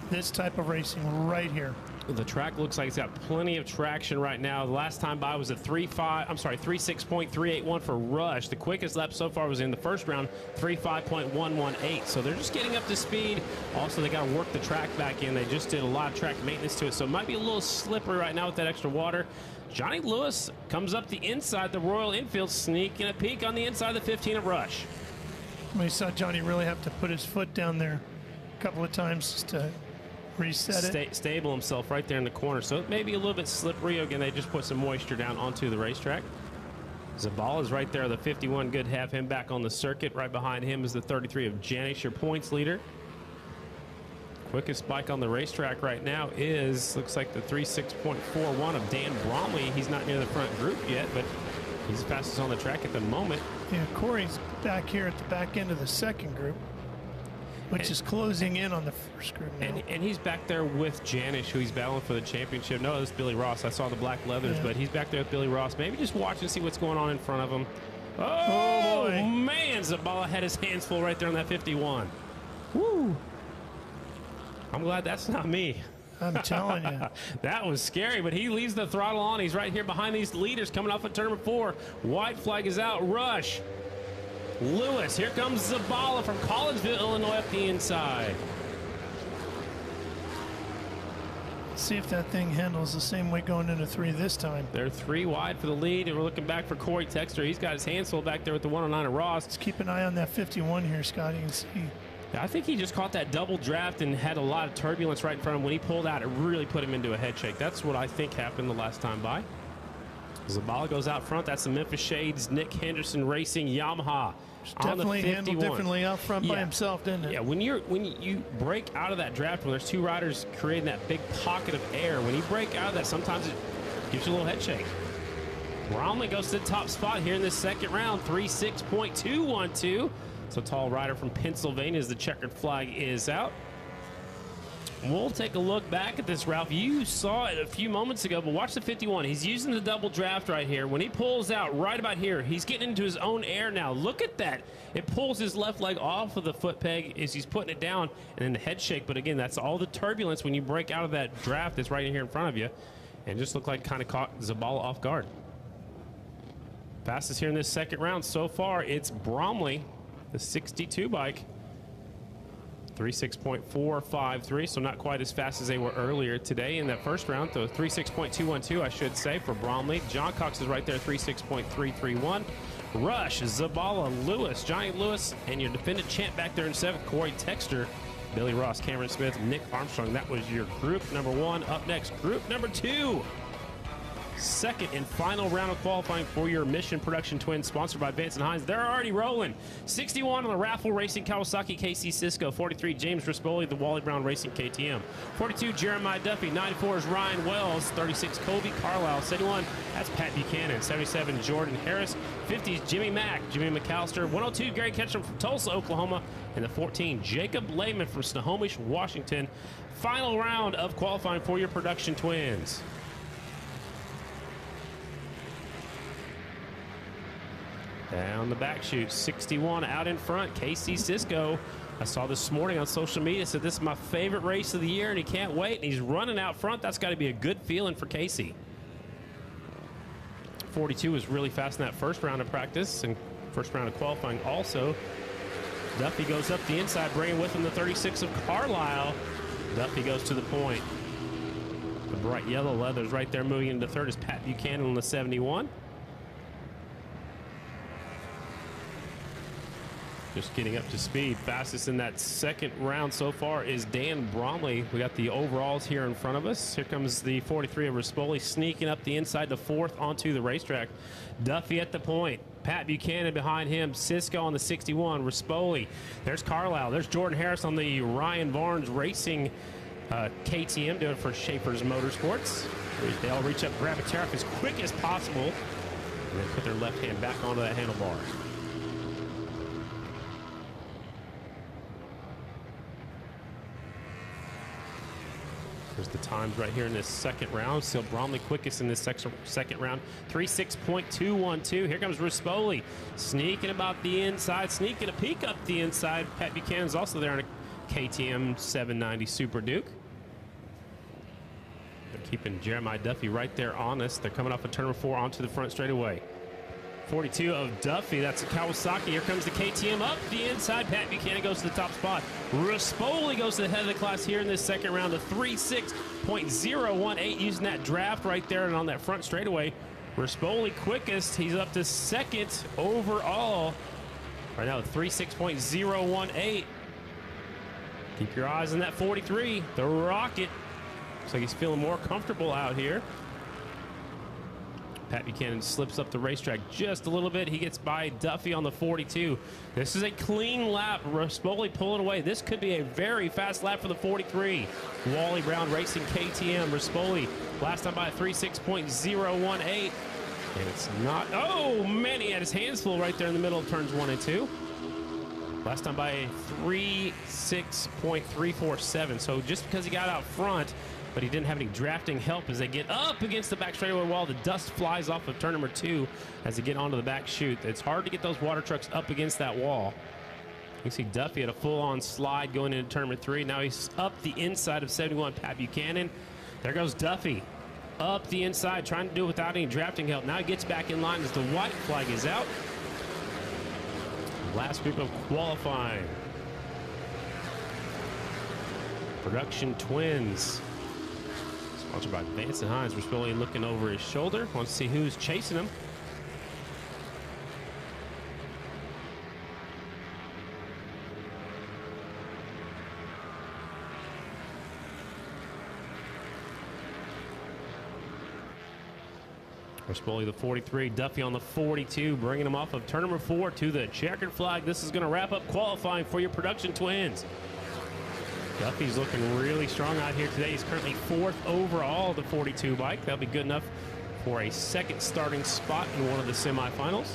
This type of racing right here. The track looks like it's got plenty of traction right now. The last time by was a 36.381 for Rush. The quickest lap so far was in the first round, 35.118. So they're just getting up to speed. Also, they got to work the track back in. They just did a lot of track maintenance to it, so it might be a little slippery right now with that extra water. Johnny Lewis comes up the inside, the Royal Enfield, sneaking a peek on the inside of the 15 of Rush. We saw Johnny really have to put his foot down there a couple of times just to reset it. Stable himself right there in the corner. So it may be a little bit slippery. Again, they just put some moisture down onto the racetrack. Zabal is right there, the 51. Good to have him back on the circuit. Right behind him is the 33 of Janish, your points leader. Quickest bike on the racetrack right now is, looks like the 36.41 of Dan Bromley. He's not near the front group yet, but he's the fastest on the track at the moment. Yeah, Corey's back here at the back end of the second group, which is closing in on the first group now. And he's back there with Janish, who he's battling for the championship. No, it's Billy Ross. I saw the black leathers, but he's back there with Billy Ross. Maybe just watch and see what's going on in front of him. Oh boy. Man, Zabala had his hands full right there on that 51. Woo. I'm glad that's not me. I'm telling you. That was scary, but he leaves the throttle on. He's right here behind these leaders coming off of turn number 4. White flag is out. Rush. Lewis. Here comes Zabala from Collinsville, Illinois up the inside. See if that thing handles the same way going into 3 this time. They're 3 wide for the lead, and we're looking back for Corey Texter. He's got his hands full back there with the 109 of Ross. Let's keep an eye on that 51 here, Scotty, and see. I think he just caught that double draft and had a lot of turbulence right in front of him. When he pulled out, it really put him into a head shake. That's what I think happened the last time by. Zabala goes out front. That's the Memphis Shades, Nick Henderson Racing Yamaha. Definitely handled differently out front by himself, didn't it? Yeah, when you break out of that draft where there's 2 riders creating that big pocket of air, when you break out of that, sometimes it gives you a little head shake. Bromley goes to the top spot here in this second round, 3.6.212. So tall rider from Pennsylvania as the checkered flag is out. We'll take a look back at this, Ralph. You saw it a few moments ago, but watch the 51. He's using the double draft right here. When he pulls out right about here, he's getting into his own air now. Look at that. It pulls his left leg off of the foot peg as he's putting it down, and then the head shake. But again, that's all the turbulence when you break out of that draft that's right in here in front of you. And just looked like kind of caught Zabala off guard. Fastest here in this second round so far, it's Bromley, the 62 bike. 3.6.453, so not quite as fast as they were earlier today in that first round. So 3.6.212, I should say, for Bromley. John Cox is right there, 3.6.331. Rush, Zabala, Lewis, Johnny Lewis, and your defendant champ back there in 7th, Corey Texter, Billy Ross, Cameron Smith, Nick Armstrong. That was your group number 1. Up next, group number 2. Second and final round of qualifying for your Mission Production Twins, sponsored by Vance & Hines. They're already rolling. 61 on the Raffle Racing Kawasaki KC Cisco. 43, James Rispoli, the Wally Brown Racing KTM. 42, Jeremiah Duffy. 94 is Ryan Wells. 36, Kobe Carlisle. 71, that's Pat Buchanan. 77, Jordan Harris. 50 is Jimmy Mack, Jimmy McAllister. 102, Gary Ketchum from Tulsa, Oklahoma. And the 14, Jacob Lehman from Snohomish, Washington. Final round of qualifying for your Production Twins. Down the back chute, 61 out in front, KC Cisco. I saw this morning on social media, said this is my favorite race of the year, and he can't wait, and he's running out front. That's got to be a good feeling for Casey. 42 was really fast in that first round of practice and first round of qualifying also. Duffy goes up the inside, bringing with him the 36 of Carlisle. Duffy goes to the point. The bright yellow leathers right there. Moving into third is Pat Buchanan on the 71. Just getting up to speed. Fastest in that second round so far is Dan Bromley. We got the overalls here in front of us. Here comes the 43 of Rispoli sneaking up the inside to 4th onto the racetrack. Duffy at the point. Pat Buchanan behind him. Cisco on the 61. Rispoli. There's Carlisle. There's Jordan Harris on the Ryan Barnes Racing KTM, doing it for Schaefer's Motorsports. They all reach up, grab a tariff as quick as possible, and then put their left hand back onto that handlebar. There's the times right here in this second round. Still Bromley quickest in this second round. 3.6.212. Here comes Rispoli. Sneaking about the inside. Sneaking a peek up the inside. Pat Buchanan's also there on a KTM 790 Super Duke. They're keeping Jeremiah Duffy right there on us. They're coming off of turn number 4 onto the front straightaway. 42 of Duffy, that's a Kawasaki. Here comes the KTM up the inside. Pat Buchanan goes to the top spot. Rispoli goes to the head of the class here in this second round. A 3.6.018 using that draft right there and on that front straightaway. Rispoli quickest. He's up to second overall. Right now, 3.6.018. Keep your eyes on that 43, the Rocket. Looks like he's feeling more comfortable out here. Pat Buchanan slips up the racetrack just a little bit. He gets by Duffy on the 42. This is a clean lap. Rispoli pulling away. This could be a very fast lap for the 43. Wally Brown Racing KTM. Rispoli last time by a 3.6.018. And it's not. Oh, man, he had his hands full right there in the middle of turns 1 and 2. Last time by a 3.6.347. So just because he got out front, but he didn't have any drafting help as they get up against the back straightaway wall. The dust flies off of turn number 2 as they get onto the back chute. It's hard to get those water trucks up against that wall. You can see Duffy had a full-on slide going into turn number 3. Now he's up the inside of 71, Pat Buchanan. There goes Duffy up the inside, trying to do it without any drafting help. Now he gets back in line as the white flag is out. Last group of qualifying. Production Twins. Sponsored by Vance and Hines. Rispoli looking over his shoulder. Wants to see who's chasing him. Rispoli the 43, Duffy on the 42, bringing him off of turn number 4 to the checkered flag. This is going to wrap up qualifying for your production twins. Duffy's looking really strong out here today. He's currently 4th overall, the 42 bike. That'll be good enough for a second starting spot in one of the semifinals.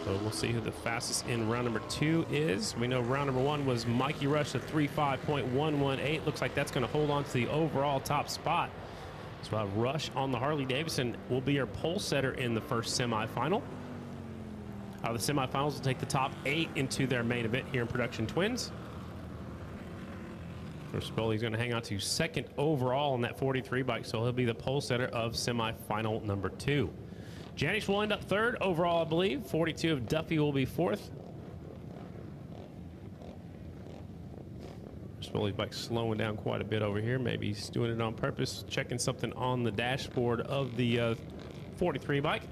So we'll see who the fastest in round number 2 is. We know round number 1 was Mikey Rush at 3:5.118. Looks like that's going to hold on to the overall top spot. So Rush on the Harley-Davidson will be our pole setter in the first semifinal. Out of the semifinals, will take the top 8 into their main event here in Production Twins. Rispoli's going to hang on to 2nd overall on that 43 bike, so he'll be the pole setter of semifinal number 2. Janish will end up 3rd overall, I believe. 42 of Duffy will be 4th. Rispoli's bike slowing down quite a bit over here. Maybe he's doing it on purpose, checking something on the dashboard of the 43 bike.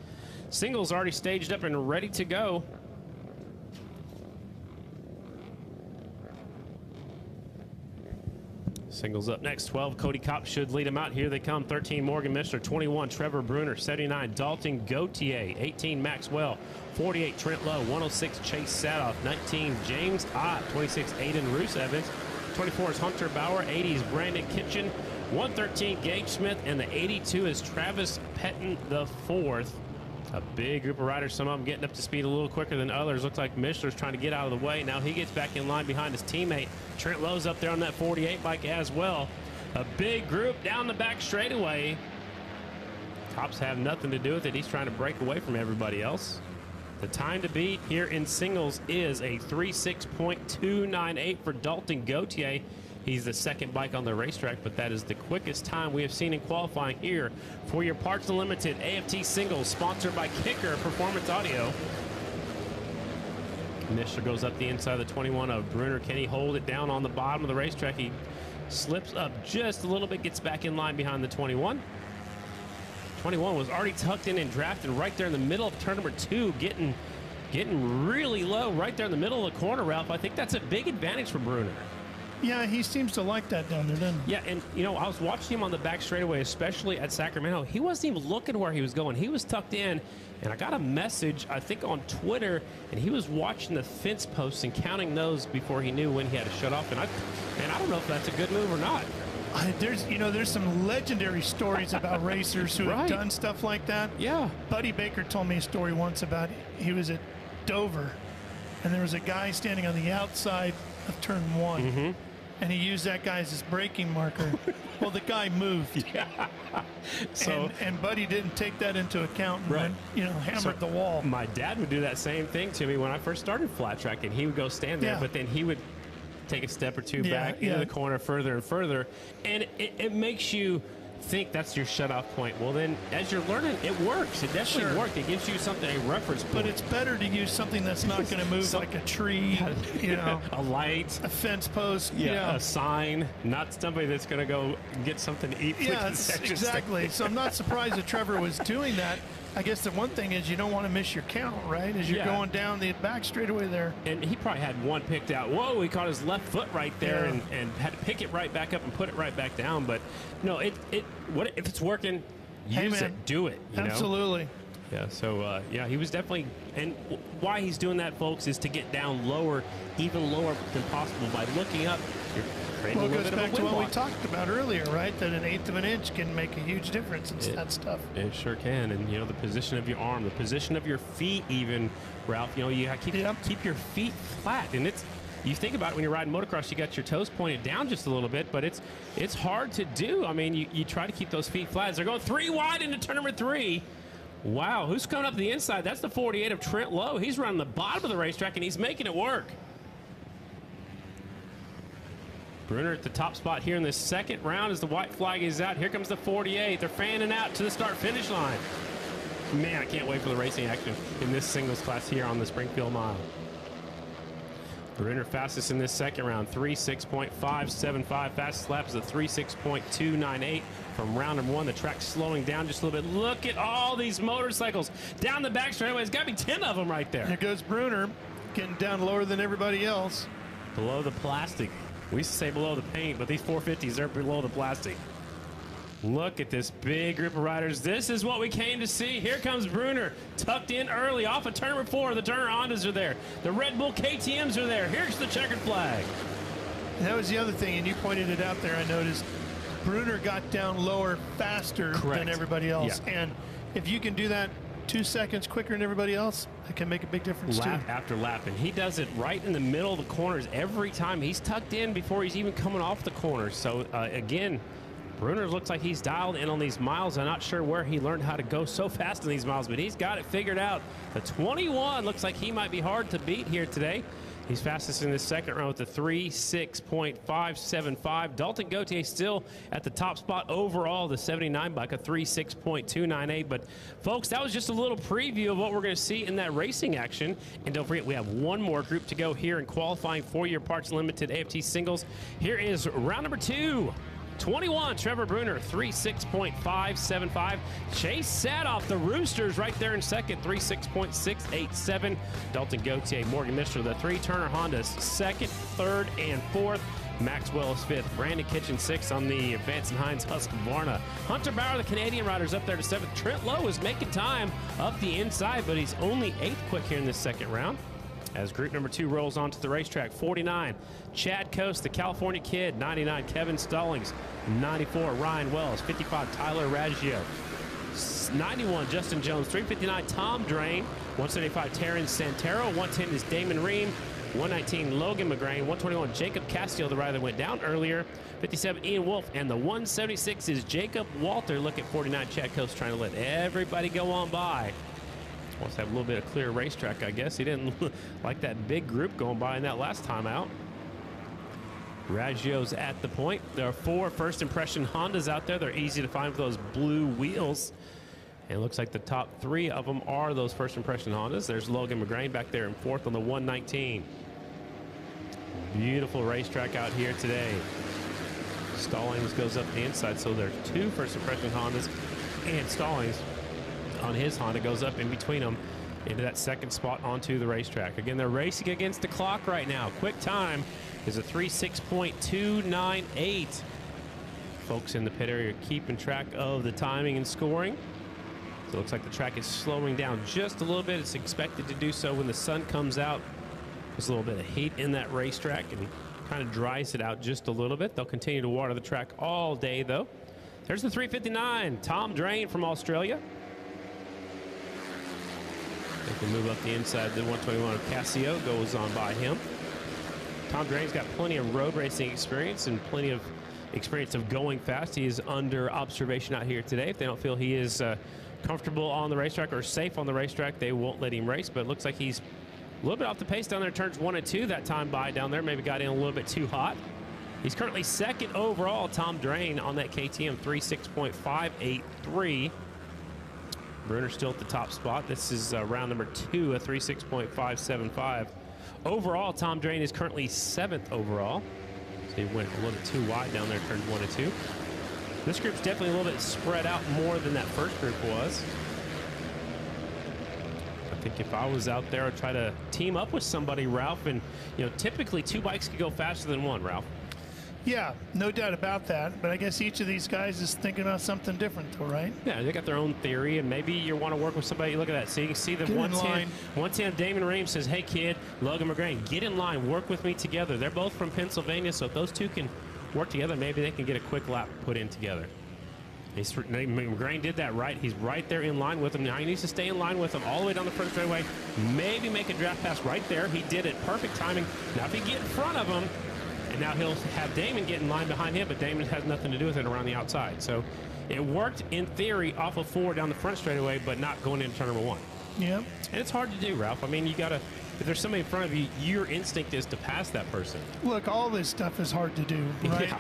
Singles already staged up and ready to go. Singles up next. 12, Cody Kopp should lead him out. Here they come. 13, Morgan Mishler. 21, Trevor Bruner. 79, Dalton Gauthier. 18, Maxwell. 48, Trent Lowe. 106, Chase Sadoff. 19, James Ott. 26, Aiden Roos Evans. 24 is Hunter Bauer. 80 is Brandon Kitchen. 113, Gage Smith. And the 82 is Travis Petton the 4th. A big group of riders, some of them getting up to speed a little quicker than others. Looks like Mishler's trying to get out of the way. Now he gets back in line behind his teammate. Trent Lowe's up there on that 48 bike as well. A big group down the back straightaway. Tops have nothing to do with it. He's trying to break away from everybody else. The time to beat here in singles is a 3:6.298 for Dalton Gauthier. He's the 2nd bike on the racetrack, but that is the quickest time we have seen in qualifying here for your Parts Unlimited AFT Singles, sponsored by Kicker Performance Audio. Mishler goes up the inside of the 21 of Bruner. Can he hold it down on the bottom of the racetrack? He slips up just a little bit, gets back in line behind the 21. 21 was already tucked in and drafted right there in the middle of turn number 2, getting really low right there in the middle of the corner, Ralph. I think that's a big advantage for Bruner. Yeah, he seems to like that down there, doesn't he? Yeah, and, you know, I was watching him on the back straightaway, especially at Sacramento. He wasn't even looking where he was going. He was tucked in, and I got a message, I think, on Twitter, and he was watching the fence posts and counting those before he knew when he had to shut off. And I don't know if that's a good move or not. There's some legendary stories about racers who have done stuff like that. Yeah. Buddy Baker told me a story once about he was at Dover, and there was a guy standing on the outside of turn 1. Mm-hmm. And he used that guy as his braking marker. Well, the guy moved. Yeah. So and Buddy didn't take that into account and hammered the wall. My dad would do that same thing to me when I first started flat tracking. He would go stand there, but then he would take a step or two back into the corner further and further. And it makes you think that's your shutoff point. Well, then as you're learning, it works. It definitely works. It gives you something, a reference point. But it's better to use something that's not going to move like a tree, a light, a fence post, a sign, not somebody that's going to go get something to eat. Exactly. So I'm not surprised that Trevor was doing that. I guess the one thing is you don't want to miss your count, right? As you're going down the back straightaway there. And he probably had one picked out. Whoa, he caught his left foot right there and had to pick it right back up and put it right back down. But no, if it's working, use it, do it. Absolutely. Yeah, so, he was definitely, and why he's doing that, folks, is to get down lower, even lower than possible by looking up. You're creating a little bit of a wind goes back to what walk. we talked about earlier, right? That an 1/8 of an inch can make a huge difference in that stuff. It sure can, and, the position of your arm, the position of your feet even, Ralph, you keep your feet flat, and you think about it when you're riding motocross, you got your toes pointed down just a little bit, but it's hard to do. I mean, you try to keep those feet flat. They're going 3 wide into turn number 3. Wow, who's coming up the inside? That's the 48 of Trent Lowe. He's running the bottom of the racetrack, and he's making it work. Bruner at the top spot here in the second round as the white flag is out. Here comes the 48. They're fanning out to the start-finish line. Man, I can't wait for the racing action in this singles class here on the Springfield Mile. Bruner fastest in this second round, 3:06.575. Fastest lap is a 3:06.298 from round number 1. The track's slowing down just a little bit. Look at all these motorcycles down the back straightaway. There's got to be 10 of them right there. Here goes Bruner, getting down lower than everybody else. Below the plastic. We used to say below the paint, but these 450s, they're below the plastic. Look at this big group of riders. This is what we came to see. Here comes Bruner, tucked in early off of turn number 4. The Turner Hondas are there. The Red Bull KTMs are there. Here's the checkered flag. And that was the other thing, and you pointed it out there, I noticed. Bruner got down lower faster than everybody else. Yeah. And if you can do that 2 seconds quicker than everybody else, it can make a big difference lap after lap. And he does it right in the middle of the corners every time. He's tucked in before he's even coming off the corners. So, again, Bruner looks like he's dialed in on these miles. I'm not sure where he learned how to go so fast in these miles, but he's got it figured out. The 21 looks like he might be hard to beat here today. He's fastest in this second round with the 3:06.575. Dalton Gauthier still at the top spot overall, the 79 bike, a 3:06.298. But, folks, that was just a little preview of what we're going to see in that racing action. And don't forget, we have one more group to go here in qualifying for your Parts Limited AFT Singles. Here is round number 2. 21, Trevor Bruner, 3:06.575. Chase Sadoff, the Roosters, right there in second, 3:06.687. Dalton Gauthier, Morgan Mishner, the 3 Turner Hondas, second, third, and fourth. Maxwell is fifth. Brandon Kitchen, 6th on the Vance and Hines Husqvarna. Hunter Bauer, the Canadian riders, up there to 7th. Trent Lowe is making time up the inside, but he's only 8th quick here in this second round. As group number 2 rolls onto the racetrack, 49, Chad Coast, the California Kid. 99, Kevin Stallings. 94, Ryan Wells. 55, Tyler Raggio. 91, Justin Jones. 359, Tom Drain. 175, Terrence Santero. 110 is Damon Ream. 119, Logan McGrain. 121, Jacob Castillo, the rider that went down earlier. 57, Ian Wolf. And the 176 is Jacob Walter. Look at 49, Chad Coast trying to let everybody go on by. Wants to have a little bit of clear racetrack, I guess. He didn't like that big group going by in that last time out. Raggio's at the point. There are 4 first impression Hondas out there. They're easy to find with those blue wheels. And it looks like the top 3 of them are those first impression Hondas. There's Logan McGrain back there in 4th on the 119. Beautiful racetrack out here today. Stallings goes up the inside, so there's 2 first impression Hondas, and Stallings on his Honda goes up in between them into that second spot onto the racetrack. Again, they're racing against the clock right now. Quick time is a 3:06.298. Folks in the pit area keeping track of the timing and scoring. So it looks like the track is slowing down just a little bit. It's expected to do so when the sun comes out. There's a little bit of heat in that racetrack, and it kind of dries it out just a little bit. They'll continue to water the track all day, though. There's the 359, Tom Drain from Australia. They can move up the inside. The 121 of Casio goes on by him. Tom Drain's got plenty of road racing experience and plenty of experience of going fast. He is under observation out here today. If they don't feel he is comfortable on the racetrack or safe on the racetrack, they won't let him race. But it looks like he's a little bit off the pace down there. Turns 1 and 2 that time by down there. Maybe got in a little bit too hot. He's currently second overall, Tom Drain, on that KTM, 3:06.583. Bruner still at the top spot. This is round number 2, a 3:06.575. Overall, Tom Drain is currently 7th overall. So he went a little bit too wide down there, turned 1 and 2. This group's definitely a little bit spread out more than that first group was. I think if I was out there, I'd try to team up with somebody, Ralph. And, you know, typically 2 bikes could go faster than 1, Ralph. Yeah, no doubt about that. But I guess each of these guys is thinking about something different, though, right? Yeah, they got their own theory, and maybe you want to work with somebody. Look at that. So you can see the 110. Damon Ream says, hey, kid, Logan McGrain, get in line. Work with me together. They're both from Pennsylvania, so if those 2 can work together, maybe they can get a quick lap put in together. McGrain did that right. He's right there in line with him. Now he needs to stay in line with him all the way down the front straightaway. Maybe make a draft pass right there. He did it. Perfect timing. Now if he get in front of him, and now he'll have Damon get in line behind him, but Damon has nothing to do with it around the outside. So it worked in theory off of 4 down the front straightaway, but not going into turn number 1. Yeah. And it's hard to do, Ralph. I mean, you got to, if there's somebody in front of you, your instinct is to pass that person. Look, all this stuff is hard to do, right? Yeah,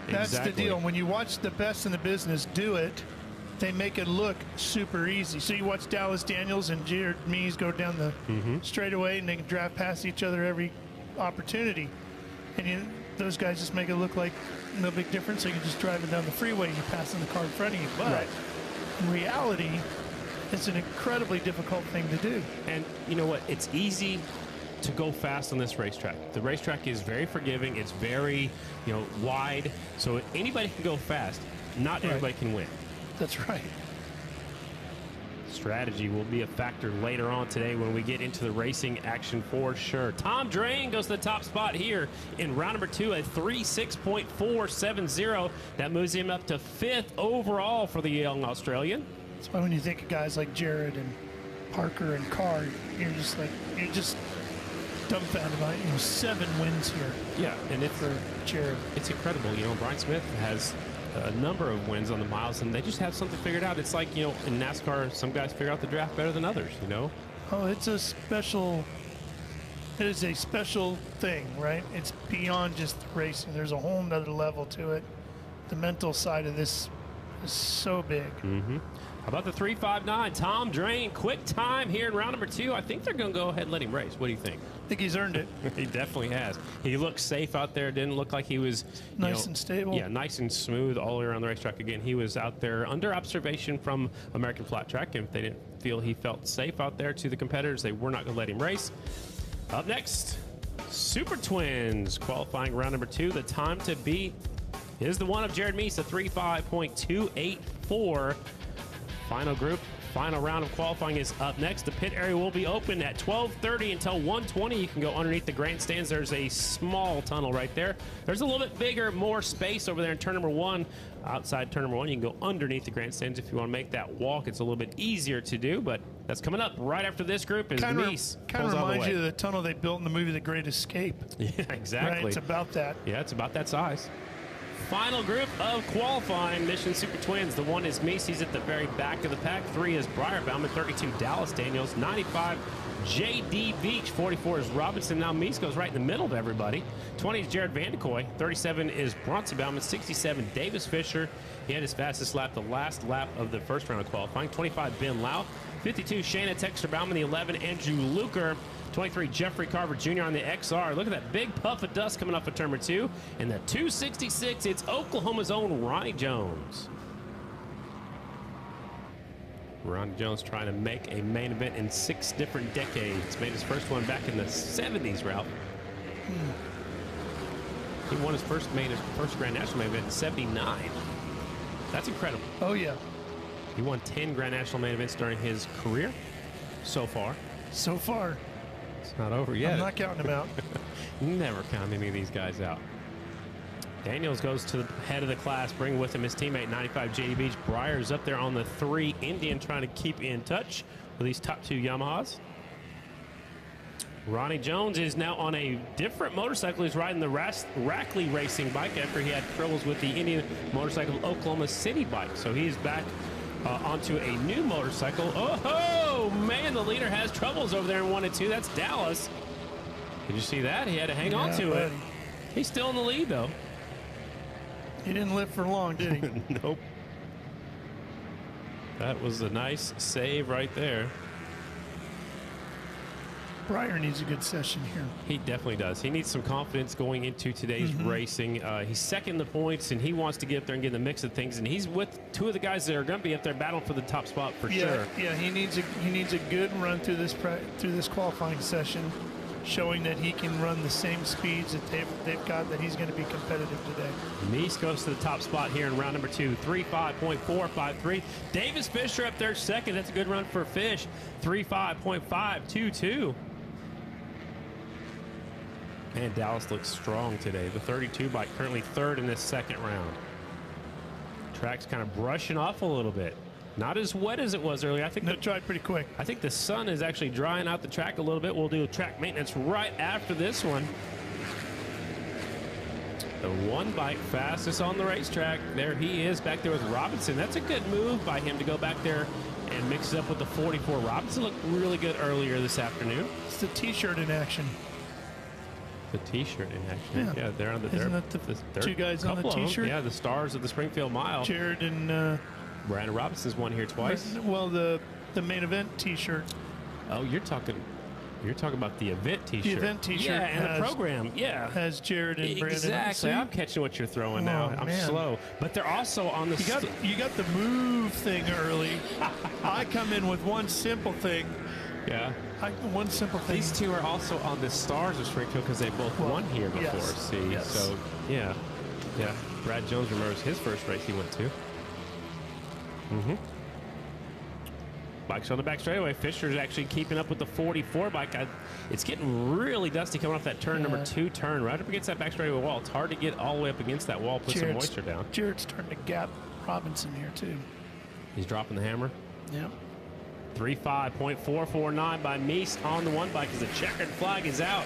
that's exactly. the deal. When you watch the best in the business do it, they make it look super easy. So you watch Dallas Daniels and Jared Mees go down the straightaway, and they can draft past each other every opportunity. And those guys just make it look like no big difference. They can just drive it down the freeway and you're passing the car in front of you. But in reality, it's an incredibly difficult thing to do. And you know what? It's easy to go fast on this racetrack. The racetrack is very forgiving. It's very, wide. So anybody can go fast. Not everybody can win. That's right. Strategy will be a factor later on today when we get into the racing action for sure. Tom Drain goes to the top spot here in round number 2 at 3.6.470. That moves him up to 5th overall for the young Australian. That's why when you think of guys like Jared and Parker and Carr, you're just dumbfounded by 7 wins here. Yeah, and for Jared, it's incredible. Brian Smith has a number of wins on the miles, and they just have something figured out. It's like, in NASCAR, some guys figure out the draft better than others, Oh, it is a special thing, right? It's beyond just racing. There's a whole nother level to it. The mental side of this is so big. Mm-hmm. How about the 3.59? Tom Drain, quick time here in round number 2. I think they're going to go ahead and let him race. What do you think? I think he's earned it. He definitely has. He looked safe out there. Didn't look like he was nice and stable. Yeah, nice and smooth all the way around the racetrack. Again, he was out there under observation from American Flat Track. And if they didn't feel he felt safe out there to the competitors, they were not going to let him race. Up next, Super Twins qualifying round number 2. The time to beat is the one of Jared Meese, a 3.5.284. Final group, final round of qualifying is up next. The pit area will be open at 12:30 until 1:20. You can go underneath the grandstands. There's a small tunnel right there. There's a little bit bigger, more space over there in turn number 1. Outside turn number 1, you can go underneath the grandstands if you want to make that walk. It's a little bit easier to do, but that's coming up right after this group is Meese. Kind of reminds you of the tunnel they built in the movie The Great Escape. Yeah, exactly. Right, it's about that. Yeah, it's about that size. Final group of qualifying Mission Super Twins. The 1 is Meese. He's at the very back of the pack. 3 is Breyer Bauman. 32, Dallas Daniels. 95, J.D. Beach. 44 is Robinson. Now Meese goes right in the middle of everybody. 20 is Jared Vandekoy. 37 is Bronson Bauman. 67, Davis Fisher. He had his fastest lap the last lap of the first round of qualifying. 25, Ben Lau. 52, Shayna Texter Bauman. The 11, Andrew Luker. 23, Jeffrey Carver Jr. on the XR. Look at that big puff of dust coming off of turn number 2. And the 266, it's Oklahoma's own Ronnie Jones. Ronnie Jones trying to make a main event in 6 different decades. Made his first one back in the 70s, Ralph. He won his first Grand National main event in 79. That's incredible. Oh, yeah. He won 10 Grand National main events during his career so far. So far. It's not over yet. I'm not counting him out. Never count any of these guys out. Daniels goes to the head of the class, bring with him his teammate, 95, J.D. Beach. Breyer's up there on the 3, Indian trying to keep in touch with these top 2 Yamahas. Ronnie Jones is now on a different motorcycle. He's riding the Rackley racing bike after he had troubles with the Indian motorcycle Oklahoma City bike. So he's back onto a new motorcycle. Oh, man, the leader has troubles over there in 1 and 2. That's Dallas. Did you see that? He had to hang on to it. He's still in the lead, though. He didn't live for long, did he? Nope. That was a nice save right there. Breyer needs a good session here. He definitely does. He needs some confidence going into today's racing. He's second in the points, and he wants to get up there and get in the mix of things. And he's with 2 of the guys that are going to be up there battling for the top spot for sure. Yeah, he needs a good run through this qualifying session, showing that he can run the same speeds that they've got, that he's going to be competitive today. Meese goes to the top spot here in round number 2, 3.5.453. Davis Fisher up there second. That's a good run for Fish, 3.5.522. Man, Dallas looks strong today. The 32 bike currently 3rd in this second round. Track's kind of brushing off a little bit. Not as wet as it was earlier. I think it dried pretty quick. I think the sun is actually drying out the track a little bit. We'll do track maintenance right after this one. The 1 bike fastest on the racetrack. There he is back there with Robinson. That's a good move by him to go back there and mix it up with the 44. Robinson looked really good earlier this afternoon. It's the T-shirt in action. The T-shirt in action. Yeah, they're on the. Isn't that the 2 guys on the T-shirt? Yeah, the stars of the Springfield Mile. Jared and Brandon Robinson's won here twice. Well, the main event T-shirt. Oh, you're talking You're talking about the event T-shirt. The event T-shirt. Yeah, and the program. Yeah. Has Jared and Brandon. Exactly. I'm catching what you're throwing now. I'm slow. But they're also on the... You got the move thing early. I come in with one simple thing. Yeah. One simple thing. These two are also on the Stars of Springfield because they both won here before. Yes. See, Yes. So yeah. Brad Jones remembers his first race he went to. Bike's on the back straightaway. Fisher's actually keeping up with the 44 bike. It's getting really dusty coming off that turn number 2 turn right up against that back straightaway wall. It's hard to get all the way up against that wall, put some moisture down. Jared's starting to gap Robinson here too. He's dropping the hammer. Yeah. 3.5.449 by Meese on the one bike as the checkered flag is out.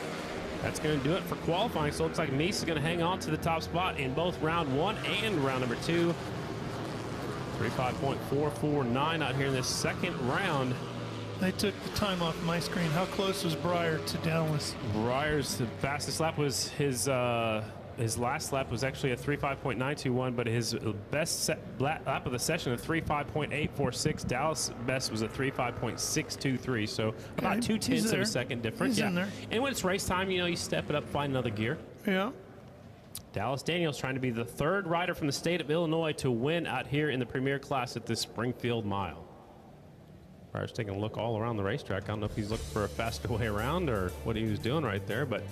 That's going to do it for qualifying. So it looks like Meese is going to hang on to the top spot in both round 1 and round number 2. 3.5.449 out here in this second round. They took the time off my screen. How close was Breyer to Dallas? Breyer's fastest lap was his last lap was actually a 3.5.921, but his best lap of the session, a 3.5.846. Dallas' best was a 3.5.623, so about 0.2 of a second difference. He's in there. And when it's race time, you step it up, find another gear. Yeah. Dallas Daniels trying to be the third rider from the state of Illinois to win out here in the premier class at the Springfield Mile. Breyer's taking a look all around the racetrack. I don't know if he's looking for a faster way around or what he was doing right there, but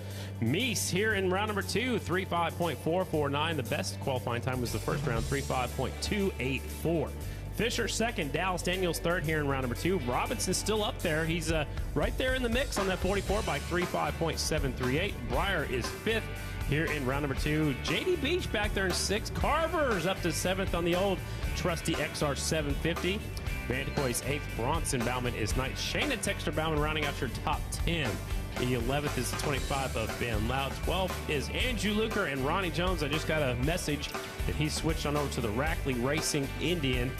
Meese here in round number 2, 3.5.449. The best qualifying time was the first round, 3.5.284. Fisher second, Dallas Daniels third here in round number 2. Robinson's still up there. He's right there in the mix on that 44 by 3.5.738. Breyer is fifth here in round number 2. JD Beach back there in 6th. Carver's up to 7th on the old trusty XR 750. Vanderkoy's 8th. Bronson Bauman is 9th. Shayna Texter Bauman rounding out your top 10. The 11th is the 25 of Ben Loud. 12th is Andrew Luker and Ronnie Jones. I just got a message that he switched on over to the Rackley Racing Indian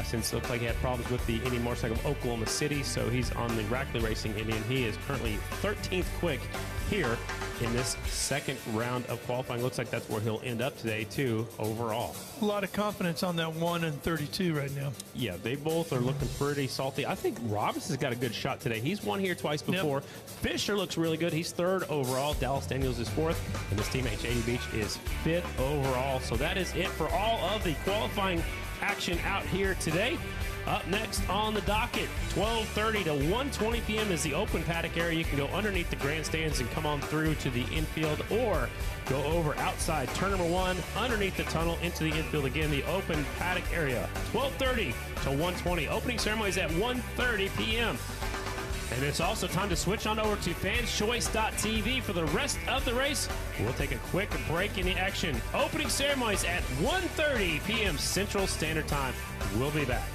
since it looked like he had problems with the Indian motorcycle of Oklahoma City. So he's on the Rackley Racing Indian. He is currently 13th quick here in this second round of qualifying. Looks like that's where he'll end up today, too, overall. A lot of confidence on that 1 and 32 right now. Yeah, they both are looking pretty salty. I think Robinson's got a good shot today. He's won here twice before. Yep. Fisher looks really good. He's 3rd overall. Dallas Daniels is 4th. And this team at JD Beach is 5th overall. So that is it for all of the qualifying action out here today. Up next on the docket, 12:30 to 1:20 p.m. is the open paddock area. You can go underneath the grandstands and come on through to the infield, or go over outside turn number 1, underneath the tunnel into the infield again, the open paddock area. 12:30 to 1:20. Opening ceremony is at 1:30 p.m. And it's also time to switch on over to fanschoice.tv for the rest of the race. We'll take a quick break in the action. Opening ceremonies at 1:30 p.m. Central Standard Time. We'll be back.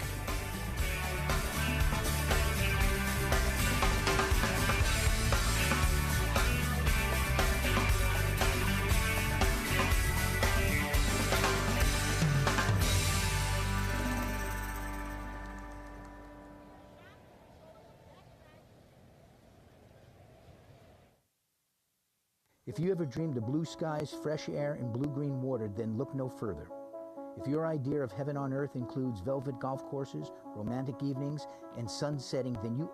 If you ever dreamed of blue skies, fresh air, and blue-green water, then look no further. If your idea of heaven on earth includes velvet golf courses, romantic evenings, and sun setting, then you